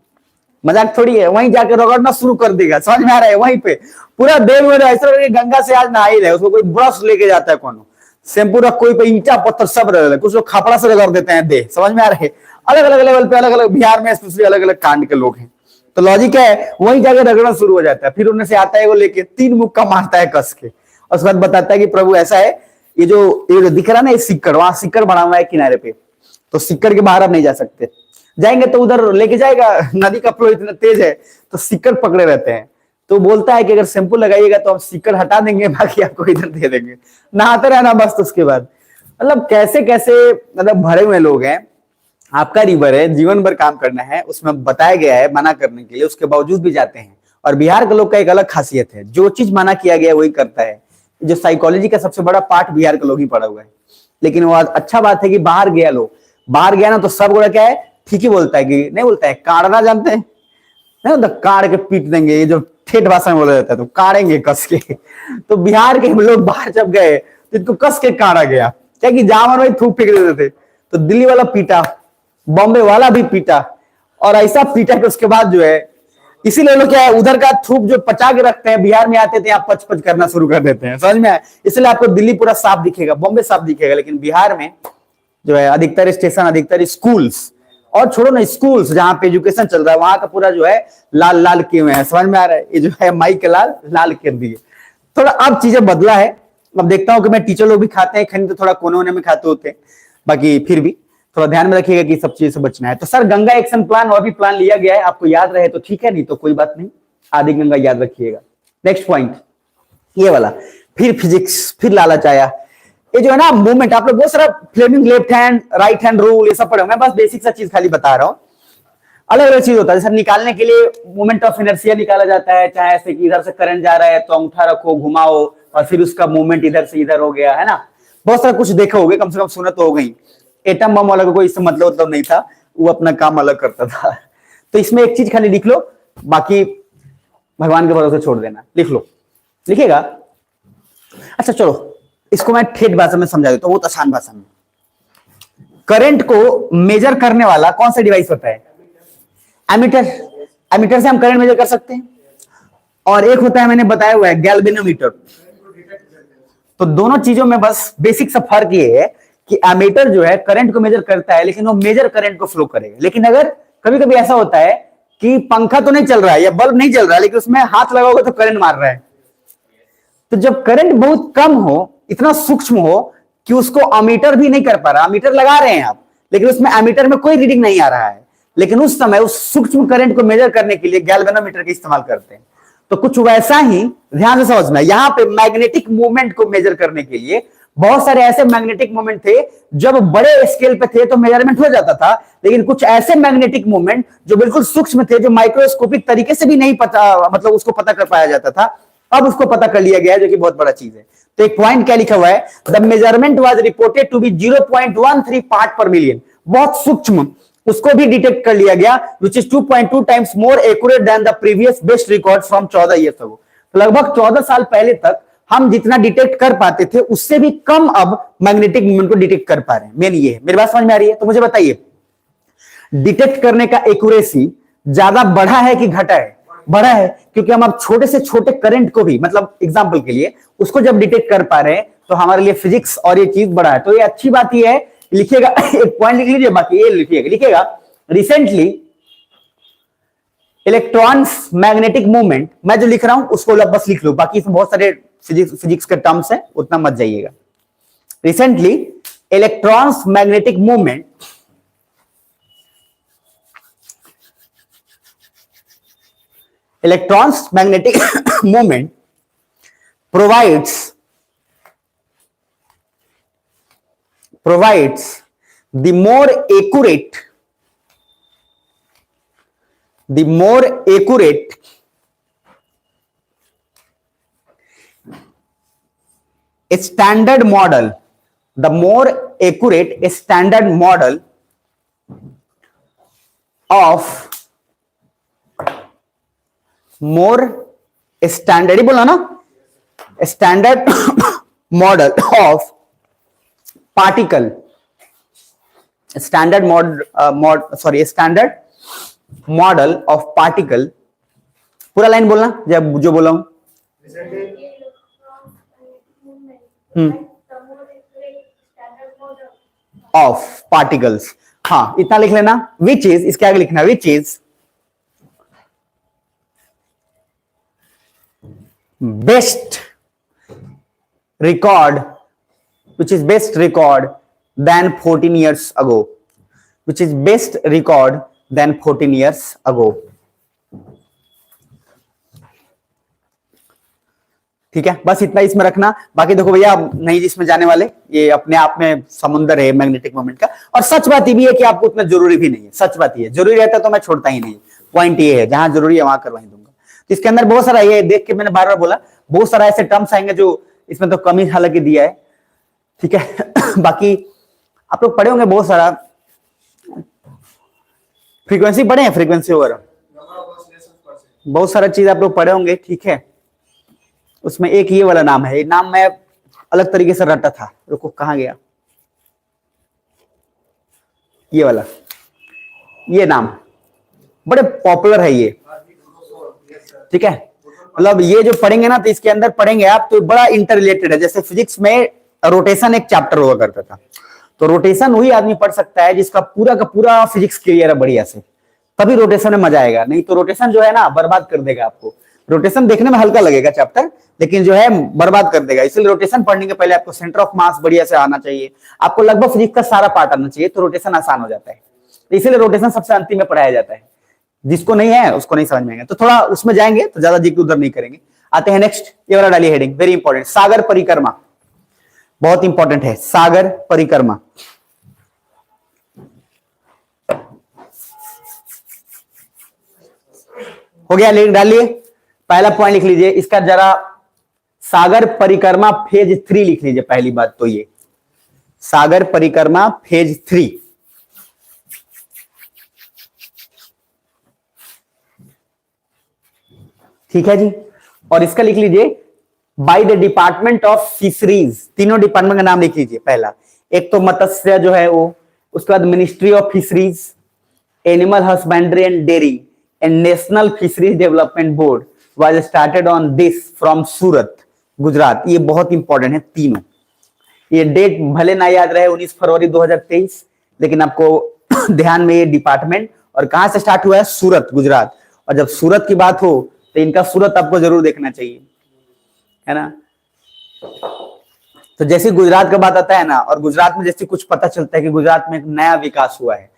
Speaker 1: मजाक थोड़ी है, वहीं जाकर रगड़ना शुरू कर देगा, समझ में आ रहा है? वहीं पे पूरा देव में ऐसा लगे गंगा से आज नहा ही रहे, उसको कोई ब्रश लेके जाता है, कौन शैम्पू रख, कोई पे ईंटा पत्थर सब रगड़, कुछ लोग खपड़ा से रगड़ देते हैं देह, समझ में आ रहे हैं? अलग अलग लेवल पे, अलग अलग बिहार में स्पेशली अलग अलग कांड के लोग हैं। तो लॉजिक है, वहीं जाकर रगड़ना शुरू हो जाता है, फिर उनमें से आता है वो लेके 3 मुक्का मारता है कस के, और उसके बाद बताता है कि प्रभु ऐसा है, ये जो दिख रहा है ना, ये सिक्कड़, वहां सिक्कड़ बना हुआ है किनारे पे, तो सिक्कड़ के बाहर आप नहीं जा सकते, जाएंगे तो उधर लेके जाएगा, नदी का फ्लो इतना तेज है तो सिक्कड़ पकड़े रहते हैं। तो बोलता है कि अगर शैम्पू लगाइएगा तो हम सिक्कड़ हटा देंगे, बाकी आपको इधर दे देंगे, नहाते रहना बस। तो उसके बाद मतलब कैसे कैसे मतलब भरे हुए लोग हैं। आपका रिवर है, जीवन भर काम करना है, उसमें बताया गया है मना करने के लिए, उसके बावजूद भी जाते हैं। और बिहार के लोग का एक अलग खासियत है, जो चीज मना किया गया वही करता है। जो साइकोलॉजी का सबसे बड़ा पार्ट बिहार के लोग ही पढ़ा हुआ है। लेकिन वो अच्छा बात है कि बाहर गया लोग, बाहर गया ना तो सब गोड़ा क्या है, ठीक ही बोलता है, कि नहीं बोलता है काड़ना, जानते हैं नहीं होता, काड़ के पीट देंगे, ये जो ठेठ भाषा में बोला जाता है, तो काड़ेंगे कस के। तो बिहार के लोग बाहर जब गए तो इनको कस के काड़ा गया, क्या कि जामन भाई थूक फेंक देते थे, तो दिल्ली वाला पीटा, बॉम्बे वाला भी पीटा, और ऐसा पीटा कि उसके बाद जो है, इसीलिए लोग क्या है, उधर का थूक जो पचा के रखते हैं, बिहार में आते थे आप पच पच करना शुरू कर देते हैं, समझ में आया? इसलिए आपको दिल्ली पूरा साफ दिखेगा, बॉम्बे साफ दिखेगा, लेकिन बिहार में जो है अधिकतर स्टेशन, अधिकतर स्कूल्स, और छोड़ो ना स्कूल्स जहां पे एजुकेशन चल रहा है, वहां का पूरा जो है लाल लाल किए हुए हैं, समझ में आ रहा है? ये जो है माइक के लाल लाल कर दिए। थोड़ा अब चीजें बदला है, अब देखता हूं कि मैं टीचर लोग भी खाते हैं, खंड तो थोड़ा कोने कोने में खाते होते हैं, बाकी फिर भी थोड़ा ध्यान में रखिएगा कि सब चीज से बचना है। तो सर गंगा एक्शन प्लान और भी प्लान लिया गया है, आपको याद रहे तो ठीक है, नहीं तो कोई बात नहीं, आदि गंगा याद रखिएगा। नेक्स्ट पॉइंट ये वाला, फिर फिजिक्स, फिर लालच आया। ये जो है ना मूवमेंट, आप लोग बहुत सारा Fleming left hand right hand rule ये सब पढ़े, मैं बस बेसिक सा चीज खाली बता रहा हूं। अलग अलग चीज होता है, जैसे निकालने के लिए मूवमेंट ऑफ इनर्शिया निकाला जाता है, चाहे ऐसे कि इधर से करंट जा रहा है तो अंगूठा रखो, घुमाओ, और फिर उसका मूवमेंट इधर से इधर हो गया, है ना? बहुत सारा कुछ देखा होगा, कम से कम सुना तो हो गई। एटम बम वाला कोई इससे मतलब नहीं था, वो अपना काम अलग करता था। तो इसमें एक चीज खाली लिख लो, बाकी भगवान के भरोसे छोड़ देना। लिख लो, लिखेगा? अच्छा चलो, इसको मैं ठेठ भाषा में समझा देता हूं, बहुत आसान भाषा में। करंट को मेजर करने वाला कौन सा डिवाइस होता है? एमीटर। एमीटर से हम करंट मेजर कर सकते हैं। और एक होता है, मैंने बताया हुआ है, गैल्वेनोमीटर। तो दोनों चीजों में बस बेसिक सा फर्क ये है कि एमीटर जो है करंट को मेजर करता है, लेकिन वो मेजर करंट को फ्लो करेगा। लेकिन अगर कभी कभी ऐसा होता है कि पंखा तो नहीं चल रहा है या बल्ब नहीं चल रहा है, लेकिन उसमें हाथ लगाओगे तो करंट मार रहा है, तो जब करंट बहुत कम हो, इतना सूक्ष्म हो कि उसको अमीटर भी नहीं कर पा रहा, अमीटर लगा रहे हैं आप, लेकिन उसमें एमीटर में कोई रीडिंग नहीं आ रहा है, लेकिन उस समय उस सूक्ष्म करंट को मेजर करने के लिए गैल्वेनोमीटर का इस्तेमाल करते हैं। तो कुछ वैसा ही ध्यान से समझना, यहां पे मैग्नेटिक मूवमेंट को मेजर करने के लिए बहुत सारे ऐसे मैग्नेटिक मूवमेंट थे, जब बड़े स्केल पे थे तो मेजरमेंट हो जाता था, लेकिन कुछ ऐसे मैग्नेटिक मूवमेंट जो बिल्कुल सूक्ष्म थे, जो माइक्रोस्कोपिक तरीके से भी नहीं पता, मतलब उसको पता कर पाया जाता था, अब उसको पता कर लिया गया है, जो कि बहुत बड़ा चीज है। तो एक पॉइंट क्या लिखा हुआ है, the measurement was reported to be 0.13 part per million, बहुत सूक्ष्म, उसको भी डिटेक्ट कर लिया गया, which is 2.2 times more accurate than the previous best record from 14 years ago. तो लगभग 14 साल पहले तक हम जितना डिटेक्ट कर पाते थे उससे भी कम अब मैग्नेटिक मूवमेंट को डिटेक्ट कर पा रहे हैं। मेन ये है, मेरी बात समझ में आ रही है? तो मुझे बताइए, डिटेक्ट करने का एक्यूरेसी ज्यादा बढ़ा है कि घटा है? बढ़ा है, क्योंकि हम अब छोटे से छोटे करंट को भी, मतलब एग्जांपल के लिए उसको जब डिटेक्ट कर पा रहे हैं, तो हमारे लिए फिजिक्स और ये चीज बढ़ा है। तो ये अच्छी बात ये है, लिखिएगा, एक पॉइंट लिख लीजिए, बाकी ये लिखिएगा रिसेंटली इलेक्ट्रॉन्स मैग्नेटिक मूवमेंट, मैं जो लिख रहा हूं उसको बस लिख लो, बाकी इसमें बहुत सारे फिजिक्स के टर्म्स हैं, उतना मत जाइएगा। Recently electrons magnetic movement electrons magnetic moment provides the more accurate standard model, the more accurate standard model of more standard ही बोला ना, standard model of particle, standard standard model of particle, पूरा line बोलना जब जो बोला हूं। Of particles, हाँ इतना लिख लेना। विच इज, इसके आगे लिखना which is best record, which is best record than 14 years ago, which is best record than 14 years ago। ठीक है, बस इतना इसमें रखना। बाकी देखो भैया नहीं जिसमें जाने वाले, ये अपने आप में समुंदर है मैग्नेटिक मोमेंट का। और सच बात ये भी है कि आपको उतना जरूरी भी नहीं है, सच बात ये है, जरूरी रहता तो मैं छोड़ता ही नहीं। पॉइंट ये है जहां जरूरी है वहां करवा ही दूंगा। तो इसके अंदर बहुत सारा, ये देख के मैंने बार बार बोला, बहुत सारा ऐसे टर्म्स आएंगे जो इसमें तो कम ही हालांकि दिया है, ठीक है। बाकी आप लोग पढ़े होंगे बहुत सारा, फ्रीक्वेंसी पढ़े हैं, फ्रीक्वेंसी वगैरह बहुत सारा चीज आप लोग पढ़े होंगे, ठीक है। उसमें एक ये वाला नाम है, ये नाम मैं अलग तरीके से रटा था, रुको कहां गया, ये वाला, ये नाम बड़े पॉपुलर है ये, ठीक है। मतलब ये जो पढ़ेंगे ना तो इसके अंदर पढ़ेंगे आप तो बड़ा इंटर रिलेटेड है। जैसे फिजिक्स में रोटेशन एक चैप्टर हुआ करता था, तो रोटेशन वही आदमी पढ़ सकता है जिसका पूरा का पूरा फिजिक्स क्लियर है बढ़िया से, तभी रोटेशन में मजा आएगा। नहीं तो रोटेशन जो है ना बर्बाद कर देगा आपको। रोटेशन देखने में हल्का लगेगा चैप्टर, लेकिन जो है बर्बाद कर देगा। इसलिए रोटेशन पढ़ने के पहले आपको सेंटर ऑफ मास बढ़िया से आना चाहिए, आपको लगभग फिजिक्स का सारा पार्ट आना चाहिए, तो रोटेशन आसान हो जाता है। तो इसीलिए रोटेशन सबसे अंतिम में पढ़ाया जाता है, जिसको नहीं है उसको नहीं समझ में आएगा। तो थोड़ा उसमें जाएंगे तो ज्यादा जिक्र उधर नहीं करेंगे। आते हैं नेक्स्ट, ये वाला डालिए हेडिंग, वेरी इंपॉर्टेंट, सागर परिक्रमा, बहुत इंपॉर्टेंट है सागर परिक्रमा। हो गया, लिख डालिए, पहला पॉइंट लिख लीजिए इसका जरा, सागर परिक्रमा फेज 3 लिख लीजिए। पहली बात तो ये सागर परिक्रमा फेज 3, ठीक है जी। और इसका लिख लीजिए by the department of fisheries, तीनों डिपार्टमेंट का नाम लिख लीजिए। पहला एक तो मत्स्य जो है वो, उसके बाद ministry of fisheries, animal husbandry and dairy and national fisheries development board was started on this from Surat Gujarat. ये बहुत इंपॉर्टेंट है तीनों। ये डेट भले ना याद रहे 19 फरवरी 2023, लेकिन आपको ध्यान में ये डिपार्टमेंट और कहां से स्टार्ट हुआ है, सूरत गुजरात। और जब सूरत की बात हो तो इनका सूरत आपको जरूर देखना चाहिए, है ना। तो जैसे गुजरात का बात आता है ना, और गुजरात में जैसे कुछ पता चलता है कि गुजरात में एक नया विकास हुआ है,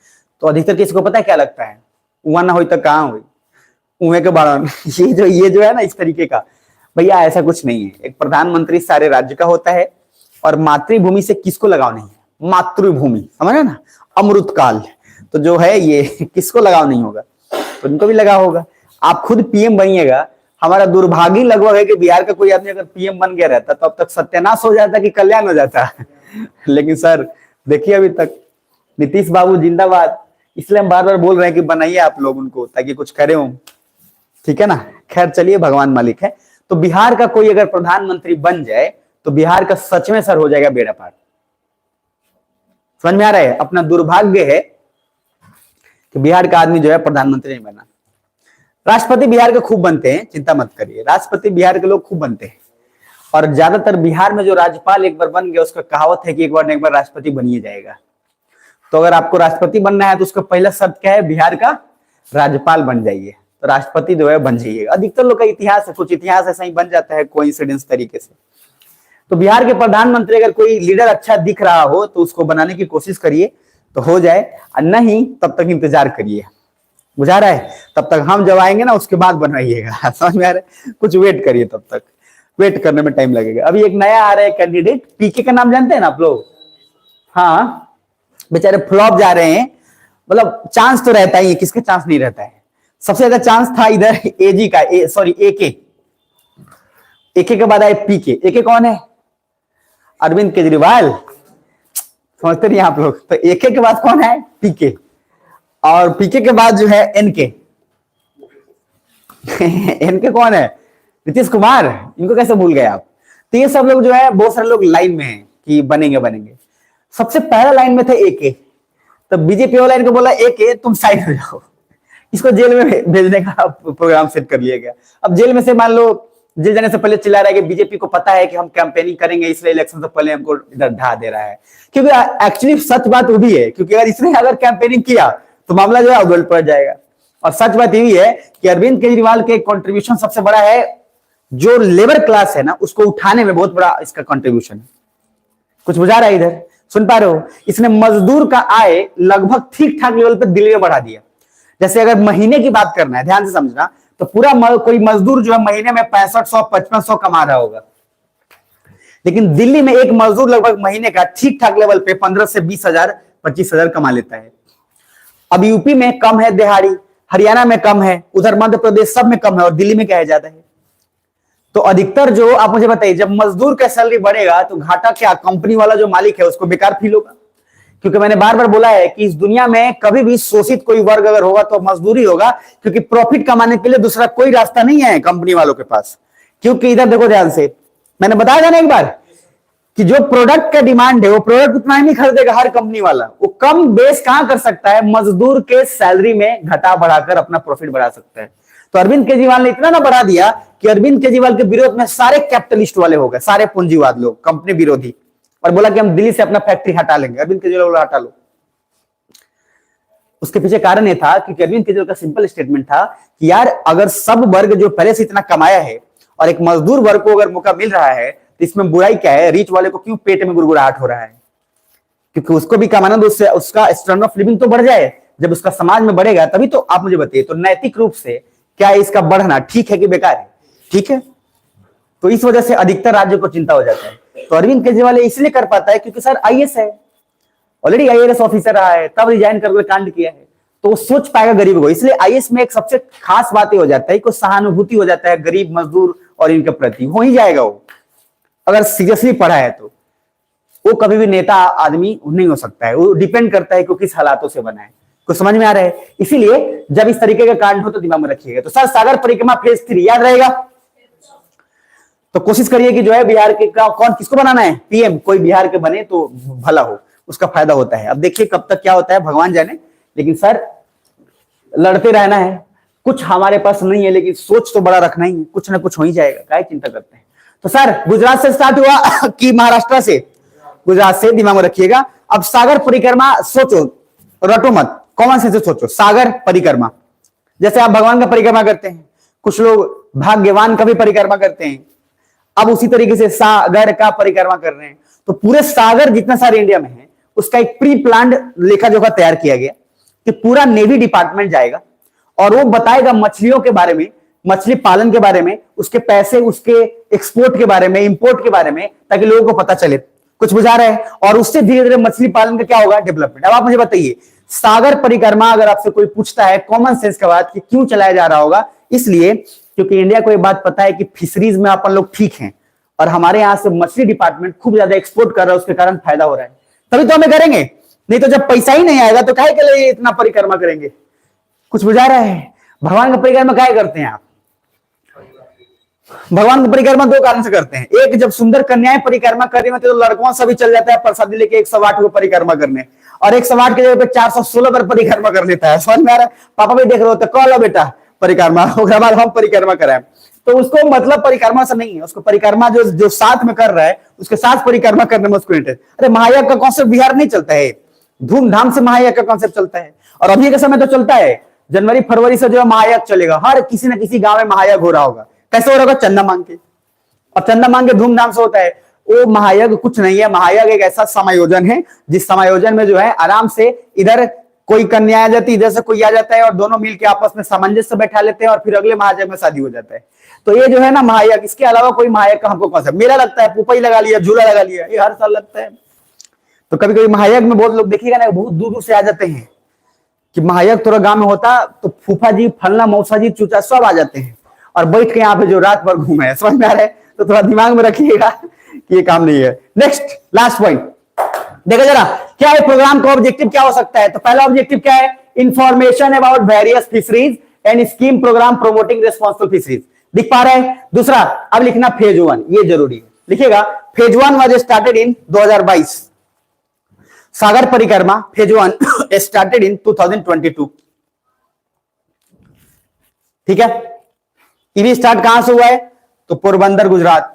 Speaker 1: तो अधिकतर किसी को पता है क्या लगता है, वहां ना हुई तो कहां हुई, उहे के बारण। ये जो है ना इस तरीके का, भैया ऐसा कुछ नहीं है। एक प्रधानमंत्री सारे राज्य का होता है, और मातृभूमि से किसको लगाव नहीं है, मातृभूमि, समझ ना, अमृतकाल। तो जो है ये किसको लगाव नहीं होगा, तो इनको भी लगा होगा। आप खुद पीएम बनिएगा, हमारा दुर्भाग्य लगभग है कि बिहार का कोई आदमी अगर पीएम बन गया रहता तो अब तक सत्यानाश हो जाता कि कल्याण हो जाता। लेकिन सर देखिए अभी तक नीतीश बाबू जिंदाबाद, इसलिए हम बार बार बोल रहे हैं कि बनाइए आप लोग उनको ताकि कुछ करे हो, ठीक है ना। खैर चलिए, भगवान मालिक है। तो बिहार का कोई अगर प्रधानमंत्री बन जाए तो बिहार का सच में सर हो जाएगा बेड़ा पार। समझ में आ रहा है, अपना दुर्भाग्य है कि बिहार का आदमी जो है प्रधानमंत्री नहीं बना। राष्ट्रपति बिहार के खूब बनते हैं, चिंता मत करिए, राष्ट्रपति बिहार के लोग खूब बनते हैं। और ज्यादातर बिहार में जो राज्यपाल एक बार बन गया, उसका कहावत है कि एक बार न एक बार राष्ट्रपति बनिए जाएगा। तो अगर आपको राष्ट्रपति बनना है तो उसका पहला शब्द क्या है, बिहार का राज्यपाल बन जाइए, तो राष्ट्रपति जो है बन जाइएगा। अधिकतर लोग का इतिहास है, कुछ इतिहास ऐसा ही बन जाता है कोइंसिडेंस तरीके से। तो बिहार के प्रधानमंत्री अगर कोई लीडर अच्छा दिख रहा हो तो उसको बनाने की कोशिश करिए, तो हो जाए, और नहीं तब तक इंतजार करिए। बुझा रहा है? तब तक हम जब आएंगे ना उसके बाद बनवाइएगा। समझ में आ रहा है? कुछ वेट करिए, तब तक वेट करने में टाइम लगेगा। अभी एक नया आ रहा है कैंडिडेट, पीके का नाम जानते हैं ना आप लोग? हाँ, बेचारे फ्लॉप जा रहे हैं। मतलब चांस तो रहता ही है, किसके चांस नहीं रहता है। सबसे ज्यादा चांस था इधर एजी का, सॉरी एके। एके के बाद आए पीके। एके कौन है? अरविंद केजरीवाल। समझते नहीं आप लोग? तो एके के बाद कौन है? पीके। और पीके के बाद जो है एनके। एनके कौन है? नीतीश कुमार। इनको कैसे भूल गए आप? तो ये सब लोग जो है, बहुत सारे लोग लाइन में हैं कि बनेंगे बनेंगे। सबसे पहला लाइन में थे एके। तो बीजेपी वाला इनको बोला एके तुम साइड हो जाओ। इसको जेल में भेजने का प्रोग्राम सेट कर लिया गया। अब जेल में से मान लो जेल जाने से पहले चिल्ला रहा है कि बीजेपी को पता है कि हम कैंपेनिंग करेंगे, इसलिए इलेक्शन से पहले हमको इधर ढा दे रहा है। क्योंकि एक्चुअली सच बात वो भी है, क्योंकि अगर इसने अगर कैंपेनिंग किया तो मामला जो है उगल पड़ जाएगा। और सच बात यही है कि अरविंद केजरीवाल के कंट्रीब्यूशन सबसे बड़ा है, जो लेबर क्लास है ना उसको उठाने में बहुत बड़ा इसका कंट्रीब्यूशन है। कुछ बुझा रहा है? इधर सुन पा रहे हो? इसने मजदूर का आय लगभग ठीक ठाक लेवल पर दिल्ली में बढ़ा दिया। जैसे अगर महीने की बात करना है, ध्यान से समझना, तो पूरा कोई मजदूर जो है महीने में 6500 5500 कमा रहा होगा, लेकिन दिल्ली में एक मजदूर लगभग महीने का ठीक ठाक लेवल पे 15 से 20,000 25,000 कमा लेता है। अब यूपी में कम है दिहाड़ी, हरियाणा में कम है, उधर मध्य प्रदेश सब में कम है, और दिल्ली में क्या है? ज्यादा है। तो अधिकतर जो आप मुझे बताइए, जब मजदूर का सैलरी बढ़ेगा तो घाटा क्या? कंपनी वाला जो मालिक है उसको बेकार फील होगा। क्योंकि मैंने बार बार बोला है कि इस दुनिया में कभी भी शोषित कोई वर्ग अगर होगा तो मजदूरी होगा, क्योंकि प्रॉफिट कमाने के लिए दूसरा कोई रास्ता नहीं है कंपनी वालों के पास। क्योंकि इधर देखो ध्यान से, मैंने बताया था ना एक बार कि जो प्रोडक्ट का डिमांड है वो प्रोडक्ट उतना ही नहीं खरीदेगा हर कंपनी वाला। वो कम बेस कहां कर सकता है? मजदूर के सैलरी में घटा बढ़ाकर अपना प्रॉफिट बढ़ा सकता है। तो अरविंद केजरीवाल ने इतना ना बढ़ा दिया कि अरविंद केजरीवाल के विरोध में सारे कैपिटलिस्ट वाले हो गए, सारे पूंजीवाद लोग, कंपनी विरोधी, और बोला कि हम दिल्ली से अपना फैक्ट्री हटा लेंगे। अरविंद केजरीवाल बोला हटा लो। उसके पीछे कारण यह था कि अरविंद केजरीवाल का सिंपल स्टेटमेंट था कि यार अगर सब वर्ग जो पहले से इतना कमाया है और एक मजदूर वर्ग को अगर मौका मिल रहा है तो इसमें बुराई क्या है? रिच वाले को क्यों पेट में गुड़गुड़ाहट हो रहा है? क्योंकि उसको भी कमाना, तो उससे उसका स्टैंडर्ड ऑफ लिविंग तो बढ़ जाए। जब उसका समाज में बढ़ेगा तभी तो। आप मुझे बताइए, तो नैतिक रूप से क्या इसका बढ़ना ठीक है कि बेकार है? ठीक है। तो इस वजह से अधिकतर राज्यों को चिंता हो जाता है। तो अरविंद केजरीवाल इसलिए कर पाता है क्योंकि सर आईएएस है, ऑलरेडी आईएएस ऑफिसर रहा है, तब रिजाइन करके कांड किया है, तो वो सोच पाएगा गरीब को। इसलिए आईएएस में एक सबसे खास बात हो जाता है कि सहानुभूति हो जाता है गरीब मजदूर और इनके प्रति, हो ही जाएगा वो अगर सीरियसली पढ़ा है तो। वो कभी भी नेता आदमी नहीं हो सकता है, वो डिपेंड करता है कि किस हालातों से बना है। कुछ समझ में आ रहा है? इसीलिए जब इस तरीके का कांड हो तो दिमाग में रखिएगा। तो सर सागर परिक्रमा फेज 3 याद रहेगा? तो कोशिश करिए कि जो है बिहार के कौन किसको बनाना है पीएम, कोई बिहार के बने तो भला हो, उसका फायदा होता है। अब देखिए कब तक क्या होता है भगवान जाने, लेकिन सर लड़ते रहना है। कुछ हमारे पास नहीं है लेकिन सोच तो बड़ा रखना ही है, कुछ ना कुछ हो ही जाएगा, क्या चिंता करते हैं। तो सर गुजरात से स्टार्ट हुआ कि महाराष्ट्र से? गुजरात से, दिमाग में रखिएगा। अब सागर परिक्रमा सोचो, रटो मत, कॉमन सेंस से सोचो। सागर परिक्रमा जैसे आप भगवान का परिक्रमा करते हैं, कुछ लोग भाग्यवान का भी परिक्रमा करते हैं, अब उसी तरीके से सागर का परिक्रमा कर रहे हैं। तो पूरे सागर जितना सारे इंडिया में है उसका एक प्री प्लान्ड लेखा जोखा तैयार किया गया कि पूरा नेवी डिपार्टमेंट जाएगा और वो बताएगा मछलियों के बारे में, मछली पालन के बारे में, उसके पैसे, उसके एक्सपोर्ट के बारे में, इंपोर्ट के बारे में, ताकि लोगों को पता चले। कुछ बुझा रहा है? और उससे धीरे धीरे मछली पालन का क्या होगा? डेवलपमेंट। अब आप मुझे बताइए, सागर परिक्रमा अगर आपसे कोई पूछता है कॉमन सेंस का बात कि क्यों चलाया जा रहा होगा, इसलिए क्योंकि इंडिया को यह बात पता है कि फिशरीज में अपन लोग ठीक हैं और हमारे यहां से मछली डिपार्टमेंट खूब ज्यादा एक्सपोर्ट कर रहा है, उसके कारण फायदा हो रहा है, तभी तो हमें करेंगे। नहीं तो जब पैसा ही नहीं आएगा तो काहे के लिए इतना परिक्रमा करेंगे? कुछ बुझा रहा है? भगवान का परिक्रमा काहे करते हैं आप? भगवान की परिक्रमा दो कारण से करते हैं। एक, जब सुंदर कन्याएं परिक्रमा कर रही होती है तो लड़कों से भी चल जाता है प्रसादी लेके 108 को परिक्रमा करने, और 108 के जगह पे 416 पर परिक्रमा कर लेता है। समझ में आ रहा है? पापा भी देख रहे होते, कह लो बेटा परिक्रमा, उसके बाद हम परिक्रमा कराएं। तो उसको मतलब परिक्रमा से नहीं है, उसको परिक्रमा जो साथ में कर रहा है उसके साथ परिक्रमा करने में उसको इंटरेस्ट। अरे महायज्ञ का कॉन्सेप्ट बिहार नहीं चलता है, धूमधाम से महायज्ञ का कॉन्सेप्ट चलता है, और अभी के समय तो चलता है। जनवरी फरवरी से जो है महायज्ञ चलेगा, हर किसी न किसी गांव में महायज्ञ हो रहा होगा। कैसे हो रहा होगा? चंदा मांग के, और चंदा मांग के धूमधाम से होता है। वो महायज्ञ कुछ नहीं है, महायज्ञ एक ऐसा समायोजन है जिस समायोजन में जो है आराम से इधर कोई कन्या आ जाती है, इधर से कोई आ जाता है और दोनों मिलके आपस में सामंजस्य से बैठा लेते हैं और फिर अगले महायज्ञ में शादी हो जाता है। तो ये जो है ना महायज्ञ, इसके अलावा कोई महायज्ञ का हमको कौन सा मेला लगता है, पुपई लगा लिया, झूला लगा लिया, ये हर साल लगता है। तो कभी कभी महायज्ञ में बहुत लोग देखिएगा ना, बहुत दूर दूर से आ जाते हैं कि महायज्ञ थोड़ा गांव में होता तो फूफा जी, फलना, मौसा जी, चूचा सब आ जाते हैं और बैठ के यहाँ पे जो रात भर घूमे है। समझ में आ रहा है? तो थोड़ा दिमाग में रखिएगा कि ये काम नहीं है। नेक्स्ट लास्ट पॉइंट देखो जरा, क्या है प्रोग्राम का ऑब्जेक्टिव, क्या हो सकता है? तो पहला ऑब्जेक्टिव क्या है? Information about various fisheries and scheme programme promoting responsible fisheries. दिख पा रहे हैं? दूसरा, अब लिखना फेज 1, ये जरूरी है, लिखिएगा। Phase 1 was started in 2022। सागर परिक्रमा फेज 1 स्टार्टेड इन 2022। ठीक है, ये भी स्टार्ट कहां से हुआ है? तो पोरबंदर, गुजरात।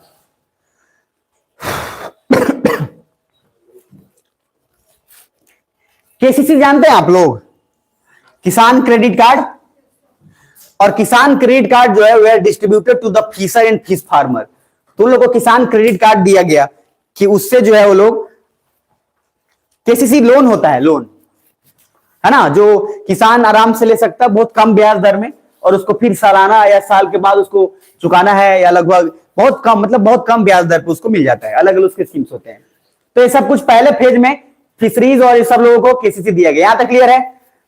Speaker 1: केसीसी जानते हैं आप लोग? किसान क्रेडिट कार्ड। और किसान क्रेडिट कार्ड जो है वे distributed to the fisher and fish farmer. तो उन लोगों को किसान क्रेडिट कार्ड दिया गया कि उससे जो है वो लोग, केसीसी लोन होता है, लोन है ना, जो किसान आराम से ले सकता है बहुत कम ब्याज दर में, और उसको फिर सालाना या साल के बाद उसको चुकाना है, या लगभग बहुत कम, मतलब बहुत कम ब्याज दर पर उसको मिल जाता है। अलग अलग उसके स्कीम्स होते हैं। तो ये सब कुछ पहले फेज में फिशरीज और ये सब लोगों को केसीसी दिया गया। यहां तक क्लियर है?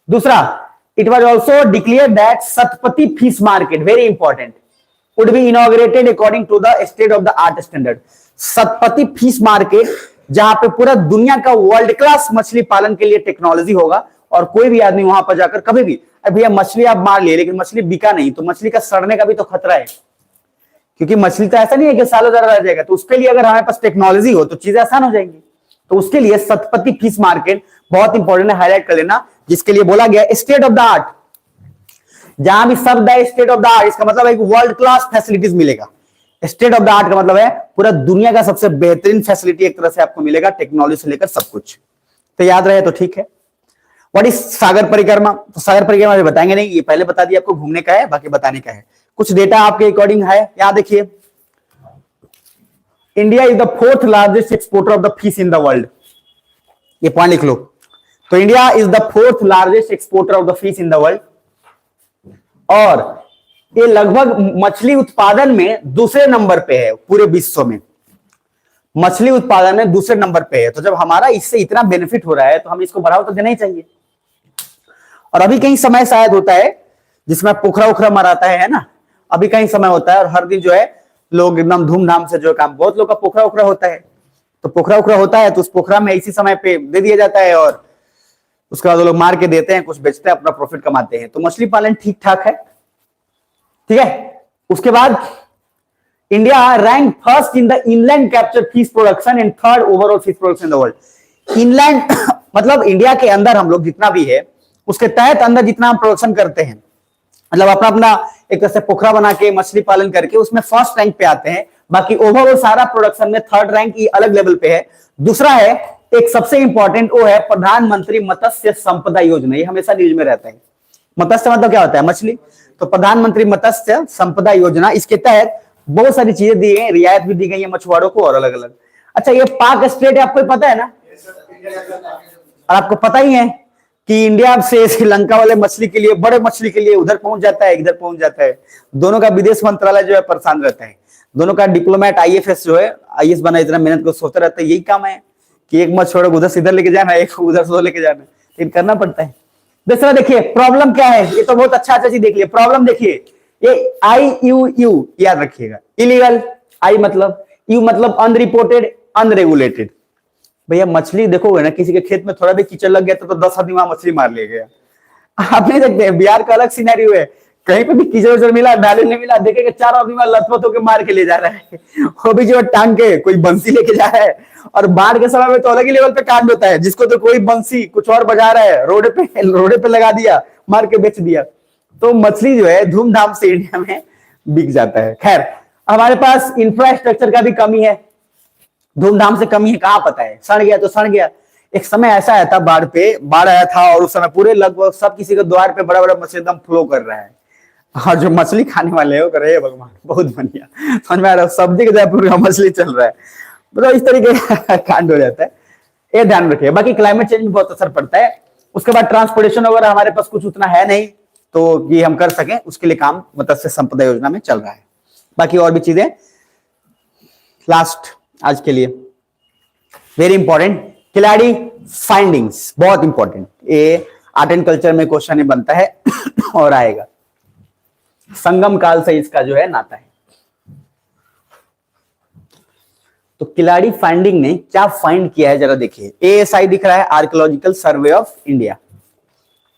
Speaker 1: दूसरा, it was also declare that Satpati fish market, very important, would be inaugurated according to the state of the art standard. Satpati fish market, जहां पे पूरा दुनिया का वर्ल्ड क्लास मछली पालन के लिए टेक्नोलॉजी होगा, और कोई भी आदमी वहां पर जाकर कभी भी, अब भैया मछली आप मार लिए लेकिन मछली बिका नहीं, तो मछली का सड़ने का भी तो खतरा है, क्योंकि मछली तो ऐसा नहीं है कि सालों ज्यादा रह जाएगा। तो उसके लिए अगर हमारे पास टेक्नोलॉजी हो तो चीजें आसान हो जाएंगी। तो उसके लिए सतपति फिश मार्केट बहुत इंपॉर्टेंट है, हाईलाइट कर लेना, जिसके लिए बोला गया स्टेट ऑफ द आर्ट। जहां भी शब्द है स्टेट ऑफ द आर्ट, इसका मतलब है कि वर्ल्ड क्लास फैसिलिटीज मिलेगा। स्टेट ऑफ द आर्ट का मतलब है पूरा दुनिया का सबसे बेहतरीन फैसिलिटी एक तरह से आपको मिलेगा, टेक्नोलॉजी से लेकर सब कुछ। तो याद रहे तो ठीक है। व्हाट इज सागर परिक्रमा? तो सागर परिक्रमा भी बताएंगे नहीं, ये पहले बता दिया आपको, घूमने का है, बाकी बताने का है। कुछ डेटा आपके अकॉर्डिंग है, यहां देखिए। India is the 4th largest exporter of the fish in the world. ये पॉइंट लिख लो। तो India is the 4th largest exporter of the fish in the world, और ये लगभग मछली उत्पादन में दूसरे नंबर पे है पूरे विश्व में। मछली उत्पादन में दूसरे नंबर पे है। तो जब हमारा इससे इतना बेनिफिट हो रहा है तो हम इसको बढ़ावा तो देना ही चाहिए। और अभी कहीं समय शायद होता है जिसमें पोखरा उखरा मराता है ना, अभी कहीं समय होता है, और हर दिन जो है लोग एकदम धूमधाम से जो काम, बहुत लोग का पोखरा उखरा होता है। तो पोखरा उखरा होता है तो उस पोखरा में इसी समय पे दे दिया जाता है, और उसके बाद वो लोग मार के देते हैं, कुछ बेचते हैं, अपना प्रॉफिट कमाते हैं। तो मछली पालन ठीक ठाक है, ठीक है। उसके बाद India rank first in the inland capture fish production and 3rd overall fish production in the world. Inland मतलब इंडिया के अंदर हम लोग जितना भी है उसके तहत अंदर जितना हम प्रोडक्शन करते हैं, मतलब अपना अपना एक तरह से पोखरा बना के मछली पालन करके उसमें फर्स्ट रैंक पे आते हैं। बाकी ओवरऑल सारा प्रोडक्शन में 3rd रैंक ये अलग लेवल पे है। दूसरा है एक सबसे इंपॉर्टेंट, वो है प्रधानमंत्री मत्स्य संपदा योजना। ये हमेशा न्यूज में रहता है। मत्स्य मतलब क्या होता है? मछली। तो प्रधानमंत्री मत्स्य संपदा योजना, इसके तहत बहुत सारी चीजें दी गई, रियायत भी दी गई है मछुआरों को, और अलग अलग। अच्छा, ये पाक स्टेट है, आपको पता है ना? और आपको पता ही है कि इंडिया से श्रीलंका वाले मछली के लिए, बड़े मछली के लिए उधर पहुंच जाता है, इधर पहुंच जाता है। दोनों का विदेश मंत्रालय जो है परेशान रहता है। दोनों का डिप्लोमेट आईएफएस जो है, आईएएस बना इतना मेहनत को सोचता रहता है, यही काम है कि एक मछुआरे उधर से इधर लेके जाना, एक उधर से लेके जाना, लेकिन करना पड़ता है। दूसरा देखिए प्रॉब्लम क्या है, ये तो बहुत अच्छा चीज देख लिया। प्रॉब्लम देखिए, ये IUU याद रखिएगा, इलीगल, आई मतलब, यू मतलब अनरिपोर्टेड, अनरेगुलेटेड। भैया मछली देखोगे ना, किसी के खेत में थोड़ा भी कीचड़ लग गया तो 10 आदमी वहां मछली मार ले गया। आप नहीं देखते, बिहार का अलग सिनेरियो है, कहीं पे भी कीचड़ उचड़ मिला, डाले नहीं मिला, देखेगा 4 आदमी लथपथ होकर मार के ले जा रहा है, वो भी जो टांग के कोई बंसी लेके जा रहा है। और बाढ़ के समय में तो अलग ही लेवल पे कांड होता है, जिसको तो कोई बंसी कुछ और बजा रहा है, रोड पे लगा दिया, मार के बेच दिया। तो मछली जो है धूमधाम से इंडिया में बिक जाता है। खैर, हमारे पास इंफ्रास्ट्रक्चर का भी कमी है, धूमधाम से कमी है। कहां पता है, सड़ गया तो सड़ गया। एक समय ऐसा आया था, बाढ़ आया था, और उस समय पूरे लगभग सब किसी के द्वार पे बड़ा बड़ा मछली एकदम फ्लो कर रहा है, और जो मछली खाने वाले हो कर रहे हैं, भगवान बहुत बढ़िया, समझ में आ रहा है, सब्जी की जगह पूरा मछली चल रहा है। मतलब इस तरीके का कांड हो जाता है, ये ध्यान रखिए। बाकी क्लाइमेट चेंज में बहुत असर पड़ता है। उसके बाद ट्रांसपोर्टेशन वगैरह हमारे पास कुछ उतना है नहीं, तो ये हम कर सकें उसके लिए काम मत्स्य संपदा योजना में चल रहा है। बाकी और भी चीजें लास्ट आज के लिए वेरी इंपॉर्टेंट, खिलाड़ी फाइंडिंग्स बहुत इंपॉर्टेंट, ये आर्ट एंड कल्चर में क्वेश्चन ही बनता है और आएगा। संगम काल से इसका जो है नाता है। तो खिलाड़ी फाइंडिंग ने क्या फाइंड किया है जरा देखिए। एएसआई दिख रहा है, आर्कियोलॉजिकल सर्वे ऑफ इंडिया।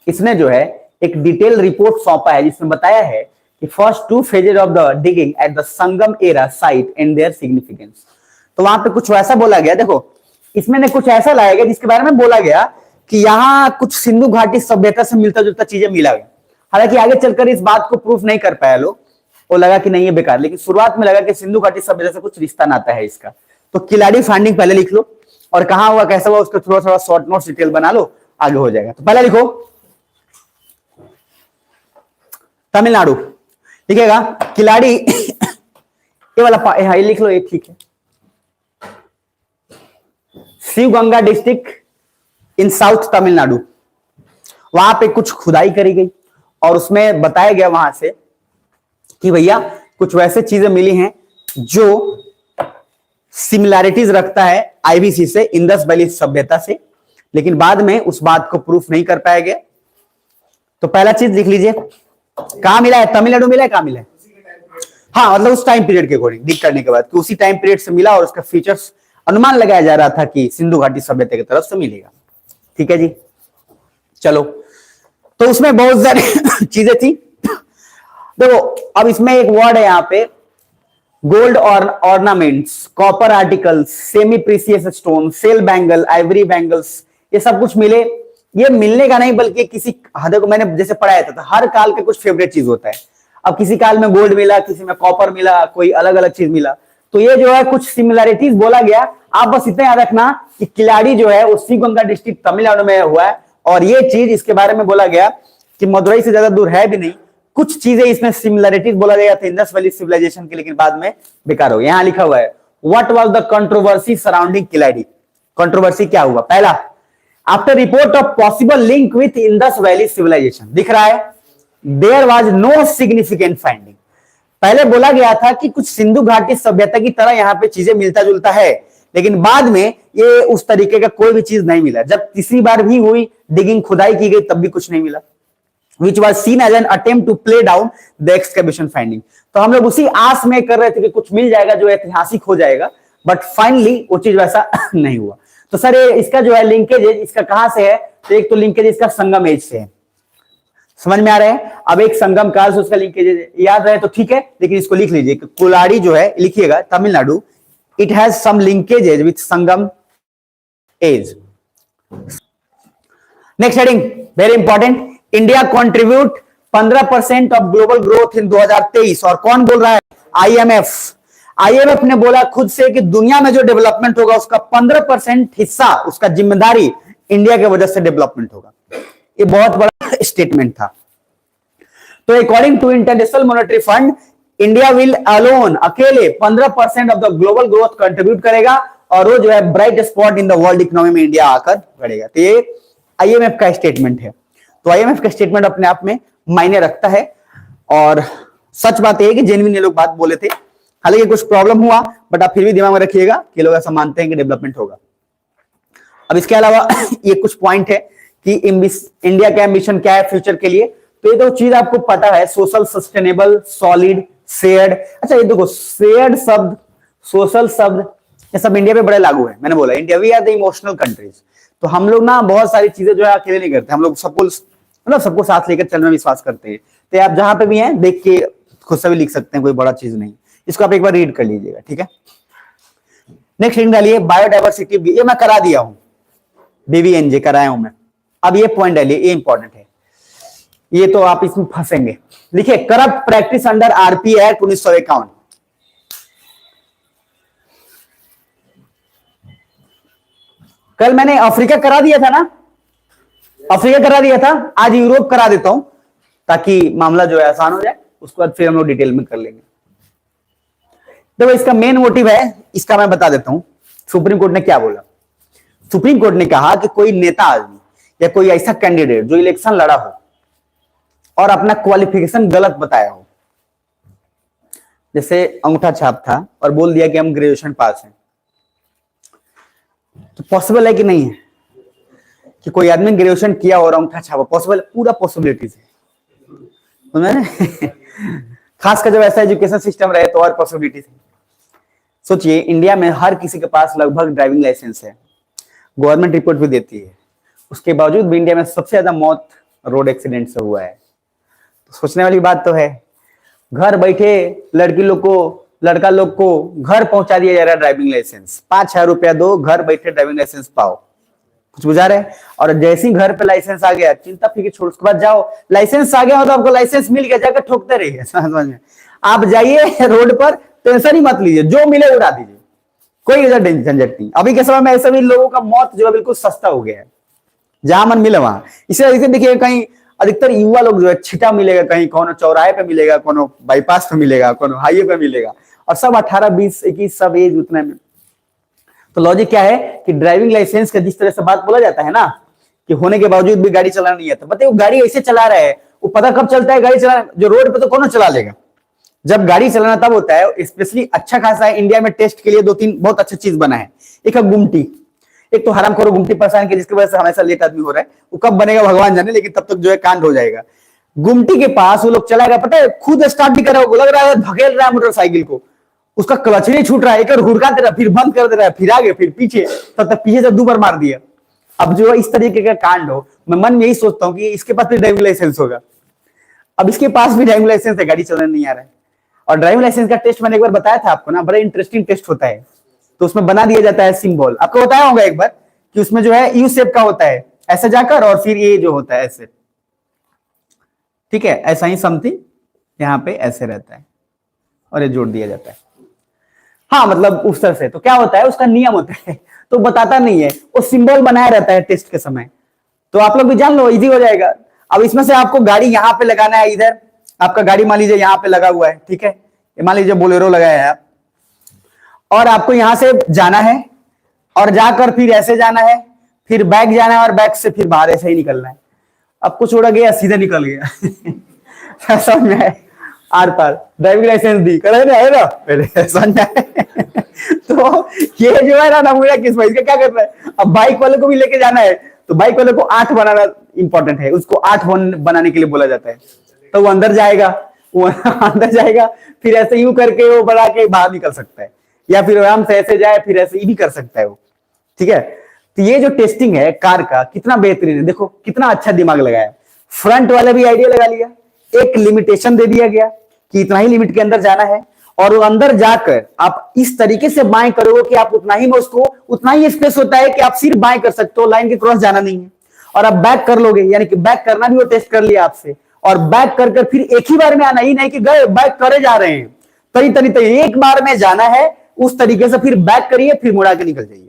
Speaker 1: इसने जो है एक डिटेल रिपोर्ट सौंपा है जिसमें बताया है कि first 2 phases of the digging at the Sangam era site and their significance. तो वहां पे कुछ वैसा बोला गया, देखो इसमें ने कुछ ऐसा लाया गया जिसके बारे में बोला गया कि यहां कुछ सिंधु घाटी सभ्यता से मिलता जुलता चीजें मिला गया। हालांकि आगे चलकर इस बात को प्रूफ नहीं कर पाया लोग, वो लगा कि नहीं ये बेकार, लेकिन शुरुआत में लगा कि सिंधु घाटी सभ्यता से कुछ रिश्ता नाता है इसका। तो खिलाड़ी फाइंडिंग पहले लिख लो और कहां हुआ कैसा हुआ उसका थोड़ा थोड़ा शॉर्ट नोट्स डिटेल बना लो, आगे हो जाएगा। तो पहले लिखो तमिलनाडु, लिखेगा खिलाड़ी ये वाला ये लिख लो, ये ठीक है। Sivaganga district in south Tamil Nadu, वहां पे कुछ खुदाई करी गई और उसमें बताया गया वहां से कि भैया कुछ वैसे चीजें मिली हैं जो सिमिलैरिटीज रखता है आईवीसी से, इंडस वैली सभ्यता से, लेकिन बाद में उस बात को प्रूफ नहीं कर पाया गया। तो पहला चीज लिख लीजिए, कहां मिला है? तमिलनाडु मिला है। कहां मिला है? हाँ, मतलब उस टाइम पीरियड के अकॉर्डिंग डिग करने के बाद कि उसी टाइम पीरियड से मिला और उसका फीचर्स अनुमान लगाया जा रहा था कि सिंधु घाटी सभ्यता की तरफ से मिलेगा। ठीक है जी, चलो। तो उसमें बहुत सारी चीजें थी। देखो अब इसमें एक वर्ड है यहां पे, गोल्ड और ornaments, copper articles, semi precious stone, shell bangle, ivory bangles, ये सब कुछ मिले। ये मिलने का नहीं बल्कि किसी हद को मैंने जैसे पढ़ाया था, हर काल का कुछ फेवरेट चीज होता है। अब किसी काल में गोल्ड मिला, किसी में कॉपर मिला, कोई अलग अलग चीज मिला, तो ये जो है कुछ सिमिलैरिटीज बोला गया। आप बस इतना याद रखना कि खिलाड़ी जो है वो शिवगंगा डिस्ट्रिक्ट तमिलनाडु में हुआ है और ये चीज इसके बारे में बोला गया कि मदुरई से ज्यादा दूर है भी नहीं। कुछ चीजें इसमें सिमिलैरिटीज बोला गया था इंडस वैली सिविलाइजेशन की, लेकिन बाद में बेकार हो गया। यहां लिखा हुआ है what was the controversy surrounding Keeladi. Controversy क्या हुआ? पहला, after report of possible link with Indus Valley civilisation, दिख रहा है there was no significant finding. पहले बोला गया था कि कुछ सिंधु घाटी सभ्यता की तरह यहां पे चीजें मिलता जुलता है, लेकिन बाद में ये उस तरीके का कोई भी चीज नहीं मिला। जब तीसरी बार भी हुई डिगिंग, खुदाई की गई, तब भी कुछ नहीं मिला, which was seen as an attempt to play down the excavation finding। तो हम लोग उसी आस में कर रहे थे कि कुछ मिल जाएगा जो ऐतिहासिक हो जाएगा, बट फाइनली वो चीज वैसा नहीं हुआ। तो सर इसका जो है लिंकेज इसका कहां से है? तो एक तो लिंकेज इसका संगम एज से है, समझ में आ रहा है। अब एक संगम काल से उसका लिंकेज याद रहे तो ठीक है, लेकिन इसको लिख लीजिए कुलाड़ी जो है, लिखिएगा Tamil Nadu, it has some linkages with Sangam age. Next heading very important, India contribute 15% of global growth in 2023। और कौन बोल रहा है? आईएमएफ। आईएमएफ ने बोला खुद से कि दुनिया में जो डेवलपमेंट होगा उसका 15% हिस्सा, उसका जिम्मेदारी इंडिया की वजह से डेवलपमेंट होगा। ये बहुत बड़ा स्टेटमेंट था। तो according to International Monetary Fund, India will alone, अकेले 15% of the global growth contribute करेगा और वो जो है bright spot in the world economy में इंडिया आकर बढ़ेगा। तो ये आईएमएफ का स्टेटमेंट है। तो आईएमएफ का स्टेटमेंट अपने आप में मायने रखता है और सच बात है कि जेन्युइन ये लोग बात बोले थे। हालांकि कुछ प्रॉब्लम हुआ, बट आप फिर भी दिमाग में रखिएगा कि लोग ऐसा मानते हैं कि डेवलपमेंट होगा। अब इसके अलावा ये कुछ पॉइंट है कि इंडिया का मिशन क्या है फ्यूचर के लिए। तो ये तो चीज आपको पता है, सोशल, सस्टेनेबल, सॉलिड, शेयर्ड। अच्छा ये देखो शेयर्ड शब्द, सोशल शब्द, ये सब इंडिया पे बड़े लागू है। मैंने बोला India we are the emotional countries. तो हम लोग ना बहुत सारी चीजें जो है अकेले नहीं करते, हम लोग सबको मतलब सबको साथ लेकर चलने में विश्वास करते हैं। तो आप जहां पे भी हैं देख के खुद से भी लिख सकते हैं, कोई बड़ा चीज नहीं। इसको आप एक बार रीड कर लीजिएगा, ठीक है। नेक्स्ट हेडिंग डालिए बायोडाइवर्सिटी, ये मैं करा दिया हूं, बीबीएनजे कराया हूं मैं। अब ये पॉइंट डालिए, ये इंपॉर्टेंट है, ये तो आप इसमें फंसेंगे। लिखिए corrupt practice under RP act 1951। कल मैंने अफ्रीका करा दिया था ना, अफ्रीका करा दिया था, आज यूरोप करा देता हूं ताकि मामला जो है आसान हो जाए। उसके बाद फिर हम लोग डिटेल में कर लेंगे। देखो इसका मेन मोटिव है, इसका मैं बता देता हूं। सुप्रीम कोर्ट ने क्या बोला? सुप्रीम कोर्ट ने कहा कि कोई नेता आदमी या कोई ऐसा कैंडिडेट जो इलेक्शन लड़ा हो और अपना क्वालिफिकेशन गलत बताया हो, जैसे अंगूठा छाप था और बोल दिया कि हम ग्रेजुएशन पास हैं, तो पॉसिबल है कि नहीं है कि कोई आदमी ग्रेजुएशन किया और अंगूठा छापा? पॉसिबल, पूरा पॉसिबिलिटीज है। खासकर जब ऐसा एजुकेशन सिस्टम रहे तो और पॉसिबिलिटीज है। सोचिए, इंडिया में हर किसी के पास लगभग ड्राइविंग लाइसेंस है, गवर्नमेंट रिपोर्ट भी देती है, उसके बावजूद भी इंडिया में सबसे ज्यादा मौत रोड एक्सीडेंट से हुआ है। तो सोचने वाली बात तो है, घर बैठे लड़का लोग को घर पहुंचा दिया जा रहा है ड्राइविंग लाइसेंस, 5,000 रुपया दो, घर बैठे ड्राइविंग लाइसेंस पाओ। कुछ बुझा रहे? और जैसे ही घर पे लाइसेंस आ गया, चिंता फिक्र छोड़, उसके बाद जाओ, लाइसेंस आ गया हो तो आपको लाइसेंस मिल गया, जाकर ठोकते रहिए। समझ में? आप जाइए रोड पर, टेंशन ही मत लीजिए, जो मिले उड़ा दीजिए, कोई झंझट नहीं। अभी के समय में ऐसे भी लोगों का मौत जो है बिल्कुल सस्ता हो गया है, जहां मन मिले वहां। इसी वजह से देखिए, कहीं अधिकतर युवा लोग जो है छिटा मिलेगा, कहीं कोनो चौराहे पे मिलेगा, कोनो बाईपास पे मिलेगा, कोनो हाईवे पे मिलेगा, और सब 18, 20, 21 सब एज उतने में। तो लॉजिक क्या है कि ड्राइविंग लाइसेंस का जिस तरह से बात बोला जाता है ना, कि होने के बावजूद भी गाड़ी चलाना नहीं आता, बताइए वो गाड़ी ऐसे चला रहा है, वो पता कब चलता है गाड़ी चलाना? जो रोड पे तो कौन चला लेगा, जब गाड़ी चलाना तब होता है। स्पेशली अच्छा खासा है, इंडिया में टेस्ट के लिए 2-3 बहुत अच्छी चीज बना है। एक है गुमटी, एक तो हरामखोर गुमटी परेशान की, जिसकी वजह से हमेशा लेट आदमी हो रहा है, वो कब बनेगा भगवान जाने, लेकिन तब तक जो है कांड हो जाएगा। गुमटी के पास वो लोग चलाएगा, पता है खुद स्टार्ट भी कर रहा है, लग रहा है धकेल रहा है मोटरसाइकिल को, उसका क्लच नहीं छूट रहा है, एक हुड़का दे रहा है, फिर बंद कर दे रहा है, फिर आगे फिर पीछे, तब तक पीछे से 2 बार मार दिया। अब जो इस तरीके का कांड हो, मैं मन में यही सोचता हूँ कि इसके पास भी ड्राइविंग लाइसेंस होगा। अब इसके पास भी ड्राइविंग लाइसेंस है, गाड़ी चलाना नहीं आ रहा है। और ड्राइविंग लाइसेंस का टेस्ट मैंने एक बार बताया था आपको ना, बड़ा इंटरेस्टिंग टेस्ट होता है। तो उसमें बना दिया जाता है सिंबल, आपको बताया होगा एक बार कि उसमें जो है यू शेप का होता है, ऐसे जाकर, और फिर ये जो होता है ऐसे, ठीक है, ऐसा ही समथिंग यहाँ पे ऐसे रहता है और ये जोड़ दिया जाता है। हाँ, मतलब उस तरह से। तो क्या होता है, उसका नियम होता है, तो बताता नहीं है, वो सिंबल बनाया रहता है टेस्ट के समय। तो आप लोग भी जान लो, इजी हो जाएगा। अब इसमें से आपको गाड़ी यहाँ पे लगाना है, इधर आपका गाड़ी मान लीजिए यहाँ पे लगा हुआ है, ठीक है, मान लीजिए बोलेरो लगाया है आप, और आपको यहां से जाना है, और जाकर फिर ऐसे जाना है, फिर बैक जाना है, और बैक से फिर बाहर ऐसे ही निकलना है। अब कुछ उड़ा गया, सीधे निकल गया। समझ में? आर पार ड्राइविंग लाइसेंस दी करे ना, है ना, पहले समझ में? तो ये जो है ना नमूना किस भाई, इसका क्या करना है? अब बाइक वाले को भी लेके जाना है, तो बाइक वाले को 8 बनाना इंपॉर्टेंट है, उसको 8 बनाने के लिए बोला जाता है। तो वो अंदर जाएगा, फिर ऐसे यूं करके वो बना के बाहर निकल सकता है, या फिर आराम से ऐसे जाए, फिर ऐसे भी कर सकता है वो, ठीक है। तो ये जो टेस्टिंग है कार का, कितना बेहतरीन है, देखो कितना अच्छा दिमाग लगाया। फ्रंट वाले भी आइडिया लगा लिया, एक लिमिटेशन दे दिया गया कि इतना ही लिमिट के अंदर जाना है, और वो अंदर जाकर आप इस तरीके से बाएं करोगे कि आप उतना ही में उसको, उतना ही स्पेस होता है कि आप सिर्फ बाएं कर सकते हो, लाइन के क्रॉस जाना नहीं है। और आप बैक कर लोगे, यानी कि बैक करना भी वो टेस्ट कर लिया आपसे, और बैक कर फिर एक ही बार में आना ही नहीं कि गए बैक करे जा रहे हैं, तरी एक बार में जाना है, उस तरीके से फिर बैक करिए, फिर मुड़ा के निकल जाइए।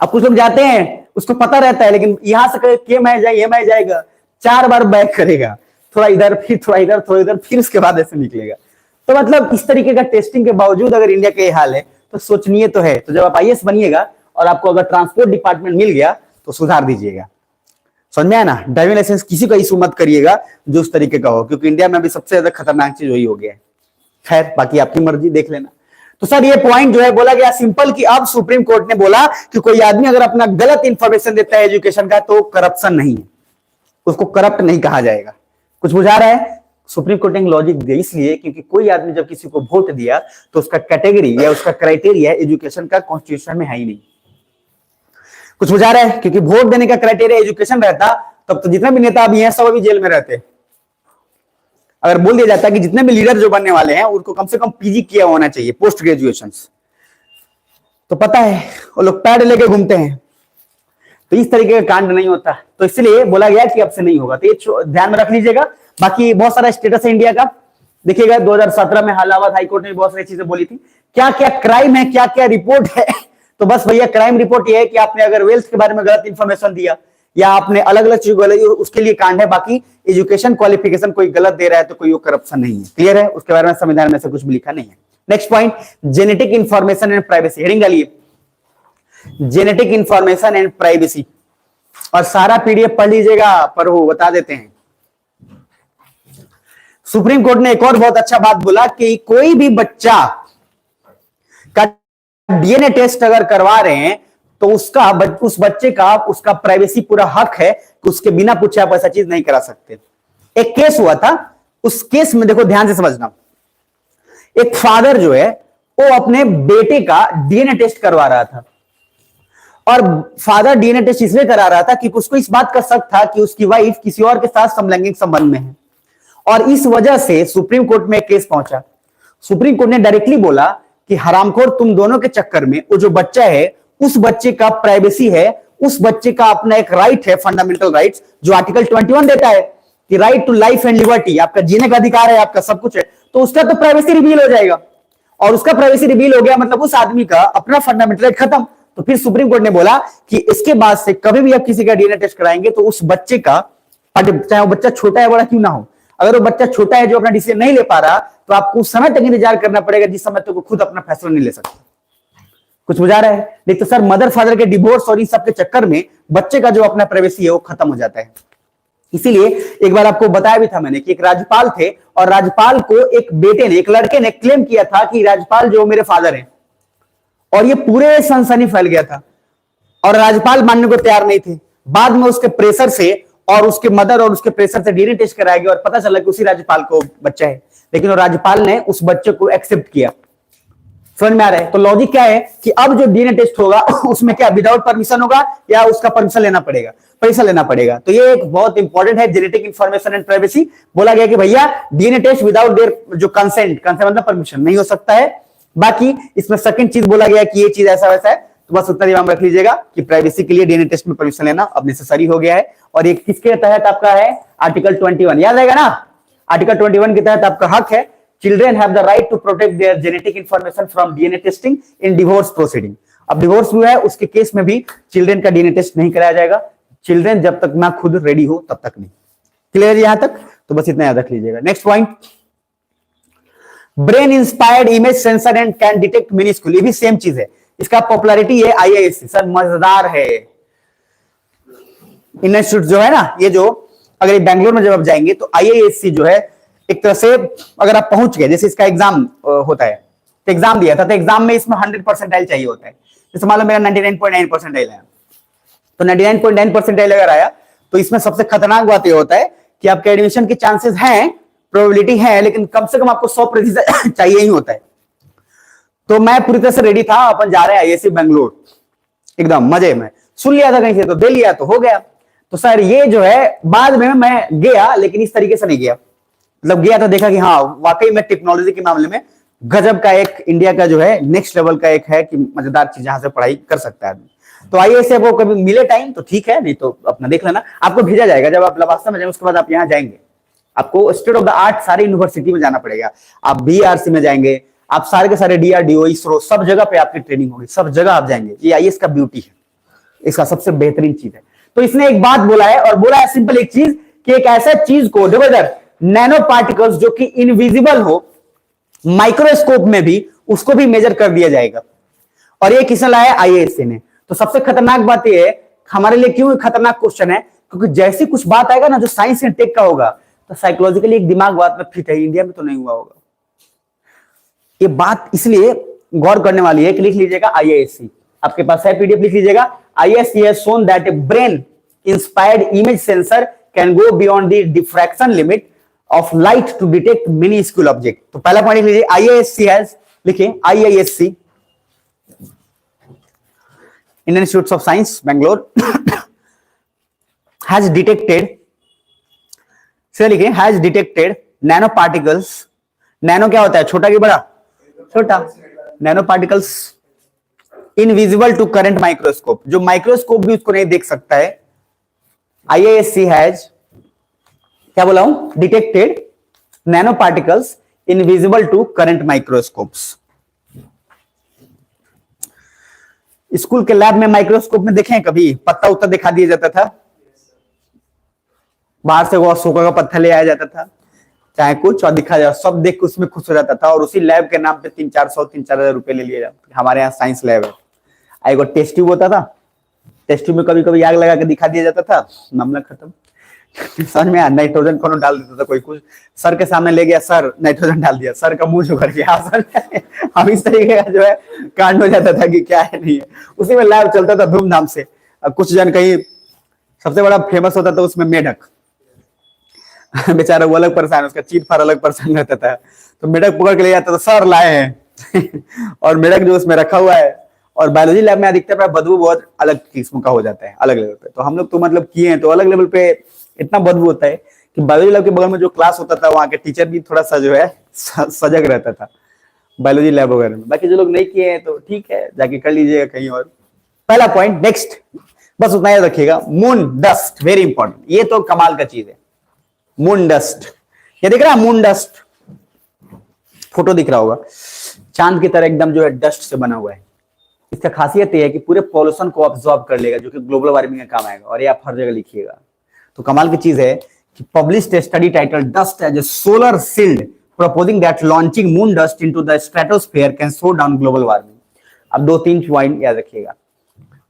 Speaker 1: अब कुछ लोग जाते हैं, उसको पता रहता है, लेकिन यहां से के मैं जाएगा, 4 बार बैक करेगा, थोड़ा इधर, फिर थोड़ा इधर, थोड़ा इधर, फिर उसके बाद ऐसे निकलेगा। तो मतलब इस तरीके का टेस्टिंग के बावजूद अगर इंडिया का ये हाल है, तो सोचनीय तो है। तो जब आप आईएएस बनिएगा और आपको अगर ट्रांसपोर्ट डिपार्टमेंट मिल गया, तो सुधार दीजिएगा। समझ में आया ना? ड्राइविंग लाइसेंस किसी का इशू मत करिएगा जो उस तरीके का हो, क्योंकि इंडिया में अभी सबसे ज्यादा खतरनाक चीज वही हो गया है। खैर, बाकी आपकी मर्जी, देख लेना। तो सर ये पॉइंट जो है बोला गया सिंपल, कि अब सुप्रीम कोर्ट ने बोला कि कोई आदमी अगर अपना गलत इंफॉर्मेशन देता है एजुकेशन का, तो करप्शन नहीं है, उसको करप्ट नहीं कहा जाएगा। कुछ बुझा रहा है? सुप्रीम कोर्ट ने लॉजिक दिया, इसलिए क्योंकि कोई आदमी जब किसी को वोट दिया, तो उसका कैटेगरी या उसका क्राइटेरिया एजुकेशन का कॉन्स्टिट्यूशन में है ही नहीं। कुछ बुझा रहा है? क्योंकि वोट देने का क्राइटेरिया एजुकेशन रहता, तब तो जितने भी नेता अभी हैं सब अभी जेल में रहते। अगर बोल दिया जाता है कि जितने भी लीडर जो बनने वाले हैं उनको कम से कम पीजी किया होना चाहिए, पोस्ट ग्रेजुएशन, तो पता है वो लोग पैड लेके घूमते हैं, तो इस तरीके का कांड नहीं होता। तो इसलिए बोला गया कि अब से नहीं होगा। तो ये ध्यान में रख लीजिएगा। बाकी बहुत सारा स्टेटस है इंडिया का, देखिएगा 2017 में इलाहाबाद हाईकोर्ट ने बहुत सारी चीजें बोली थी, क्या क्या क्राइम है, क्या क्या रिपोर्ट है। तो बस भैया क्राइम रिपोर्ट ये है कि आपने अगर वेल्थ के बारे में गलत इंफॉर्मेशन दिया, या आपने अलग अलग चीज बोली, उसके लिए कांड है। बाकी एजुकेशन क्वालिफिकेशन कोई गलत दे रहा है तो कोई वो करप्शन नहीं है। क्लियर है? उसके बारे में संविधान में से कुछ भी लिखा नहीं है। Next point, genetic information and privacy. Heading डालिए, जेनेटिक इंफॉर्मेशन एंड प्राइवेसी। और सारा पीडीएफ पढ़ लीजिएगा, पर वो बता देते हैं। सुप्रीम कोर्ट ने एक और बहुत अच्छा बात बोला कि कोई भी बच्चा का डीएनए टेस्ट अगर करवा रहे हैं तो उस बच्चे का उसका प्राइवेसी पूरा हक है कि उसके बिना पूछे आप ऐसा चीज नहीं करा सकते। एक केस हुआ था, उस केस में देखो ध्यान से समझना, एक फादर जो है वो अपने बेटे का डीएनए टेस्ट करवा रहा था, और फादर डीएनए टेस्ट इसलिए करा रहा था कि उसको इस बात का शक था कि उसकी वाइफ किसी और के साथ समलैंगिक संबंध में है, और इस वजह से सुप्रीम कोर्ट में केस पहुंचा। सुप्रीम कोर्ट ने डायरेक्टली बोला कि हरामखोर, तुम दोनों के चक्कर में वो जो बच्चा है उस बच्चे का प्राइवेसी है, उस बच्चे का अपना एक राइट है, फंडामेंटल राइट्स, जो आर्टिकल 21 देता है कि right to life and liberty, आपका जीने का अधिकार है, आपका सब कुछ है, तो उसका तो प्राइवेसी रिवील हो जाएगा, और उसका प्राइवेसी रिवील हो गया मतलब उस आदमी का अपना फंडामेंटल राइट खत्म। तो फिर सुप्रीम कोर्ट ने बोला कि इसके बाद से कभी भी आप किसी का डीएनए टेस्ट कराएंगे तो उस बच्चे का, चाहे वो बच्चा छोटा है बड़ा क्यों ना हो, अगर वो बच्चा छोटा है जो अपना डिसीजन नहीं ले पा रहा, तो आपको उस समय तक इंतजार करना पड़ेगा जिस समय तक वो खुद अपना फैसला नहीं ले सकता। कुछ बुझा रहा है? नहीं तो सर मदर फादर के डिवोर्स और इन सब के चक्कर में बच्चे का जो अपना प्राइवेसी है वो खत्म हो जाता है। इसीलिए एक बार आपको बताया भी था मैंने कि एक राज्यपाल थे, और राज्यपाल को एक बेटे ने, एक लड़के ने क्लेम किया था कि राज्यपाल जो मेरे फादर हैं, और ये पूरे सनसनी फैल गया था, और राज्यपाल मानने को तैयार नहीं थे। बाद में उसके प्रेशर से और उसके मदर और उसके प्रेशर से डीएनए टेस्ट कराया गया और पता चला कि उसी राज्यपाल को बच्चा है, लेकिन वो राज्यपाल ने उस बच्चे को एक्सेप्ट किया। समझ में आ रहा है? तो लॉजिक क्या है कि अब जो डीएनए टेस्ट होगा उसमें क्या विदाउट परमिशन होगा या उसका परमिशन लेना पड़ेगा? पैसा लेना पड़ेगा। तो ये एक बहुत इंपॉर्टेंट है, जेनेटिक इंफॉर्मेशन एंड प्राइवेसी। बोला गया कि भैया डीएनए टेस्ट विदाउट देयर जो कंसेंट मतलब परमिशन नहीं हो सकता है। बाकी इसमें सेकंड चीज बोला गया कि ये चीज ऐसा वैसा है, तो बस उतना दिमाग में रख लीजिएगा कि प्राइवेसी के लिए डीएनए टेस्ट में परमिशन लेना अब नेसेसरी हो गया है। और ये किसके तहत आपका है? आर्टिकल 21, याद रहेगा ना? आर्टिकल 21 के तहत आपका हक है, children have the right to protect their genetic information from DNA testing in divorce proceeding. अब डिवोर्स हुआ है, उसके केस में भी चिल्ड्रेन का डीएनए टेस्ट नहीं कराया जाएगा, चिल्ड्रेन जब तक ना खुद रेडी हो तब तक नहीं। क्लियर यहां तक? तो बस इतना याद रख लीजिएगा। Next point, brain inspired image sensor and can detect minuscule, ये भी सेम चीज है। इसका पॉपुलैरिटी है आईआईएससी। सर मजेदार है, इंस्टीट्यूट जो है ना, ये जो अगर बैंगलोर में जब आप जाएंगे तो आईआईएससी जो है एक तरह से अगर आप पहुंच गए, जैसे इसका एग्जाम होता है, तो एग्जाम दिया था, तो एग्जाम में इसमें 100% चाहिए होता है। जैसे मान लो मेरा 99.9% आया, तो 99.9% अगर आया तो इसमें सबसे खतरनाक बात यह होता है कि आपके एडमिशन के चांसेस हैं, प्रोबेबिलिटी है, लेकिन कम से कम आपको 100% चाहिए ही होता है। तो मैं पूरी तरह से रेडी था, अपन जा रहे हैं आईआईएससी बैंगलोर, एकदम मजे में, सुन लिया था कहीं से तो दे लिया तो हो गया। तो सर ये जो है बाद में मैं गया, लेकिन इस तरीके से नहीं गया, मतलब गया तो देखा कि हाँ वाकई में टेक्नोलॉजी के मामले में गजब का एक इंडिया का जो है नेक्स्ट लेवल का एक है कि मजेदार चीज जहां से पढ़ाई कर सकता है आदमी। तो आईआईएससी आपको कभी मिले टाइम तो ठीक है, नहीं तो अपना देख लेना, आपको भेजा जाएगा जब आप लवासा में जाएंगे, उसके बाद आप यहाँ जाएंगे, आपको स्टेट ऑफ द आर्ट सारी यूनिवर्सिटी में जाना पड़ेगा। आप बीआरसी में जाएंगे, आप सारे के सारे डीआरडीओ, इसरो, सब जगह पे आपकी ट्रेनिंग होगी, सब जगह आप जाएंगे। ये आईएएस का ब्यूटी है, इसका सबसे बेहतरीन चीज है। तो इसने एक बात बोला है, और बोला है सिंपल एक चीज कि एक ऐसा चीज को डिवाइडर नैनो पार्टिकल्स जो कि इनविजिबल हो, माइक्रोस्कोप में भी उसको भी मेजर कर दिया जाएगा। और ये किसने लाया? आईआईएससी ने। तो सबसे खतरनाक बात यह है, हमारे लिए क्यों खतरनाक क्वेश्चन है, क्योंकि जैसी कुछ बात आएगा ना जो साइंस एंड टेक का होगा, तो साइकोलॉजिकली एक दिमाग बात में फिट है, इंडिया में तो नहीं हुआ होगा। ये बात इसलिए गौर करने वाली है कि लिख लीजिएगा आईआईएससी, आपके पास है पीडीएफ, लिख लीजिएगा। IISc has shown that a brain inspired image sensor can go beyond the diffraction limit of light to detect minuscule object. तो पहला पॉइंट लिख लीजिए, आईआईएससी हैज, लिखिए IISc, Indian Institute of Science Bangalore, has detected, लिखिए has detected nano particles. Nano क्या होता है? छोटा कि बड़ा? छोटा। Nano particles invisible to current microscope, जो माइक्रोस्कोप भी उसको नहीं देख सकता है। आईआईएससी हैज क्या बोला हूं? Detected nano particles invisible to current microscopes. School के लैब में माइक्रोस्कोप में देखें कभी पत्ता उत्ता दिखा दिया जाता था, बाहर से वो सूखा का पत्थर ले आया जाता था, चाहे कुछ और दिखा जाए, सब देख के उसमें खुश हो जाता था, और उसी लैब के नाम पे 3-4 हज़ार रुपए ले लिए जाते। हमारे यहाँ साइंस लैब है, एगो टेस्ट ट्यूब होता था, टेस्ट ट्यूब में कभी कभी आग लगा के दिखा दिया जाता था, मामला खत्म। समझ में आया, नाइट्रोजन कौन डाल देता था कोई कुछ, सर के सामने ले गया, सर नाइट्रोजन डाल दिया, सर का मुंह जो कर गया सर। हम इस तरीके का जो है कांड हो जाता था कि क्या है नहीं है, उसी में लैब चलता था धूमधाम से। अब कुछ जन कहीं सबसे बड़ा फेमस होता था उसमें मेढक, बेचारा वो अलग परेशान, उसका चीट फार अलग परेशान रहता था, तो मेढक पकड़ के ले जाता था, सर लाए हैं। और मेढक जो उसमें रखा हुआ है, और बायोलॉजी लैब में अधिकतर बदबू बहुत अलग किस्म का हो जाता है, अलग लेवल पे। तो हम लोग तो मतलब किए हैं, तो अलग लेवल पे इतना बदबू होता है कि बायोलॉजी लैब के बगल में जो क्लास होता था वहां के टीचर भी थोड़ा सा जो है सजग रहता था बायोलॉजी लैब वगैरह में। बाकी जो लोग नहीं किए हैं तो ठीक है, जाके कर लीजिएगा कहीं और। पहला पॉइंट, नेक्स्ट, बस उतना याद रखिएगा, मून डस्ट, वेरी इंपॉर्टेंट, ये तो कमाल का चीज है। मून डस्ट, ये दिख रहा है मून डस्ट, फोटो दिख रहा होगा, चांद की तरह एकदम जो है डस्ट से बना हुआ है। इसका खासियत यह है कि पूरे पॉल्यूशन को ऑब्जॉर्ब कर लेगा, जो कि ग्लोबल वार्मिंग का काम आएगा, और ये आप हर जगह लिखिएगा। तो कमाल की चीज है कि published study title dust as a solar shield proposing that launching moon dust into the stratosphere can slow down global warming. अब 2-3 पॉइंट याद रखिएगा।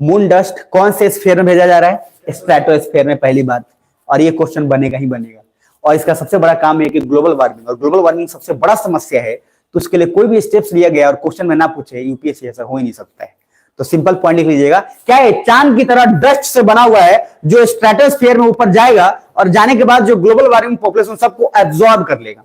Speaker 1: मून डस्ट कौन से स्फीयर में भेजा जा रहा है? स्ट्रेटोस्फीयर में, पहली बात, और ये क्वेश्चन बनेगा ही बनेगा। और इसका सबसे बड़ा काम है कि ग्लोबल वार्मिंग, और ग्लोबल वार्मिंग सबसे बड़ा समस्या है, तो उसके लिए कोई भी स्टेप्स लिया गया और क्वेश्चन में ना पूछे, यूपीएससी ऐसा हो ही नहीं सकता है। तो सिंपल पॉइंट लिख लीजिएगा, क्या है? चांद की तरह डस्ट से बना हुआ है जो स्ट्रेटोस्फीयर में ऊपर जाएगा, और जाने के बाद जो ग्लोबल वार्मिंग पॉपुलेशन सबको एब्जॉर्ब कर लेगा,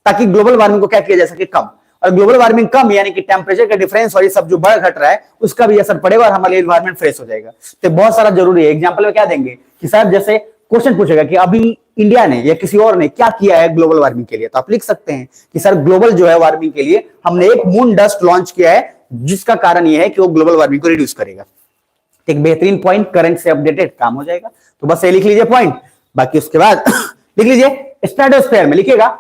Speaker 1: ताकि ग्लोबल वार्मिंग को क्या किया जा सके? कम। और ग्लोबल वार्मिंग कम यानी कि टेम्परेचर का डिफरेंस और ये सब जो बढ़ घट रहा है उसका भी असर पड़ेगा, और हमारे एनवायरमेंट फ्रेश हो जाएगा। तो बहुत सारा जरूरी है। एग्जांपल में क्या देंगे कि सर जैसे क्वेश्चन पूछेगा कि अभी इंडिया ने या किसी और ने क्या किया है ग्लोबल वार्मिंग के लिए, तो आप लिख सकते हैं कि सर ग्लोबल जो है वार्मिंग के लिए हमने एक मून डस्ट लॉन्च किया है, जिसका कारण यह है कि वो ग्लोबल वार्मिंग को रिड्यूस करेगा। एक बेहतरीन पॉइंट, करंट से अपडेटेड काम हो जाएगा। तो बस ये लिख लीजिए पॉइंट, बाकी उसके बाद लिख लीजिए स्ट्रेटोस्फीयर में लिखिएगा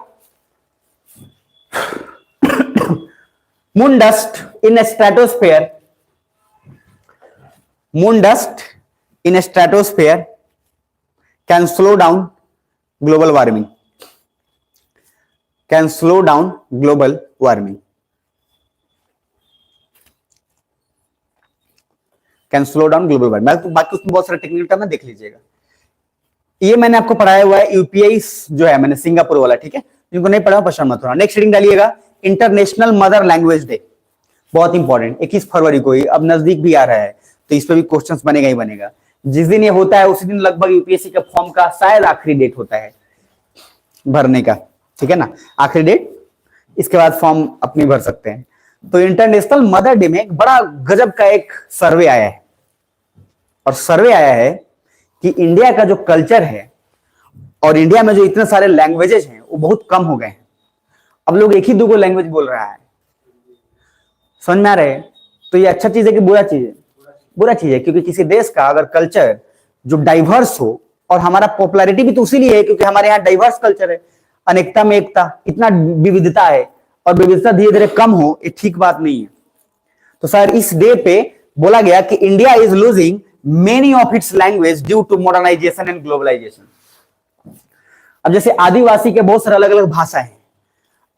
Speaker 1: moon dust in stratosphere, moon dust in stratosphere can slow down global warming, can slow down global warming, can slow down global warming। बाकी उसमें बहुत सारे टेक्निकल टर्म है, देख लीजिएगा। ये मैंने आपको पढ़ाया हुआ है यूपीआई जो है, मैंने सिंगापुर वाला, ठीक है, जिनको नहीं पढ़ा परेशान मत होना। नेक्स्ट रीडिंग डालिएगा, इंटरनेशनल मदर लैंग्वेज डे, बहुत इंपॉर्टेंट, 21 फरवरी को ही, अब नजदीक भी आ रहा है, तो इस पर भी क्वेश्चंस बनेगा ही बनेगा। जिस दिन ये होता है उसी दिन लगभग यूपीएससी का फॉर्म का शायद आखिरी डेट होता है भरने का, ठीक है ना, आखिरी डेट, इसके बाद फॉर्म अपनी भर सकते हैं। तो इंटरनेशनल मदर डे में एक बड़ा गजब का एक सर्वे आया है, और सर्वे आया है कि इंडिया का जो कल्चर है और इंडिया में जो इतने सारे लैंग्वेजेस हैं वो बहुत कम हो गए हैं। अब लोग एक ही दो लैंग्वेज बोल रहा है, समझ में आ रहे हैं? तो ये अच्छा चीज है कि बुरा चीज है? बुरा चीज है, क्योंकि किसी देश का अगर कल्चर जो डाइवर्स हो, और हमारा पॉपुलैरिटी भी तो इसीलिए है क्योंकि हमारे यहाँ डाइवर्स कल्चर है, अनेकता में एकता, इतना विविधता है, और विविधता धीरे धीरे कम हो, ये ठीक बात नहीं है। तो सर इस डे पे बोला गया कि India is losing many of its language due to modernisation and globalisation. अब जैसे आदिवासी के बहुत सारे अलग अलग भाषा है,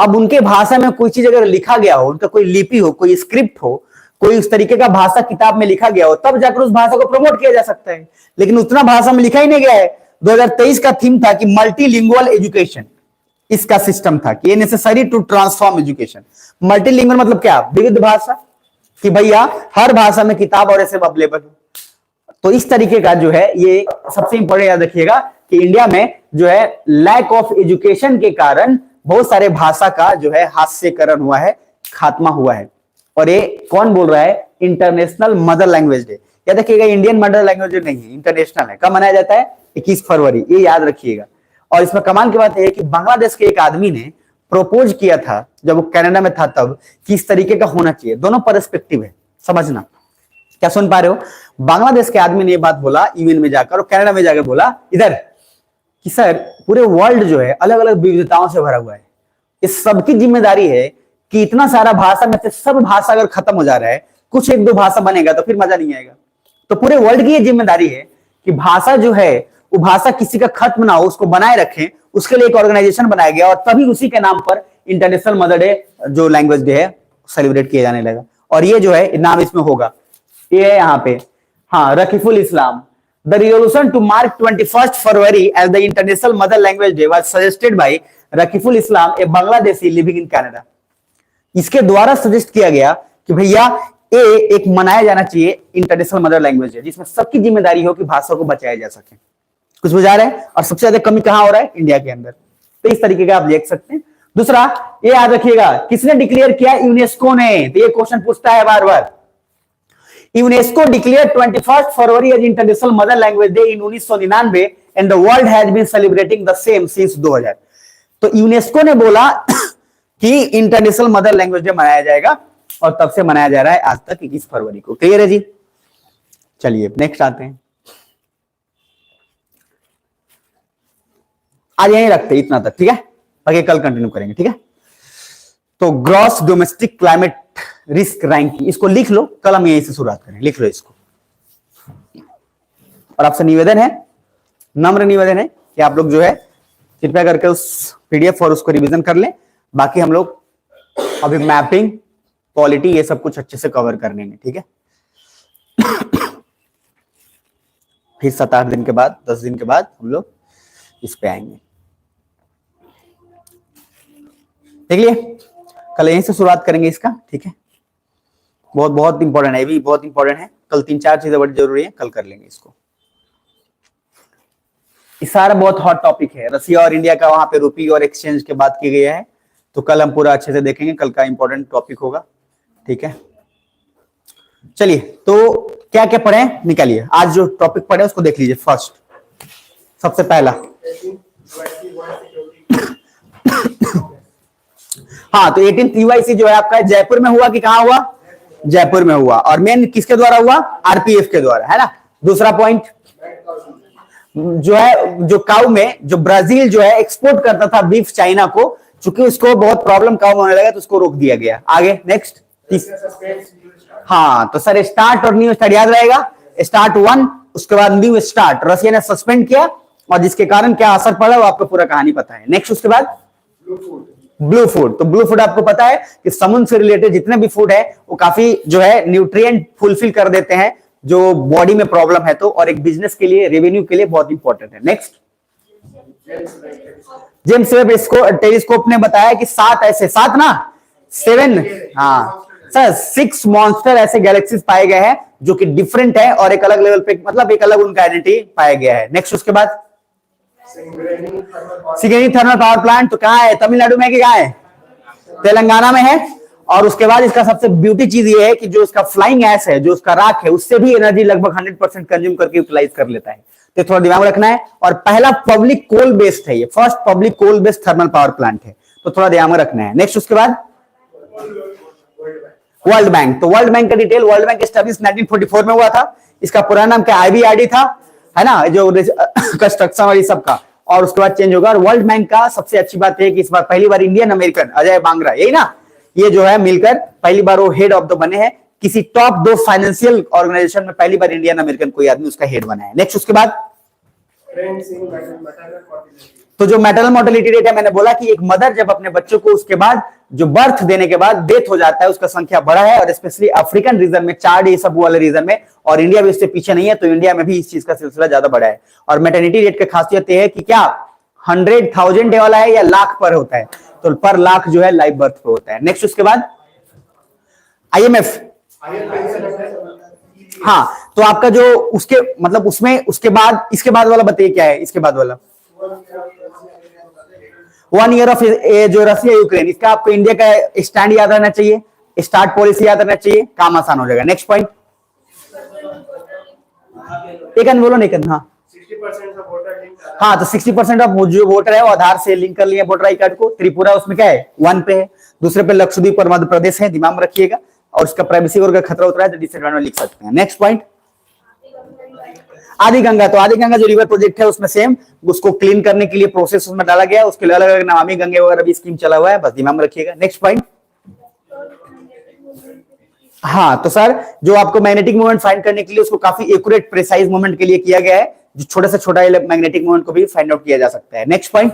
Speaker 1: अब उनके भाषा में कोई चीज अगर लिखा गया हो, उनका कोई लिपि हो, कोई स्क्रिप्ट हो, कोई उस तरीके का भाषा किताब में लिखा गया हो, तब जाकर उस भाषा को प्रमोट किया जा सकता है। लेकिन उतना भाषा में लिखा ही नहीं गया है। 2023 का थीम था कि मल्टीलिंगुअल एजुकेशन, इसका सिस्टम था कि ये necessary to transform education. Multilingual मतलब क्या? विविध भाषा, कि भैया हर भाषा में किताब और ऐसे अवेलेबल हो। तो इस तरीके का जो है, ये सबसे इंपॉर्टेंट याद रखिएगा कि इंडिया में जो है लैक ऑफ एजुकेशन के कारण बहुत सारे भाषा का जो है हास्यकरण हुआ है, खात्मा हुआ है। और ये कौन बोल रहा है? International Mother Language day. याद रखिएगा, इंडियन मदर लैंग्वेज डे नहीं है, इंटरनेशनल है। कब मनाया जाता है? 21 फरवरी, ये याद रखिएगा। और इसमें कमाल की बात है कि बांग्लादेश के एक आदमी ने प्रोपोज किया था जब वो कनाडा में था तब, कि इस तरीके का होना चाहिए। दोनों पर्सपेक्टिव है, समझना। क्या सुन पा रहे हो? बांग्लादेश के आदमी ने ये बात बोला यूएन में जाकर, और कनाडा में जाकर बोला इधर कि सर पूरे वर्ल्ड जो है अलग अलग विविधताओं से भरा हुआ है, इस सबकी जिम्मेदारी है कि इतना सारा भाषा में से सब भाषा अगर खत्म हो जा रहा है, कुछ एक दो भाषा बनेगा तो फिर मजा नहीं आएगा। तो पूरे वर्ल्ड की ये जिम्मेदारी है कि भाषा जो है वो भाषा किसी का खत्म ना हो, उसको बनाए रखें। उसके लिए एक ऑर्गेनाइजेशन बनाया गया, और तभी उसी के नाम पर इंटरनेशनल मदर डे जो लैंग्वेज डे है सेलिब्रेट किया जाने लगा। और ये जो है नाम इसमें होगा, ये है यहाँ पे हाँ, Rafiqul Islam. The resolution to mark 21 February as the International Mother Language Day was suggested by Rafiqul Islam, a Bangladeshi living in Canada. इसके द्वारा सजेस्ट किया गया कि भैया ये एक मनाया जाना चाहिए इंटरनेशनल मदर लैंग्वेज है, जिसमें सबकी जिम्मेदारी हो कि भाषा को बचाया जा सके। कुछ बुझा रहा है? और सबसे ज्यादा कमी कहां हो रहा है? इंडिया के अंदर। तो इस तरीके का आप देख सकते हैं। दूसरा, ये याद रखिएगा, किसने डिक्लेयर किया? यूनेस्को ने। तो ये क्वेश्चन पूछता है बार बार। UNESCO declare 21 February as International Mother Language Day in 1999 and the world has been celebrating the same since 2000। तो यूनेस्को ने बोला कि इंटरनेशनल मदर लैंग्वेज डे मनाया जाएगा, और तब से मनाया जा रहा है आज तक 21 फरवरी को। क्लियर है जी? चलिए नेक्स्ट आते हैं। आज यहीं रखते हैं इतना तक, ठीक है? आगे कल कंटिन्यू करेंगे, ठीक है? तो gross domestic climate risk ranking, इसको लिख लो, कल हम यहीं से शुरुआत करें। लिख लो इसको। और आपसे निवेदन है, नम्र निवेदन है कि आप लोग जो है कृपया करके उस पीडीएफ और उसको रिवीजन कर लें। बाकी हम लोग अभी मैपिंग, क्वालिटी, ये सब कुछ अच्छे से कवर कर लेंगे, ठीक है? फिर 7-8 दिन के बाद, 10 दिन के बाद हम लोग इस पे आएंगे। देख लिए, कल यहीं से शुरुआत करेंगे इसका, ठीक है? बहुत बहुत इंपॉर्टेंट है, ये भी बहुत इंपॉर्टेंट है। कल 3-4 चीजें बड़ी जरूरी है, कल कर लेंगे इसको। इस सारा बहुत हॉट टॉपिक है, रसिया और इंडिया का, वहां पे रुपी और एक्सचेंज की बात की गई है। तो कल हम पूरा अच्छे से देखेंगे, कल का इंपॉर्टेंट टॉपिक होगा, ठीक है? चलिए, तो क्या क्या पढ़े निकालिए। आज जो टॉपिक पढ़े उसको देख लीजिए। फर्स्ट, सबसे पहला, हाँ, तो 18th EYC जो है आपका जयपुर में हुआ कि कहां हुआ? जयपुर में हुआ। और मेन किसके द्वारा हुआ? आरपीएफ के द्वारा, है ना? दूसरा पॉइंट जो है, जो काऊ में, जो ब्राजील जो है एक्सपोर्ट करता था बीफ चाइना को, चूंकि उसको बहुत प्रॉब्लम काऊ होने लगा तो उसको रोक दिया गया। आगे नेक्स्ट, हाँ, तो सर स्टार्ट और न्यू स्टार्ट याद रहेगा। स्टार्ट 1, उसके बाद न्यू स्टार्ट रसिया ने सस्पेंड किया, और जिसके कारण क्या असर पड़ा वो आपको पूरा कहानी पता है। नेक्स्ट, उसके बाद ब्लू फूड। तो ब्लू फूड आपको पता है कि समुद्र से रिलेटेड जितने भी फूड है वो काफी जो है न्यूट्रिएंट फुलफिल कर देते हैं जो बॉडी में प्रॉब्लम है, तो और एक बिजनेस के लिए, रेवेन्यू के लिए बहुत इंपॉर्टेंट है। नेक्स्ट, जेम्स वेब टेलीस्कोप ने बताया कि 7 ऐसे, 7 ना 7, हाँ सर, 6 मॉन्स्टर ऐसे गैलेक्सीज पाए गए हैं जो कि डिफरेंट है और एक अलग लेवल पे, मतलब एक अलग उनका आइडेंटिटी पाया गया है। नेक्स्ट, उसके बाद सिंगेनी थर्मल पावर प्लांट, तो कहां है? तमिलनाडु में कि कहां है? तेलंगाना में है। और उसके बाद इसका सबसे ब्यूटी चीज ये है कि जो इसका फ्लाइंग एश है, जो उसका राख है, उससे भी एनर्जी लगभग 100% कंज्यूम करके यूटिलाइज कर लेता है। तो थोड़ा दिमाग रखना है। और पहला पब्लिक कोल बेस्ड है, ये first public coal based thermal power plant है, तो थोड़ा ध्यान में रखना है। नेक्स्ट, उसके बाद वर्ल्ड बैंक। तो वर्ल्ड बैंक का डिटेल, वर्ल्ड बैंक एस्टैब्लिश 1944 में हुआ था। इसका पुराना नाम क्या? IBRD था, है ना, जो कंस्ट्रक्शन और ये सब का, और उसके बाद चेंज होगा। और वर्ल्ड बैंक का सबसे अच्छी बात है कि इस बार पहली बार इंडियन अमेरिकन अजय बांगरा, यही ना, ये जो है मिलकर पहली बार वो हेड ऑफ द बने हैं। किसी टॉप 2 फाइनेंशियल ऑर्गेनाइजेशन में पहली बार इंडियन अमेरिकन कोई आदमी उसका हेड बना है। नेक्स्ट, उसके बाद तो जो मैटरनल मोर्टेलिटी रेट है, मैंने बोला कि एक मदर जब अपने बच्चों को उसके बाद जो बर्थ देने के बाद डेथ हो जाता है, उसका संख्या बढ़ा है, और स्पेशली अफ्रीकन रीजन में, चार्ड ये सब वाले रीजन में, और इंडिया भी इससे पीछे नहीं है, तो इंडिया में भी इस चीज का सिलसिला ज्यादा बढ़ा है। और मैटरनिटी रेट की खासियत यह है कि क्या 100,000 डे वाला है या लाख पर होता है? तो पर लाख जो है लाइव बर्थ पे होता है। नेक्स्ट, उसके बाद IMF, हाँ, तो आपका जो उसके मतलब उसमें उसके बाद, इसके बाद वाला बताइए क्या है? इसके बाद वाला 1 ईयर ऑफ जो रसिया यूक्रेन, इसका आपको इंडिया का स्टैंड याद रहना चाहिए, स्टार्ट पॉलिसी याद रहना चाहिए, काम आसान हो जाएगा। नेक्स्ट पॉइंट, एक बोलो नहीं, हाँ 60% हाँ, तो 60% ऑफ जो वोटर है वो आधार से लिंक कर लिए वोटर आई कार्ड को। त्रिपुरा उसमें क्या है? 1 पे है। दूसरे पे लक्षद्वीप और मध्य प्रदेश है, दिमाग में रखिएगा। और उसका प्राइवेसी का खतरा उतरा है तो डिसएडवांटेज लिख सकते हैं। नेक्स्ट पॉइंट, आदि गंगा। तो आदि गंगा जो रिवर प्रोजेक्ट है उसमें सेम, उसको क्लीन करने के लिए प्रोसेस उसमें डाला गया, उसके लिए अलग अलग नमामि गंगे वगैरह भी स्कीम चला हुआ है, बस दिमाग में रखिएगा। नेक्स्ट पॉइंट, हाँ, तो सर जो आपको मैग्नेटिक मूवमेंट फाइंड करने के लिए उसको काफी एक्यूरेट प्रिसाइज मूवमेंट के लिए किया गया है, जो छोटे से छोटा मैग्नेटिक मूवमेंट को भी फाइंड आउट किया जा सकता है। नेक्स्ट पॉइंट,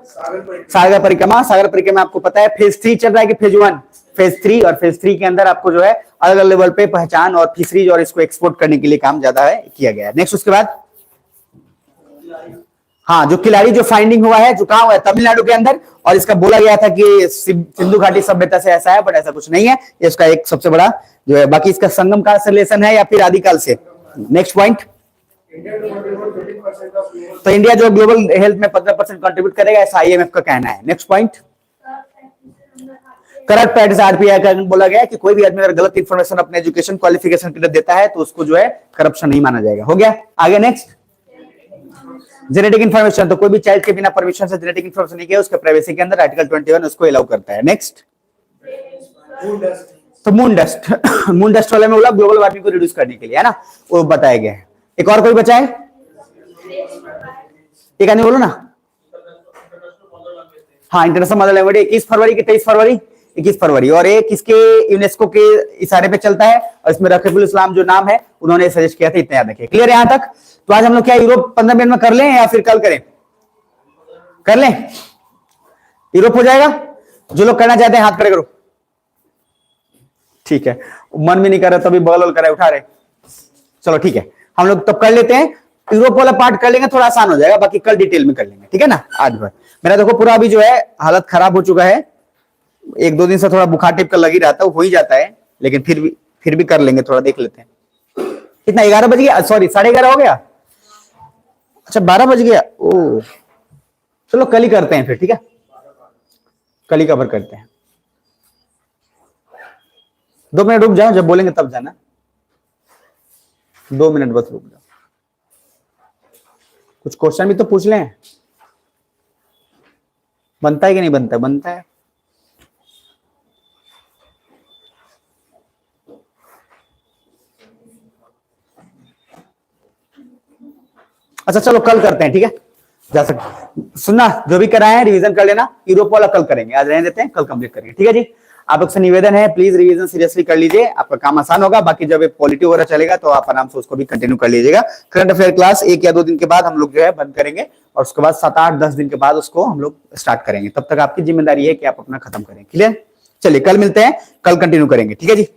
Speaker 1: सागर परिक्रमा। सागर परिक्रमा आपको पता है फेज 3 चल रहा है कि फेज 1? फेज 3, और फेज 3 के अंदर आपको जो है अलग अलग लेवल पे पहचान और फिशरीज और इसको एक्सपोर्ट करने के लिए काम ज्यादा है किया गया है। नेक्स्ट उसके बाद हाँ, जो खिलाड़ी जो फाइंडिंग हुआ है, जो कहां हुआ है, तमिलनाडु के अंदर, और इसका बोला गया था कि सिंधु घाटी सभ्यता से ऐसा है, बट ऐसा कुछ नहीं है, इसका एक सबसे बड़ा जो है, बाकी इसका संगम काल से रिलेशन है या फिर आदिकाल से। नेक्स्ट पॉइंट, तो इंडिया जो ग्लोबल हेल्थ में 15% कंट्रीब्यूट करेगा, ऐसा आईएमएफ का कहना है। Next point, corrupt practice RPI का बोला गया कि कोई भी आदमी अगर गलत इंफॉर्मेशन अपने एजुकेशन क्वालिफिकेशन के लिए देता है तो उसको जो है करप्शन नहीं माना जाएगा। हो गया, आगे नेक्स्ट, जेनेटिक इन्फॉर्मेशन, तो कोई भी चाइल्ड के बिना परमिशन से जेनेटिक इन्फॉर्मेशन नहीं किया, उसके प्राइवेसी के अंदर आर्टिकल 21 उसको अलाउ करता है। नेक्स्ट, तो मून डस्ट मून डस्ट वाले में बोला ग्लोबल वार्मिंग को रिड्यूस करने के लिए, है ना, वो बताया गया है। एक और कोई बचा है, एक आने बोलो ना। हाँ, इंटरनेशनल मदर लैंग्वेज 21 फरवरी की 23 फरवरी 21 फरवरी, और एक किसके यूनेस्को के इशारे पे चलता है, और इसमें रकीबुल इस्लाम जो नाम है उन्होंने सजेस्ट किया था। इतना याद रखिए। क्लियर है यहां तक? तो आज हम लोग क्या यूरोप 15 मिनट में कर लें या फिर कल करें? कर लें, यूरोप हो जाएगा। जो लोग करना चाहते हैं हाथ खड़े करो। ठीक है, मन भी नहीं कर रहा तभी बगल करे उठा रहे। चलो ठीक है, हम लोग तब कर लेते हैं, यूरोप वाला पार्ट कर लेंगे, थोड़ा आसान हो जाएगा, बाकी कल डिटेल में कर लेंगे, ठीक है ना। आज भर मेरा देखो पूरा अभी जो है हालत खराब हो चुका है, 1-2 दिन से थोड़ा बुखार टिप का लग ही रहता है, वो हो ही जाता है, लेकिन फिर भी कर लेंगे, थोड़ा देख लेते हैं। कितना 11 बज गया, सॉरी 11:30 हो गया, अच्छा 12 बज गया। ओ चलो कल ही करते हैं फिर, ठीक है, कल ही कवर करते हैं। 2 मिनट रुक जाओ, जब बोलेंगे तब जाना, 2 मिनट बस रुक जाओ, कुछ क्वेश्चन भी तो पूछ लें। बनता है कि नहीं बनता? बनता है। अच्छा चलो कल करते हैं, ठीक है, जा सकते। सुनना, जो भी कराए रिवीजन कर लेना, यूरोप वाला कल करेंगे, आज रहने देते हैं, कल कंप्लीट करेंगे, ठीक है जी। आप लोग से निवेदन है, प्लीज रिवीजन सीरियसली कर लीजिए, आपका काम आसान होगा। बाकी जब पॉलिटी वगैरह चलेगा तो आप आराम से उसको भी कंटिन्यू कर लीजिएगा। करंट अफेयर क्लास 1 या 2 दिन के बाद हम लोग जो है बंद करेंगे, और उसके बाद 7-8-10 दिन के बाद उसको हम लोग स्टार्ट करेंगे। तब तक आपकी जिम्मेदारी है कि आप अपना खत्म करें। क्लियर? चलिए कल मिलते हैं, कल कंटिन्यू करेंगे, ठीक है जी।